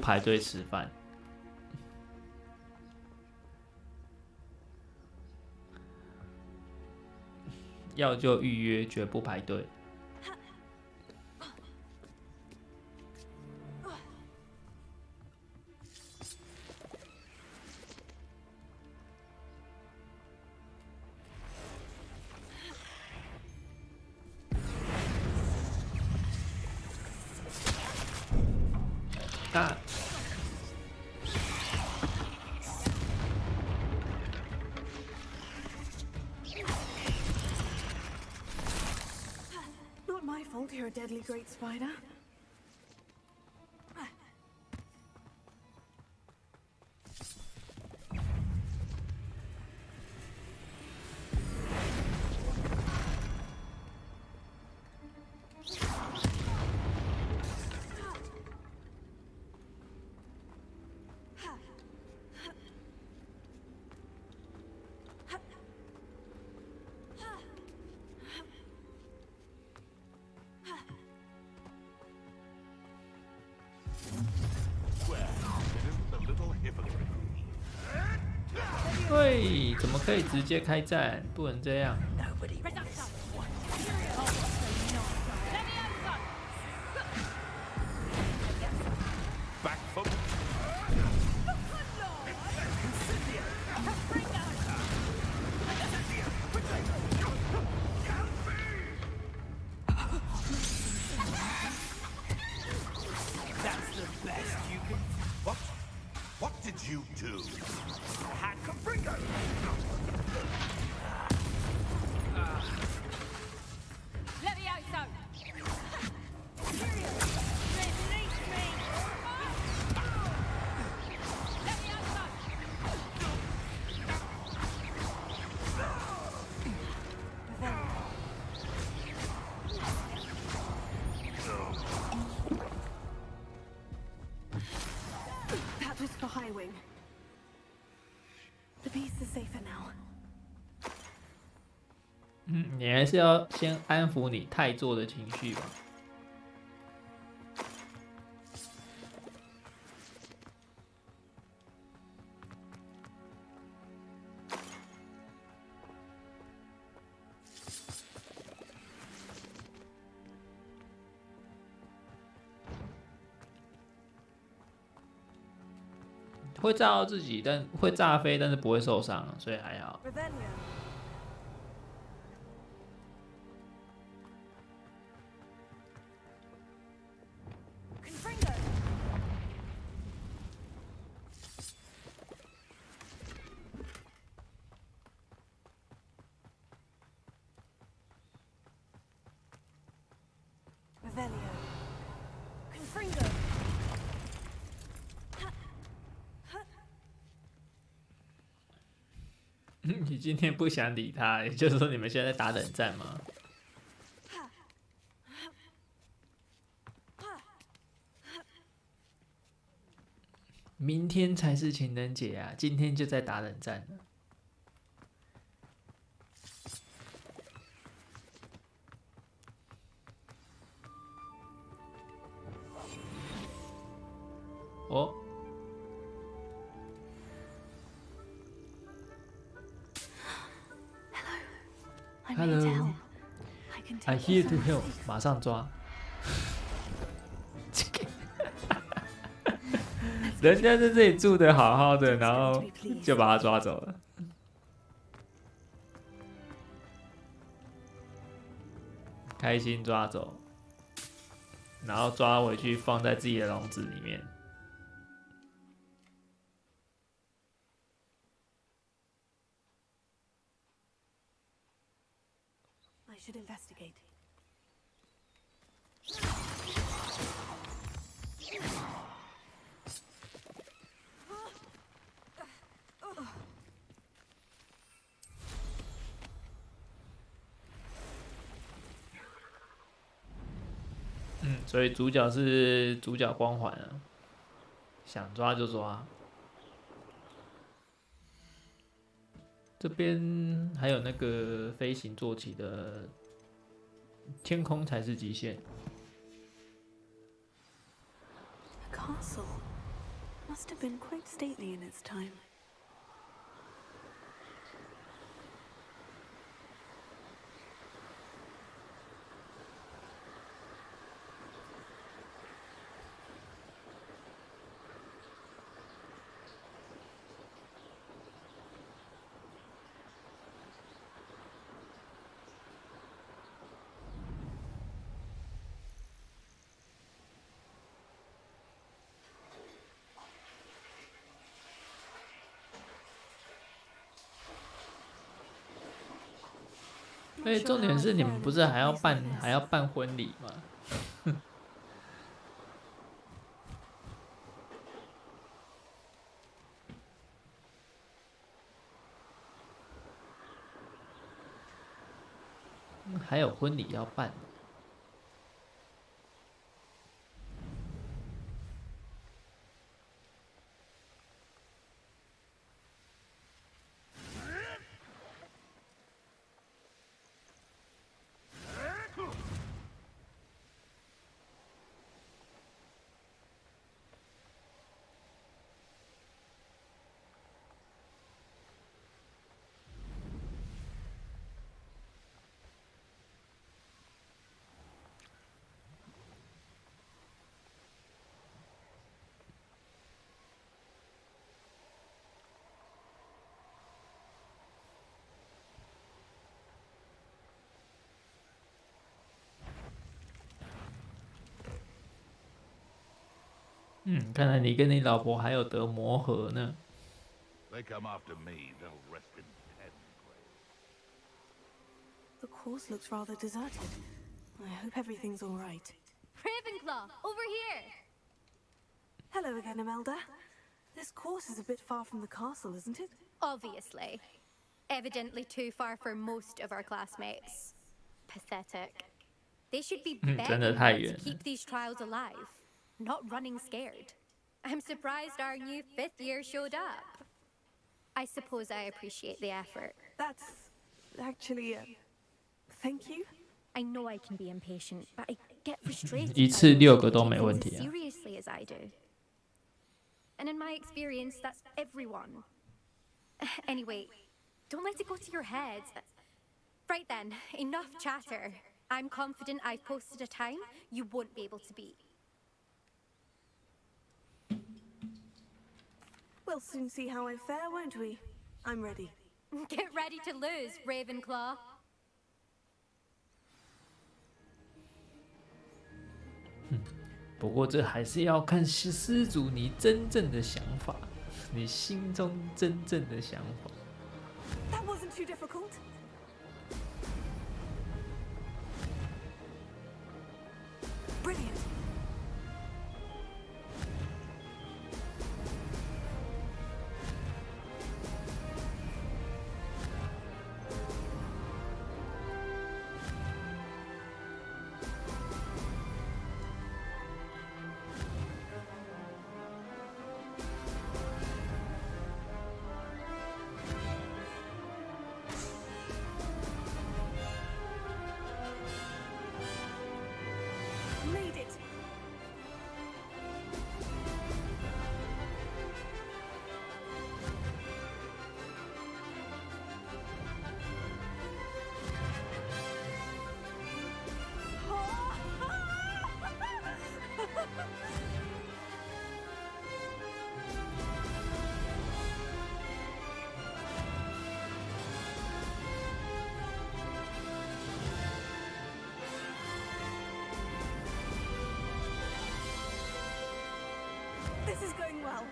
排队吃饭。要就预约，绝不排队。啊！ Not my fault you're a deadly great spider. Well, isn't a little hypocrite. 喂，怎么可以直接开战？不能这样。 Back foot. That's the best you can. What? What did you do? Hack a bringer. Let me out, so. That was for High Wing. The beast is safer now. 你还是要先安抚你太座的情绪吧。会炸到自己，但会炸飞，但是不会受伤，所以还好。 你今天不想理他，也就是说你们现在在打冷战吗？明天才是情人节啊，今天就在打冷战了。哦。 Hello, I'm here to help. 马上抓。人家在这里住的好好的，然后就把他抓走了。开心抓走，然后抓回去放在自己的笼子里面。 should investigate.嗯，所以主角是主角光环啊，想抓就抓。这边还有那个飞行坐骑的天空才是极限。castle. Must have been quite stately in its time.而且重点是你们不是还要办婚礼吗？还有婚礼要办。看来你跟你老婆还有得磨合呢。They come after me, they'll rest in pen. The course looks rather deserted. I hope everything's all right. Ravenclaw, over here! Hello again, Imelda. This course is a bit far from the castle, isn't it? Obviously. Evidently too far for most of our classmates. Pathetic. They should be begging us to keep these trials alive, not running scared. I'm surprised our new 5th year showed up. I suppose I appreciate the effort. That's actually thank you. I know I can be impatient, but I get frustrated. 一次6个都没问题啊。 Seriously as I do. And in my experience, that's everyone. Anyway, don't let it go to your head. Right then, enough chatter. I'm confident I've posted a time you won't be able to beat. We'll soon see how I fare, won't we? I'm ready. Get ready to lose, Ravenclaw. 不过这还是要看施主你真正的想法，你心中真正的想法。 That wasn't too difficult. Brilliant. Made it. This is going well.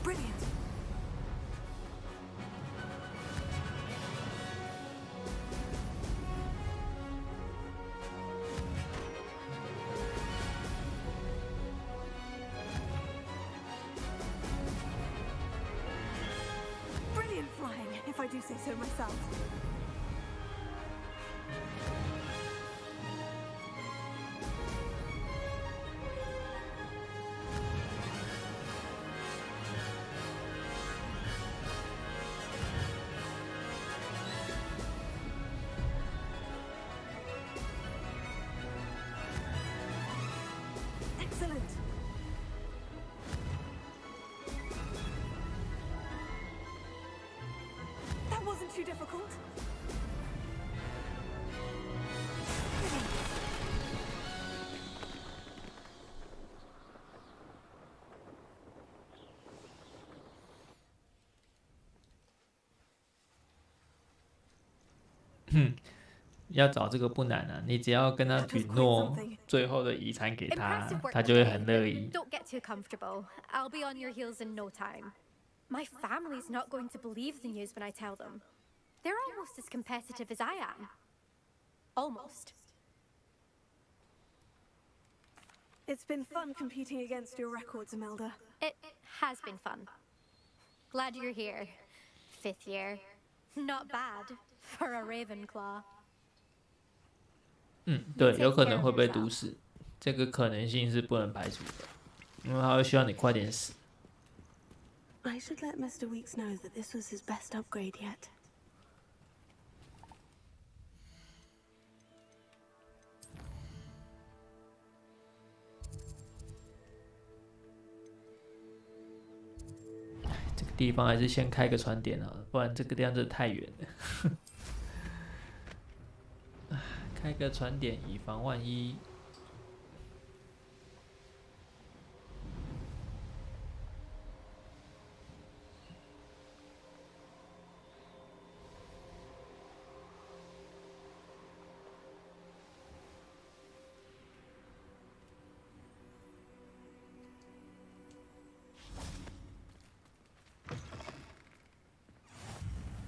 Brilliant. Brilliant flying, if I do say so myself. too difficult? Hmm. 要找这个不难啊，你只要跟他允诺最后的遗产给他，他就会很乐意。Don't get too comfortable. I'll be on your heels in no time. My family's not going to believe the news when I tell them. They're almost as competitive as I am. Almost. It's been fun competing against your records, Imelda. It has been fun. Glad you're here. 5th year. Not bad for a Ravenclaw. 对，有可能会被毒死，这个可能性是不能排除的，因为他会希望你快点死。I should let Mr. Weeks know that this was his best upgrade yet. 这个地方还是先开个船点好了，不然这个地方真的太远了。开个船点，以防万一。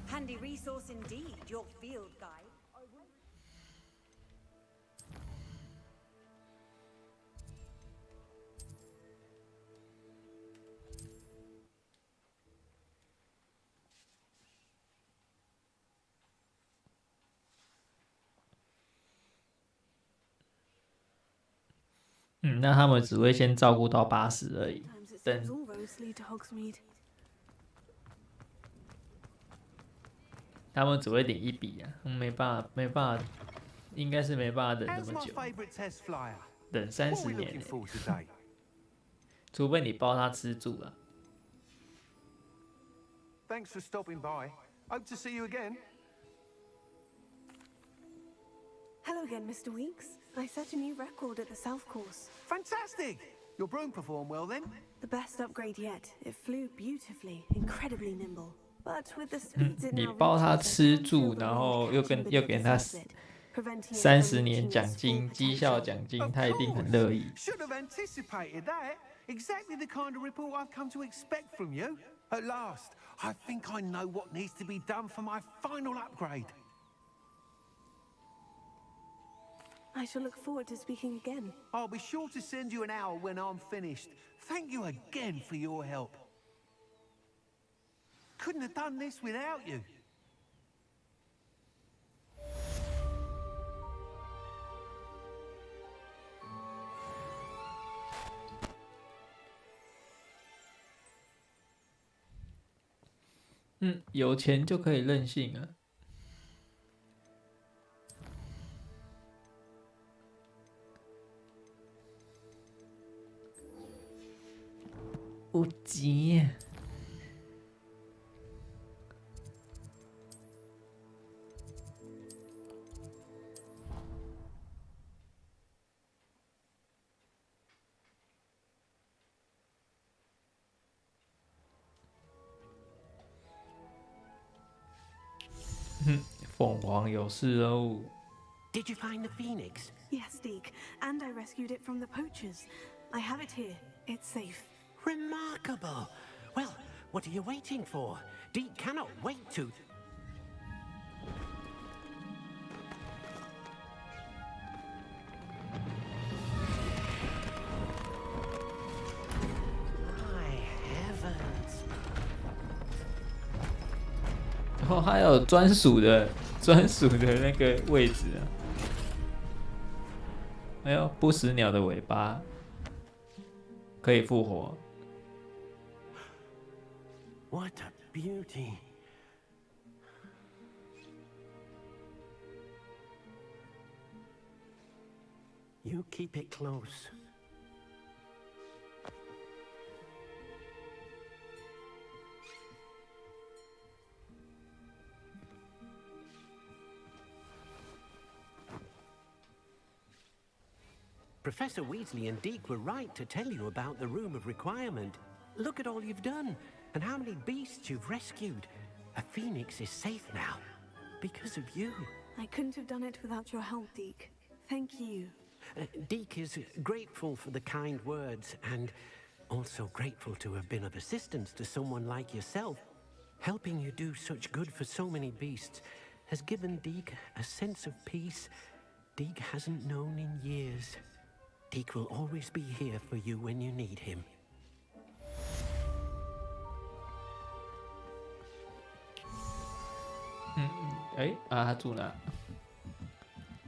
Handy resource indeed, your field guide. Mm, 那他们只会先照顾到80而已，等他们只会领1笔啊，没办法，应该是没办法等那么久，等30年欸，除非你包他吃住啊。Thanks for stopping by. Hope to see you again. Hello again, Mr. Weeks. I set a new record at the South Course. Fantastic! Your broom performed well then? The best upgrade yet. It flew beautifully, incredibly nimble. But with the speeds it 你 now 包他 reaches, 吃住，然后又给他30年奖金、绩效奖金，他一定很乐意。 Should have anticipated that. Exactly the kind of report I've come to expect from you. At last, I think I know what needs to be done for my final upgrade. I shall look forward to speaking again. I'll be sure to send you an hour when I'm finished. Thank you again for your help. Couldn't have done this without you. Mm, 有钱就可以任性啊。有钱。凤凰有事哦。Did you find the phoenix? Yes, Deke, and I rescued it from the poachers. I have it here. It's safe. Remarkable. Well, what are you waiting for? Deke cannot wait to... My heavens. 哦，还有专属的那个位置啊！哎呦，不死鸟的尾巴可以复活。What a beauty. You keep it close. Professor Weasley and Deke were right to tell you about the Room of Requirement. Look at all you've done, and how many beasts you've rescued. A phoenix is safe now, because of you. I couldn't have done it without your help, Deke. Thank you. Deke is grateful for the kind words, and also grateful to have been of assistance to someone like yourself. Helping you do such good for so many beasts has given Deke a sense of peace Deke hasn't known in years. Deke will always be here for you when you need him. 他住哪？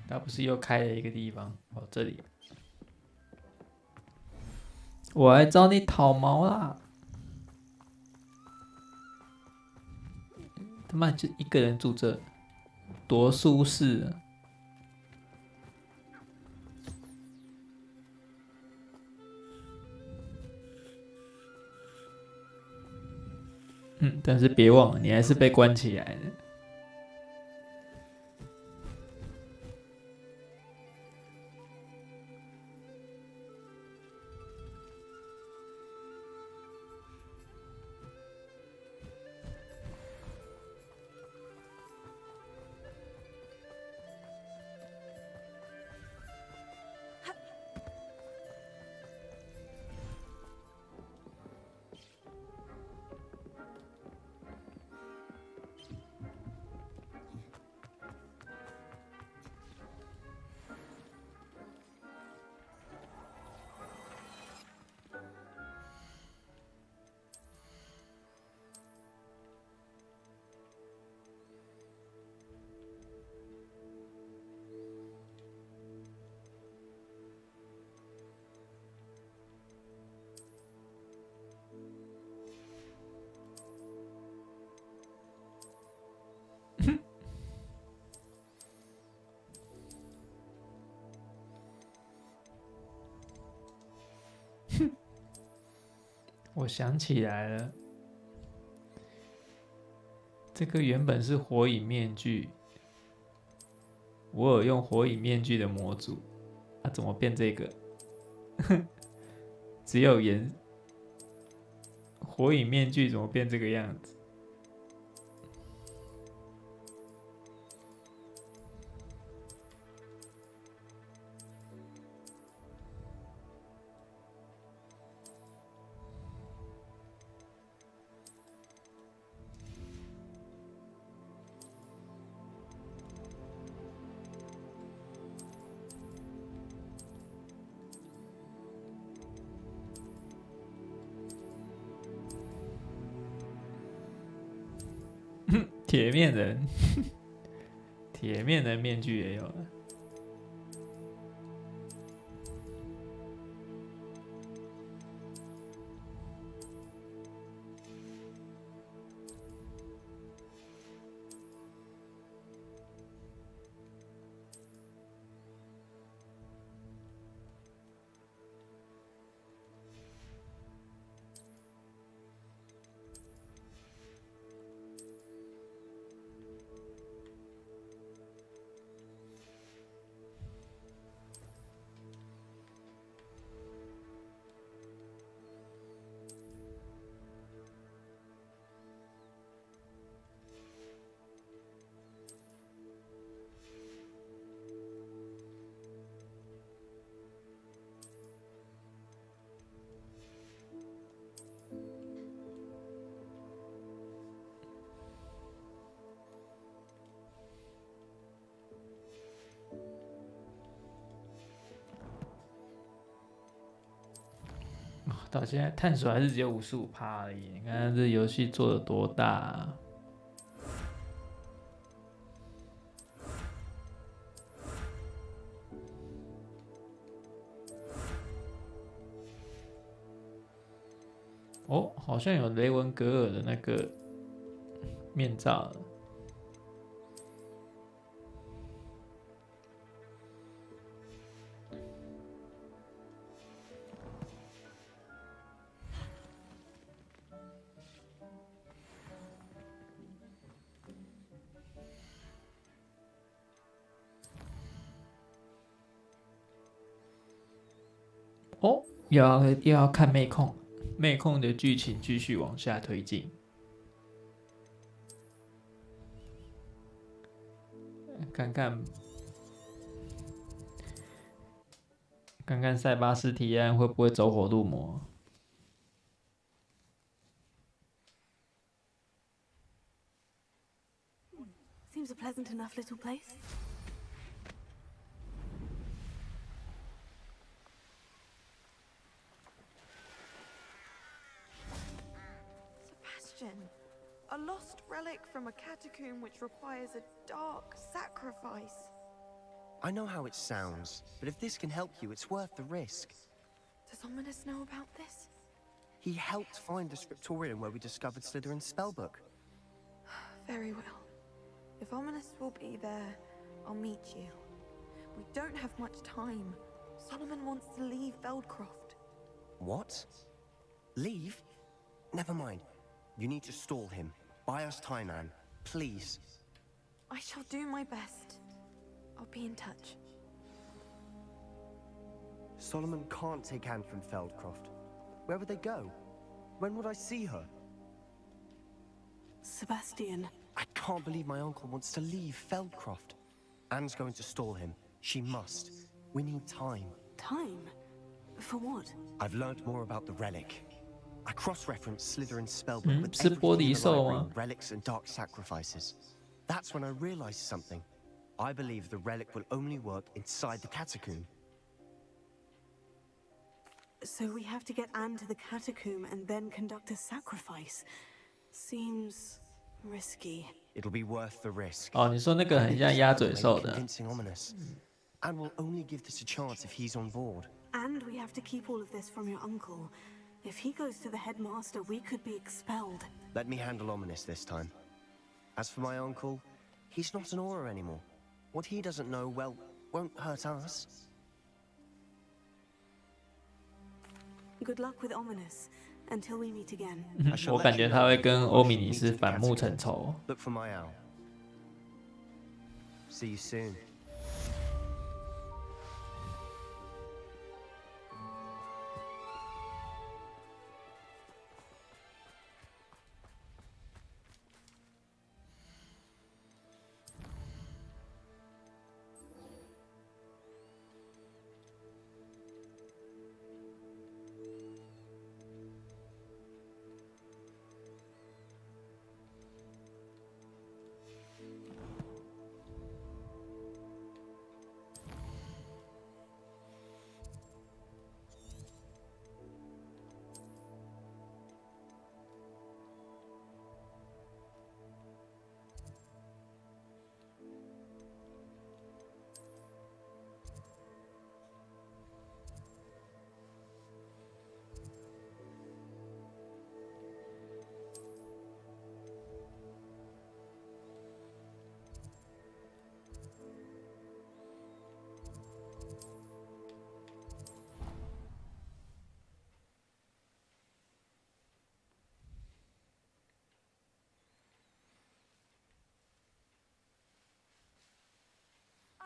他不是又开了一个地方？哦，这里。我来找你讨毛啦！他妈就一个人住这，多舒适啊！但是别忘了，你还是被关起来的。我想起来了，这个原本是火影面具，我有用火影面具的模组，怎么变这个？只有火影面具怎么变这个样子？铁面人，铁面人面具也有了。到现在探索还是只有55%而已，你看这游戏做得多大啊！哦，好像有雷文格尔的那个面罩了。要看妹控的剧情继续往下推进。看看塞巴斯提安会不会走火入魔。Seems a pleasant enough little place. Sebastian, a lost relic from a catacomb which requires a dark sacrifice. I know how it sounds, but if this can help you, it's worth the risk. Does Ominous know about this? He helped find the scriptorium where we discovered Slytherin's spellbook. Very well. If Ominous will be there, I'll meet you. We don't have much time. Solomon wants to leave Feldcroft. What? Leave? Never mind. You need to stall him. Buy us time, Anne. Please. I shall do my best. I'll be in touch. Solomon can't take Anne from Feldcroft. Where would they go? When would I see her? Sebastian. I can't believe my uncle wants to leave Feldcroft. Anne's going to stall him. She must. We need time. Time? For what? I've learned more about the relic. I cross-referenced Slytherin's spellbook with是玻璃 everything in the 兽 library, 吗？ relics and dark sacrifices. That's when I realized something. I believe the relic will only work inside the catacomb. So we have to get Anne to the catacomb and then conduct a sacrifice. Seems risky. It'll be worth the risk. 哦，你说那个很像鸭嘴兽的。 Convincing Ominous. And we'll only give this a chance if he's on board. And we have to keep all of this from your uncle. If he goes to the headmaster, we could be expelled. Let me handle Ominous this time. As for my uncle, he's not an Auror anymore. What he doesn't know, well, won't hurt us. Good luck with Ominous. Until we meet again. 我感觉他会跟欧米尼斯反目成仇。 Look for my owl. See you soon.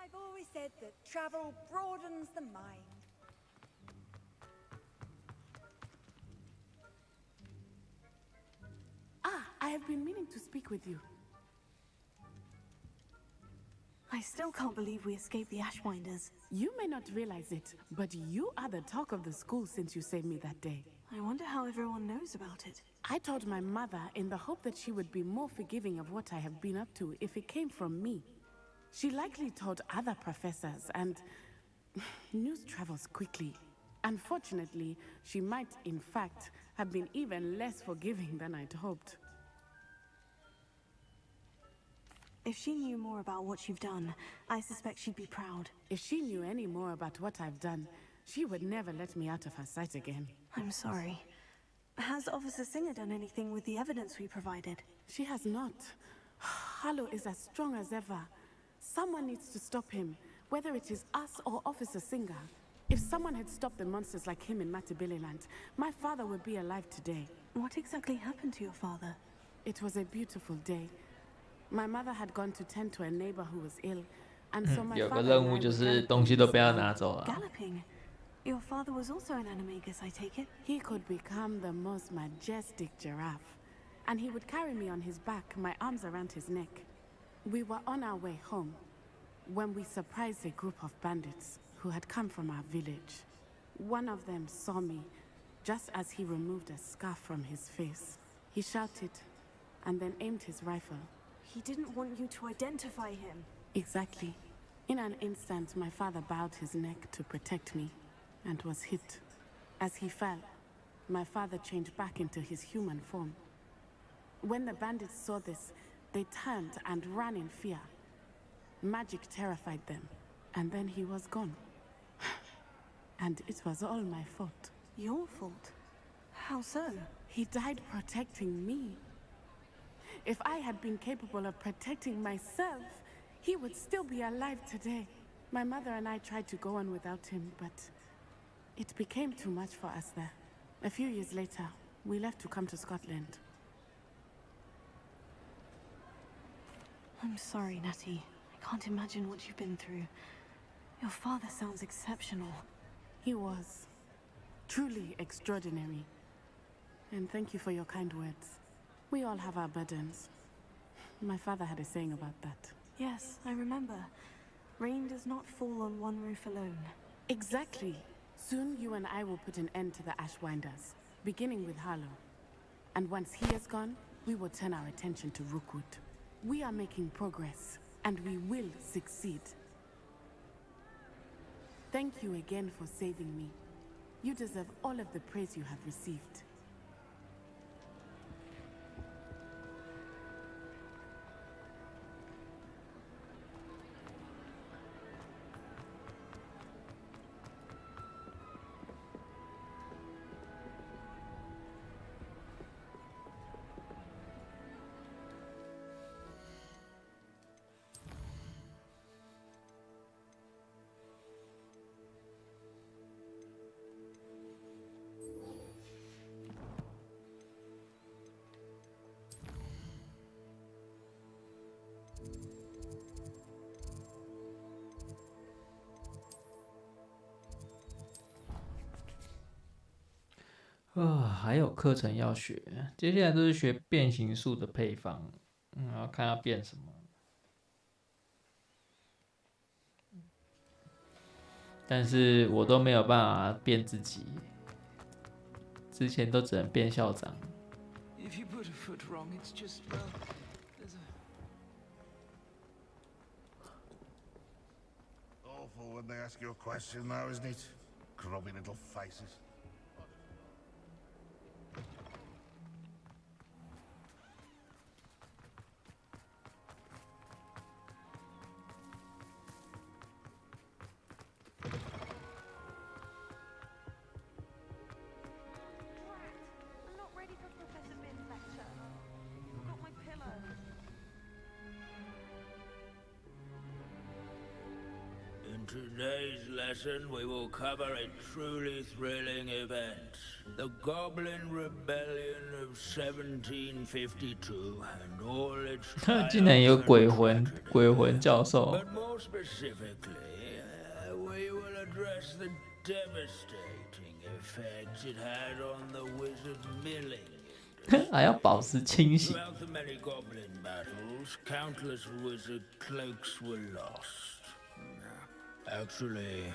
I've always said that travel broadens the mind. Ah, I have been meaning to speak with you. I still can't believe we escaped the Ashwinders. You may not realize it, but you are the talk of the school since you saved me that day. I wonder how everyone knows about it. I told my mother in the hope that she would be more forgiving of what I have been up to if it came from me. She likely told other professors, and news travels quickly. Unfortunately, she might, in fact, have been even less forgiving than I'd hoped. If she knew more about what you've done, I suspect she'd be proud. If she knew any more about what I've done, she would never let me out of her sight again. I'm sorry. Has Officer Singer done anything with the evidence we provided? She has not. Harlow is as strong as ever. Someone needs to stop him, whether it is us or Officer Singer. If someone had stopped the monsters like him in Matabeleland, my father would be alive today. What exactly happened to your father? It was a beautiful day. My mother had gone to tend to a neighbor who was ill, and so my 有个 father 任 and 务 I 就 were 是 galloping 东西都 this 不要 town. 拿走啊。 Galloping? Your father was also an animagus, I take it? He could become the most majestic giraffe. And he would carry me on his back, my arms around his neck. We were on our way home when we surprised a group of bandits who had come from our village. One of them saw me just as he removed a scarf from his face. He shouted and then aimed his rifle. He didn't want you to identify him. Exactly. In an instant, my father bowed his neck to protect me and was hit. As he fell, my father changed back into his human form. When the bandits saw this, they turned and ran in fear. Magic terrified them, and then he was gone. And it was all my fault. Your fault? How so? He died protecting me. If I had been capable of protecting myself, he would still be alive today. My mother and I tried to go on without him, but it became too much for us there. A few years later, we left to come to Scotland. I'm sorry, Natty. I can't imagine what you've been through. Your father sounds exceptional. He was. Truly extraordinary. And thank you for your kind words. We all have our burdens. My father had a saying about that. Yes, I remember. Rain does not fall on one roof alone. Exactly. Soon you and I will put an end to the Ashwinders, beginning with Harlow. And once he is gone, we will turn our attention to Rookwood. We are making progress, and we will succeed. Thank you again for saving me. You deserve all of the praise you have received. 还有课程要学，接下来都是学变形术的配方，要看要变什么。但是我都没有办法变自己，之前都只能变校长。If you put a foot wrong, it's just well, there's a awful when they ask you a question now, isn't it? Grubby little faces. In today's lesson, we will cover a truly thrilling event. The Goblin Rebellion of 1752 and all its 竟然有鬼魂教授。 But more specifically, we will address the devastating effects it had on the wizard milling. 还要保持清醒。 Throughout the many goblin battles, countless wizard cloaks were lost. Actually,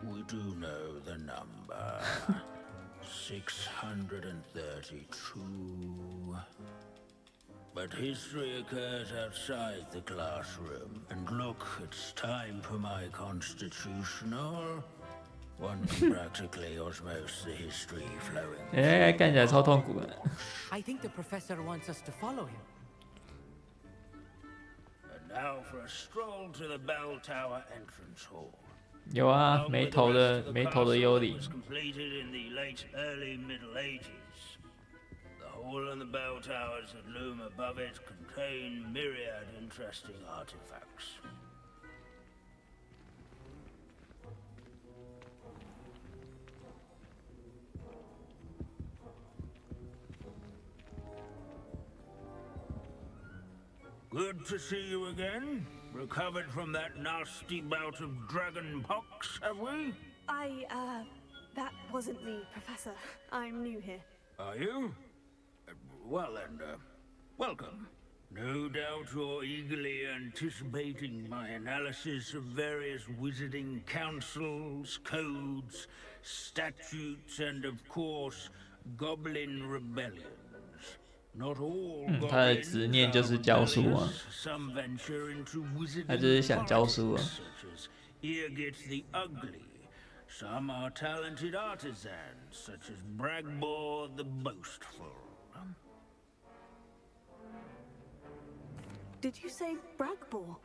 we do know the number. 632. But history occurs outside the classroom. And look, it's time for my constitutional. One can practically osmose the history flowing. 看起来超痛苦的。 I think the professor wants us to follow him. And now for a stroll to the bell tower entrance hall. 有啊，没头的幽灵。 was completed in the late early Middle Ages. The hall and the bell towers that loom above it contain myriad interesting artifacts. Good to see you again. Recovered from that nasty bout of dragon pox, have we? That wasn't me, Professor. I'm new here. Are you? Well then, welcome. No doubt you're eagerly anticipating my analysis of various wizarding councils, codes, statutes, and of course, goblin rebellions. Not all 他的执念就是教书啊， some venture into 他就是 wizarding 想教书啊。 politics, such as Eargit the Ugly. Some are talented artisans, such as Bragbor the Boastful. Did you say Bragbor?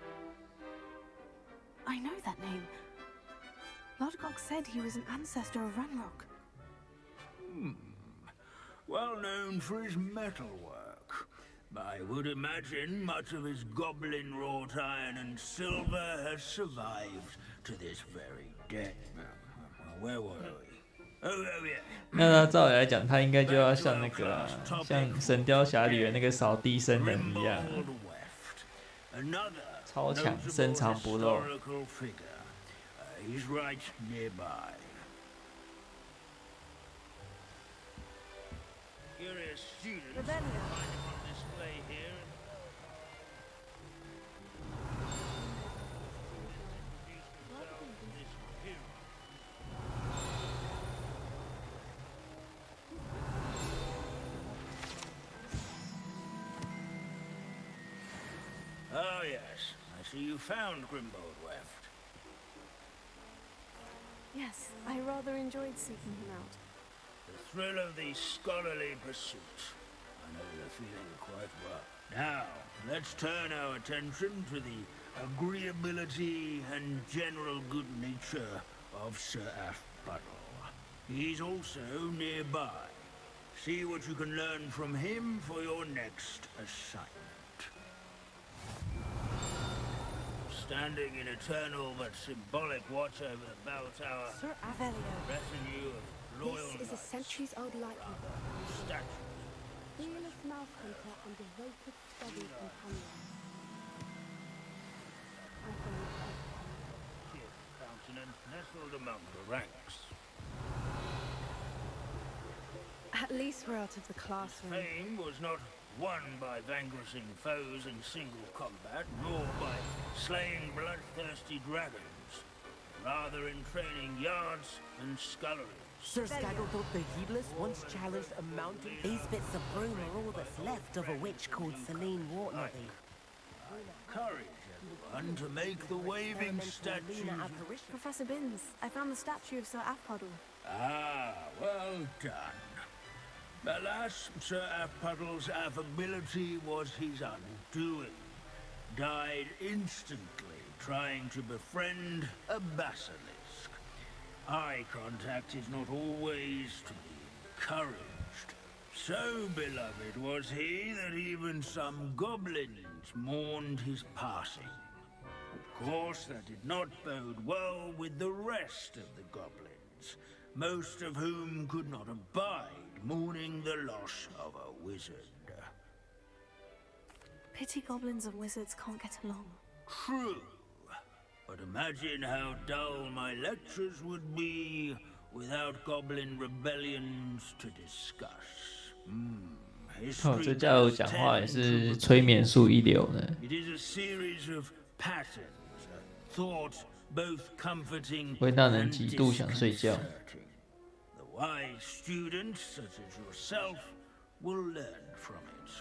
I know that name. Lodgok said he was an ancestor of Ranrock. Well known for his metalwork. I would imagine much of his goblin wrought iron and silver has survived to this very day. Where were we? Oh, yeah. 那他照理来讲，他应该就要像那个像《神雕侠侣》的那个扫地僧人一样，超强，深藏不露。 He's right nearby. Curious students find him on display here. Oh yes, I see you found Grimbold Weft. Yes, I rather enjoyed seeking him out. The thrill of the scholarly pursuit. I know the feeling quite well. Now, let's turn our attention to the agreeability and general good nature of Sir Afpuddle. He's also nearby. See what you can learn from him for your next assignment. Standing in eternal but symbolic watch over the bell tower, Sir Avelio. Retinue of loyal This is a centuries-old lightning. statues. Fearless mouse hunter and devoted study companion. I found His countenance nestled among the ranks. At least we're out of the classroom. Fame was not won by vanquishing foes in single combat, nor by slaying bloodthirsty dragons, rather in training yards and sculleries. Sir Skaggle thought the Heedless once challenged a mountain. These bits of broom are all that's left of a witch called Celine Wartnothy. Encourage everyone to make the waving statues. Professor Binns, I found the statue of Sir Afpuddle. Ah, well done. Alas, Sir Afpuddle's affability was his undoing. Died instantly trying to befriend a basilisk. Eye contact is not always to be encouraged. So beloved was he that even some goblins mourned his passing. Of course, that did not bode well with the rest of the goblins, most of whom could not abide mourning the loss of a wizard. Pity goblins and wizards can't get along. True. But imagine how dull my lectures would be without goblin rebellions to discuss. 这家伙讲话也是催眠术一流的。 It is a series of patterns, thought both comforting 会让人 and 极度想睡觉。 disconcerting. The wise students, such as yourself, will learn from it.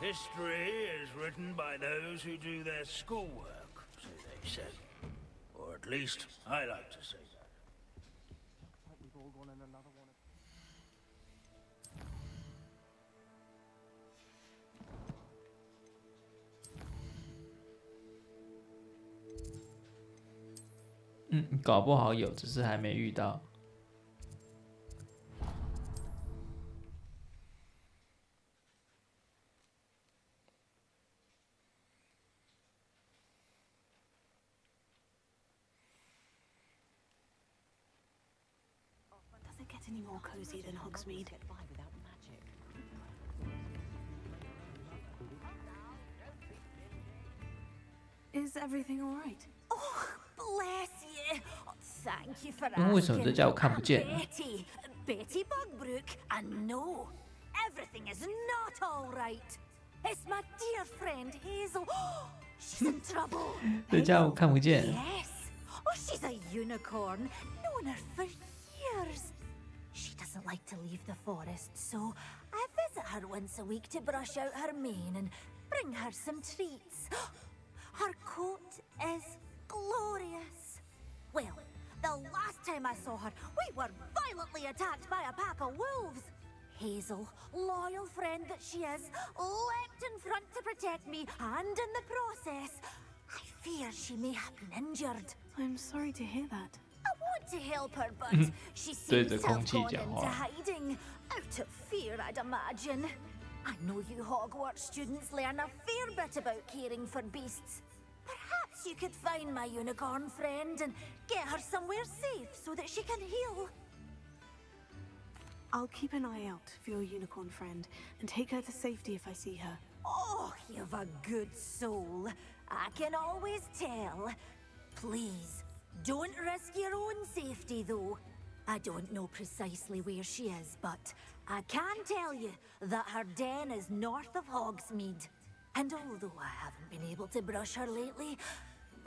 History is written by those who do their schoolwork, so they say. Or at least, I like to say that. Mm, 搞不好有，只是还没遇到。 Does it get any more cozy than Hogsmeade? Is everything all right? Oh, bless you. Thank you for 因为为什么这 asking. 家我看不见？ Betty Bugbrook, and no, everything is not all right. It's my dear friend Hazel. She's in trouble. 这家我看不见。 Yes. Oh, she's a unicorn. Known her for years. She doesn't like to leave the forest, so I visit her once a week to brush out her mane and bring her some treats. Her coat is glorious. Well, the last time I saw her, we were violently attacked by a pack of wolves. Hazel, loyal friend that she is, leapt in front to protect me, and in the process, I fear she may have been injured. I'm sorry to hear that. I want to help her, but she 对 seems 着 to 空 have 气 gone 讲 into 话。 hiding. Out of fear, I'd imagine. I know you Hogwarts students learn a fair bit about caring for beasts. Perhaps you could find my unicorn friend and get her somewhere safe so that she can heal. I'll keep an eye out for your unicorn friend and take her to safety if I see her. Oh, you've a good soul. I can always tell. Please, don't risk your own safety, though. I don't know precisely where she is, but I can tell you that her den is north of Hogsmeade. And although I haven't been able to brush her lately,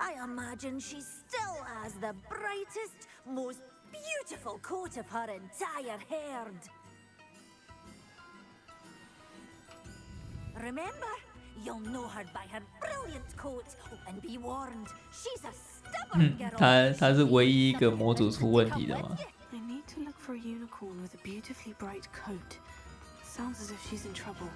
I imagine she still has the brightest, most beautiful coat of her entire herd. Remember, you'll know her by her brilliant coat. Oh, and be warned, she's a stubborn girl. 他是唯一一个模组出问题的吗？ I need to look for a unicorn with a beautifully bright coat. Sounds as if she's in trouble. "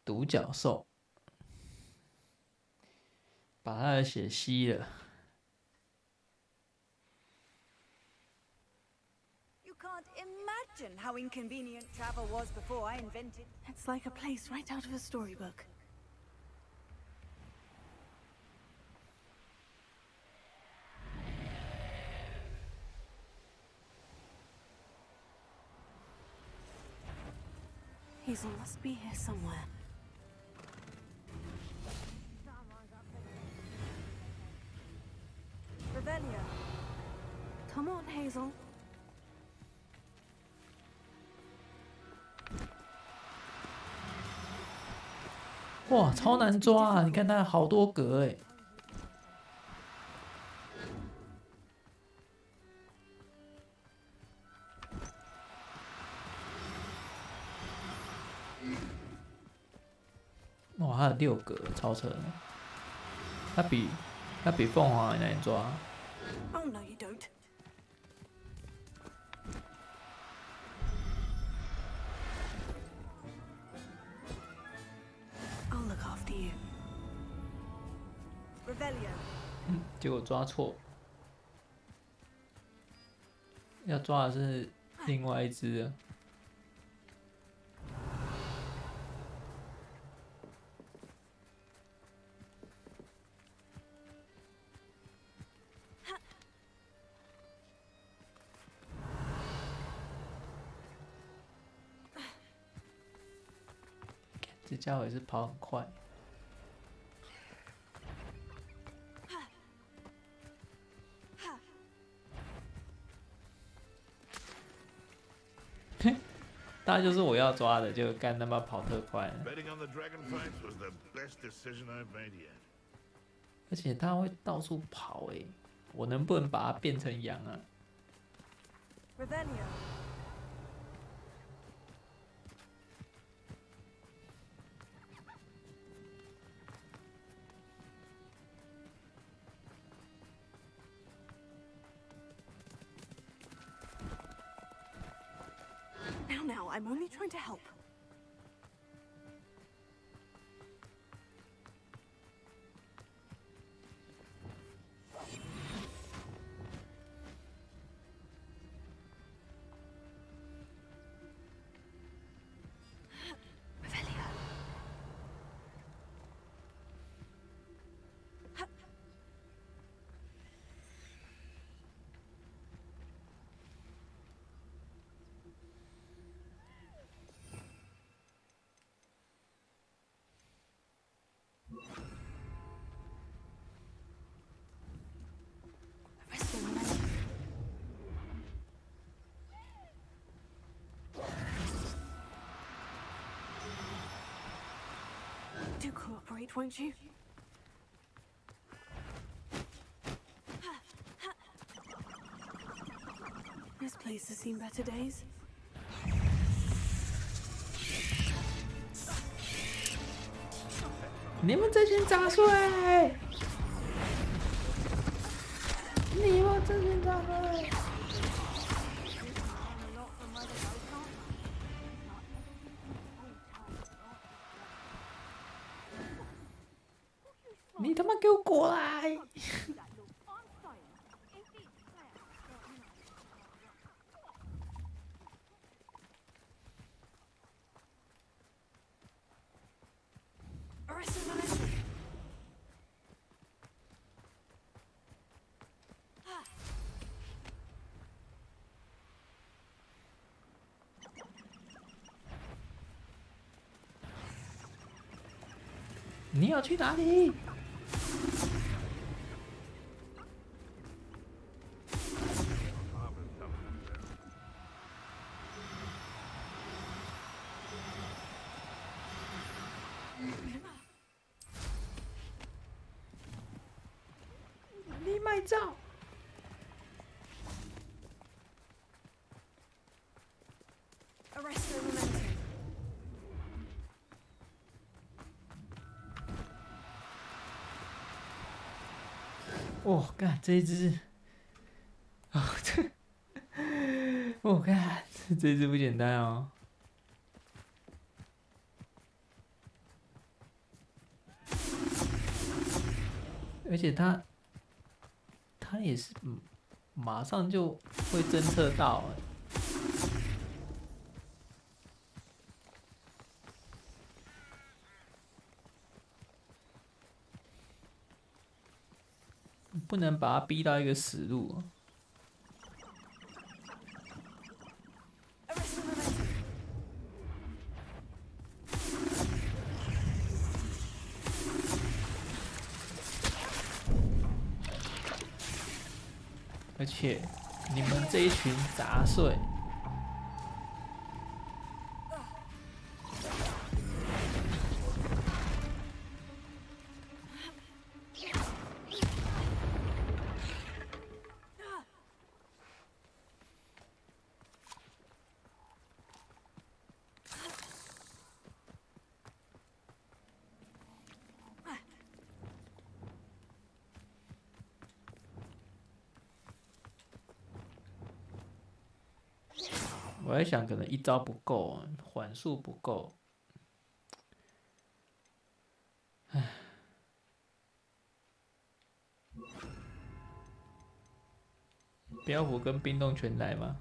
独角兽把他的血吸了。 You can't imagine how inconvenient travel was before I invented. It's like a place right out of a storybook. Hazel must be here somewhere. Revelio. Come on, Hazel. 哇，超难抓啊！你看它好多格哎。哇，还有6格，超扯的。它比凤凰还难抓。 Oh no, you don't. I'll look after you. Revelio. 结果抓错，要抓的是另外一只啊。 这家伙也是跑很快。大家就是我要抓的，就干他妈跑特快。而且他会到处跑哎，我能不能把它变成羊啊？ Revelio. Now, I'm only trying to help. Do cooperate, won't you? This place has seen better days. 你们这群杂碎！你们这群杂碎！你他妈给我过来！你要去哪里？你卖照。哦，干这一只，哦这，我看这一只不简单哦。而且它也是马上就会侦测到。不能把它逼到一个死路。而且你们这一群杂碎。我在想，可能一招不够，缓速不够。唉，标虎跟冰冻全来吗？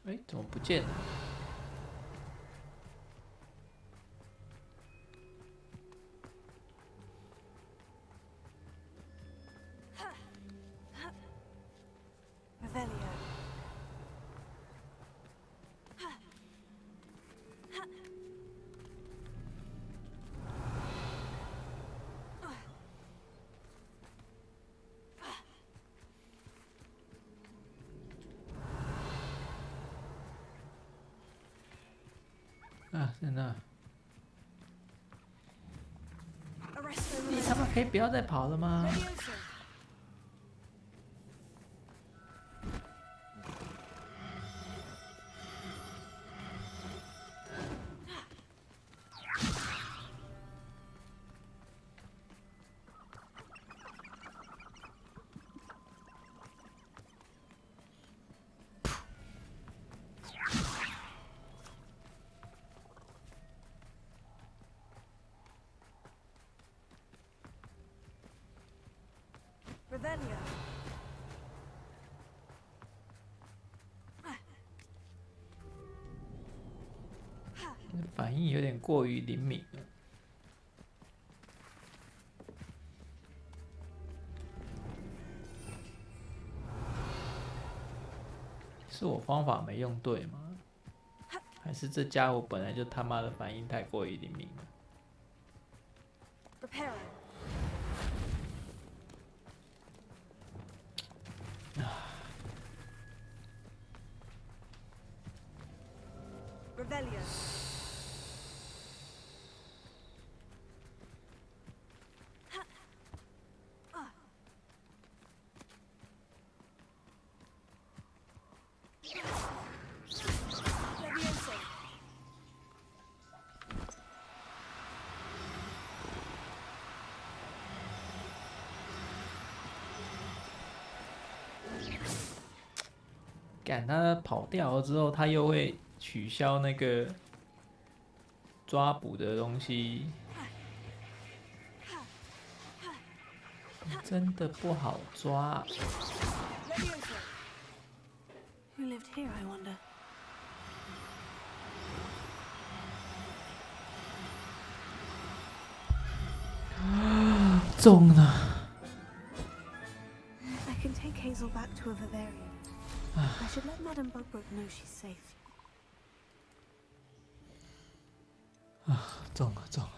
哎，怎么不见了？啊，在那！你他妈可以不要再跑了吗？反应有点过于灵敏了。是我方法没用对吗？还是这家伙本来就他妈的反应太过于灵敏了？ Repairing. Revelio. Levioso. 赶他跑掉了之后，他又会取消那个抓捕的东西，真的不好抓。 Who lived here, I wonder? 中了。 I can take Hazel back to a vivarium. I should let Madame Bugbrook know she's safe. 中了，中了。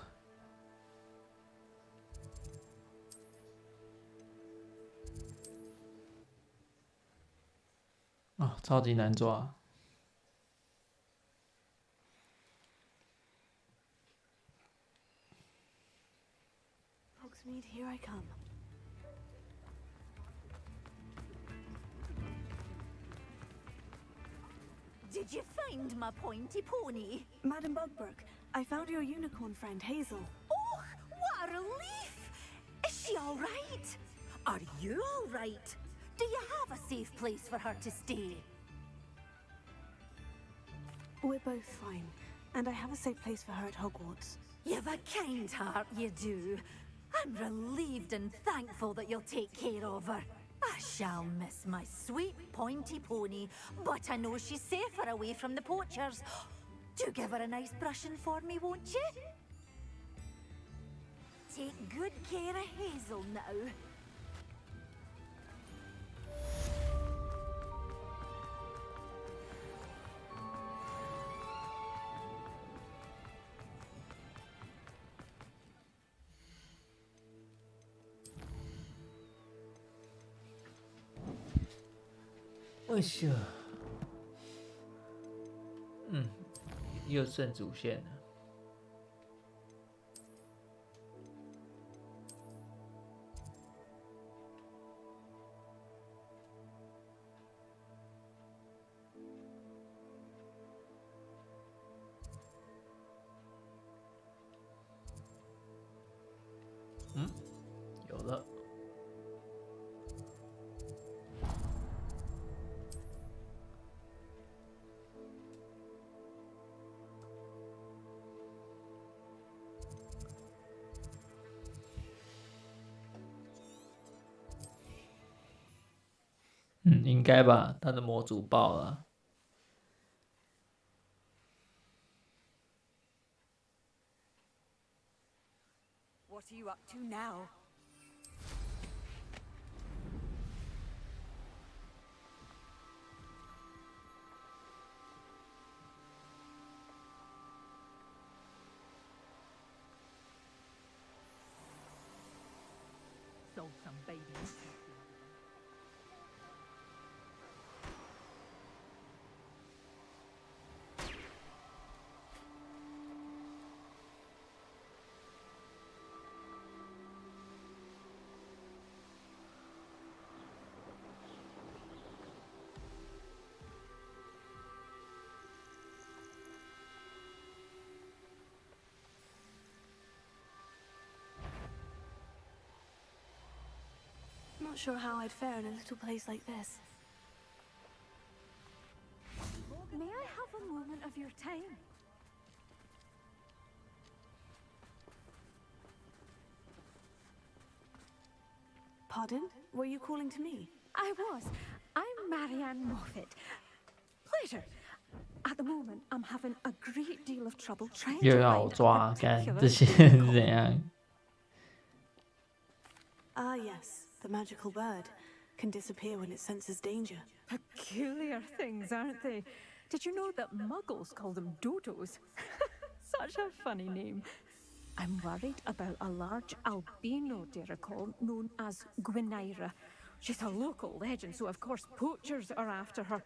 超级难抓。 Hogsmeade, here I come. Did you find my pointy pony? Madame Bugbrook, I found your unicorn friend Hazel. Oh, what a relief! Is she all right? Are you all right? Do you have a safe place for her to stay? We're both fine, and I have a safe place for her at Hogwarts. You've a kind heart, you do. I'm relieved and thankful that you'll take care of her. I shall miss my sweet pointy pony, but I know she's safer away from the poachers. Do give her a nice brushing for me, won't you? Take good care of Hazel now. Oh shit. 又剩主线了。有了。 应该吧，他的模组爆了。What are you up to now? Sold some baby. Not sure how I'd fare in a little place like this. May I have a moment of your time? Pardon? Were you calling to me? I was. I'm Marianne Moffat. Pleasure. At the moment, I'm having a great deal of trouble trying to 又要我 find 抓， a 看 particular 这些是怎样？ Ah, yes, the magical bird. can disappear when it senses danger. Peculiar things, aren't they? Did you know that muggles call them dodos? Such a funny name. I'm worried about a large albino dirical known as Gwynaira. She's a local legend, so of course poachers are after her.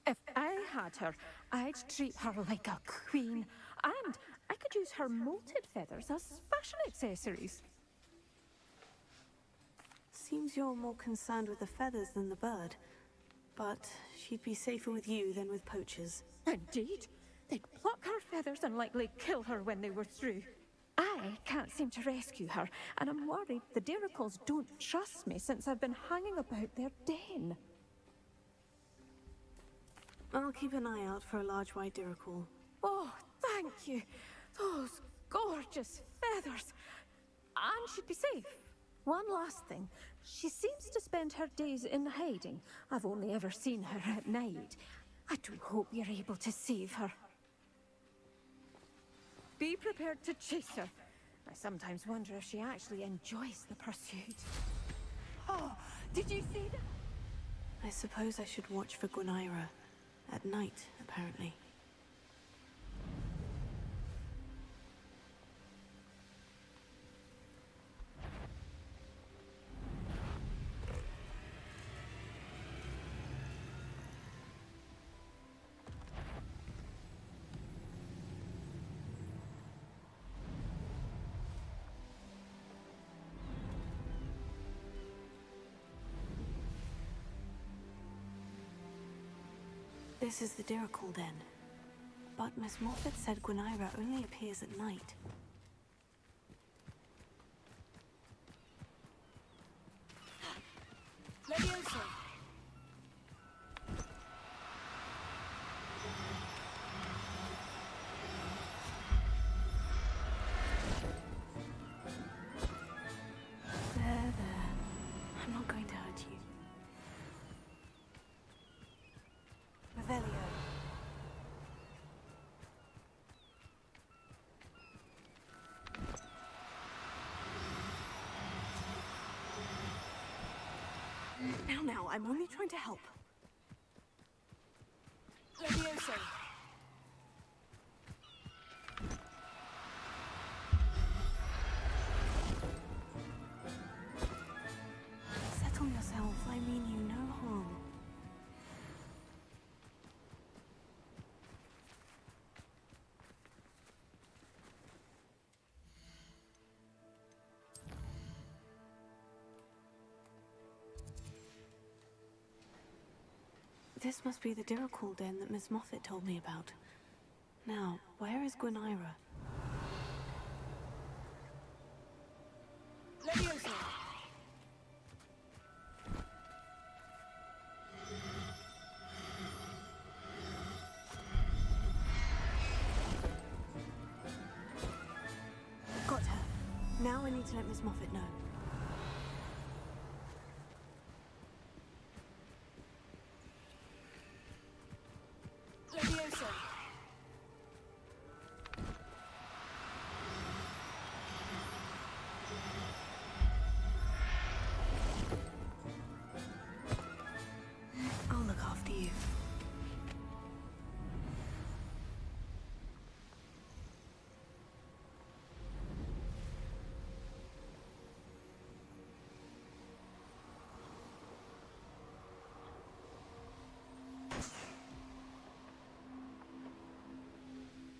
If I had her, I'd treat her like a queen, and I could use her molted feathers as fashion accessories. Seems you're more concerned with the feathers than the bird. But she'd be safer with you than with poachers. Indeed. They'd pluck her feathers and likely kill her when they were through. I can't seem to rescue her, and I'm worried the Diricles don't trust me since I've been hanging about their den. I'll keep an eye out for a large white Dirical. Oh, thank you. Those gorgeous feathers. And she'd be safe. One last thing. She seems to spend her days in hiding. I've only ever seen her at night. I do hope you're able to save her. Be prepared to chase her. I sometimes wonder if she actually enjoys the pursuit. Oh, did you see that? I suppose I should watch for Gwynaira. At night, apparently. This is the Dirical Den. But Miss Moffat said Gwynaira only appears at night. Leviosa! There. I'm not going to hurt you. Revelio. Now, I'm only trying to help. Leviosa! Settle yourself. I mean you no harm. This must be the Dirical Den that Miss Moffat told me about. Now, where is Gwynaira? Leviosa! Got her. Now I need to let Miss Moffat know. Leviosa! I'll look after you.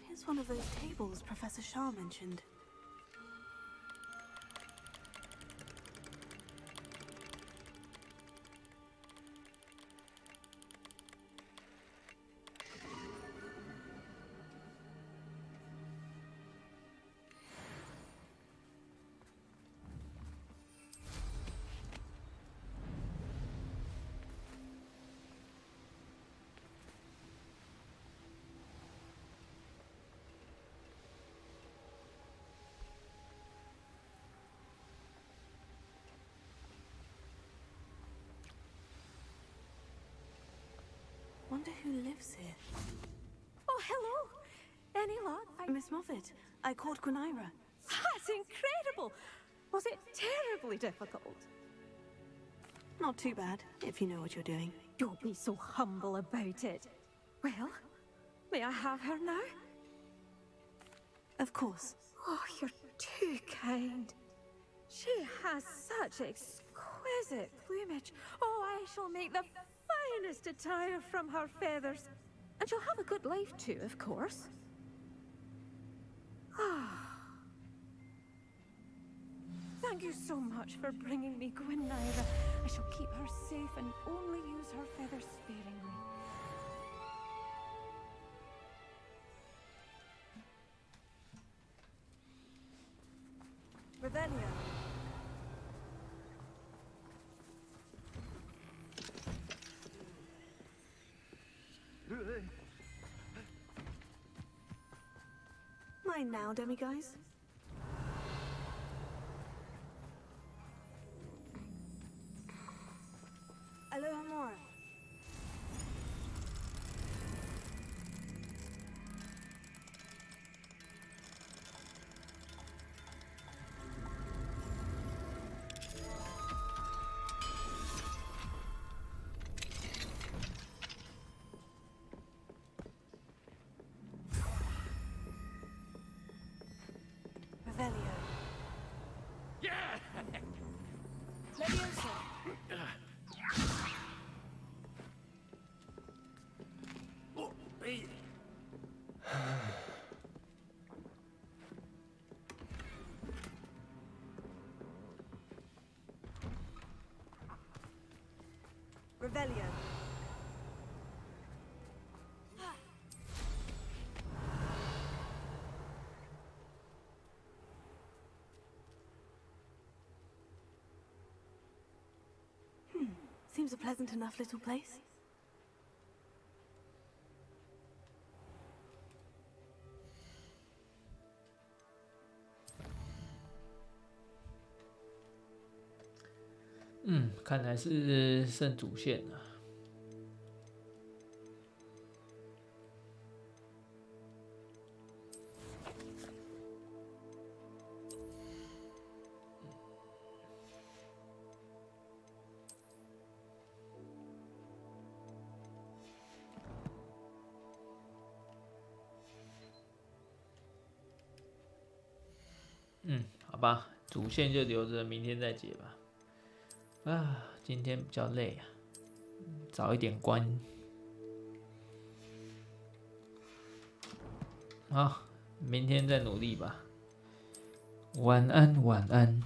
Here's one of those tables Professor Shah mentioned. Wonder who lives here. Oh, hello. Any luck? Miss Moffat, I caught Gwynaira. That's incredible. Was it terribly difficult? Not too bad, if you know what you're doing. Don't be so humble about it. Well, may I have her now? Of course. Oh, you're too kind. She has such exquisite plumage. Oh, I shall make the finest attire from her feathers. And she'll have a good life too, of course. Thank you so much for bringing me Gwynaira. I shall keep her safe and only use her feathers sparingly. Revelio. Mine now, demiguise. Alohomora. Revelio. Yeah! Leviosa. Revelio. Seems a pleasant enough little place. 看来是圣主线啊。好吧，主线就留着明天再解吧。啊，今天比较累啊，早一点关。好，明天再努力吧。晚安，晚安。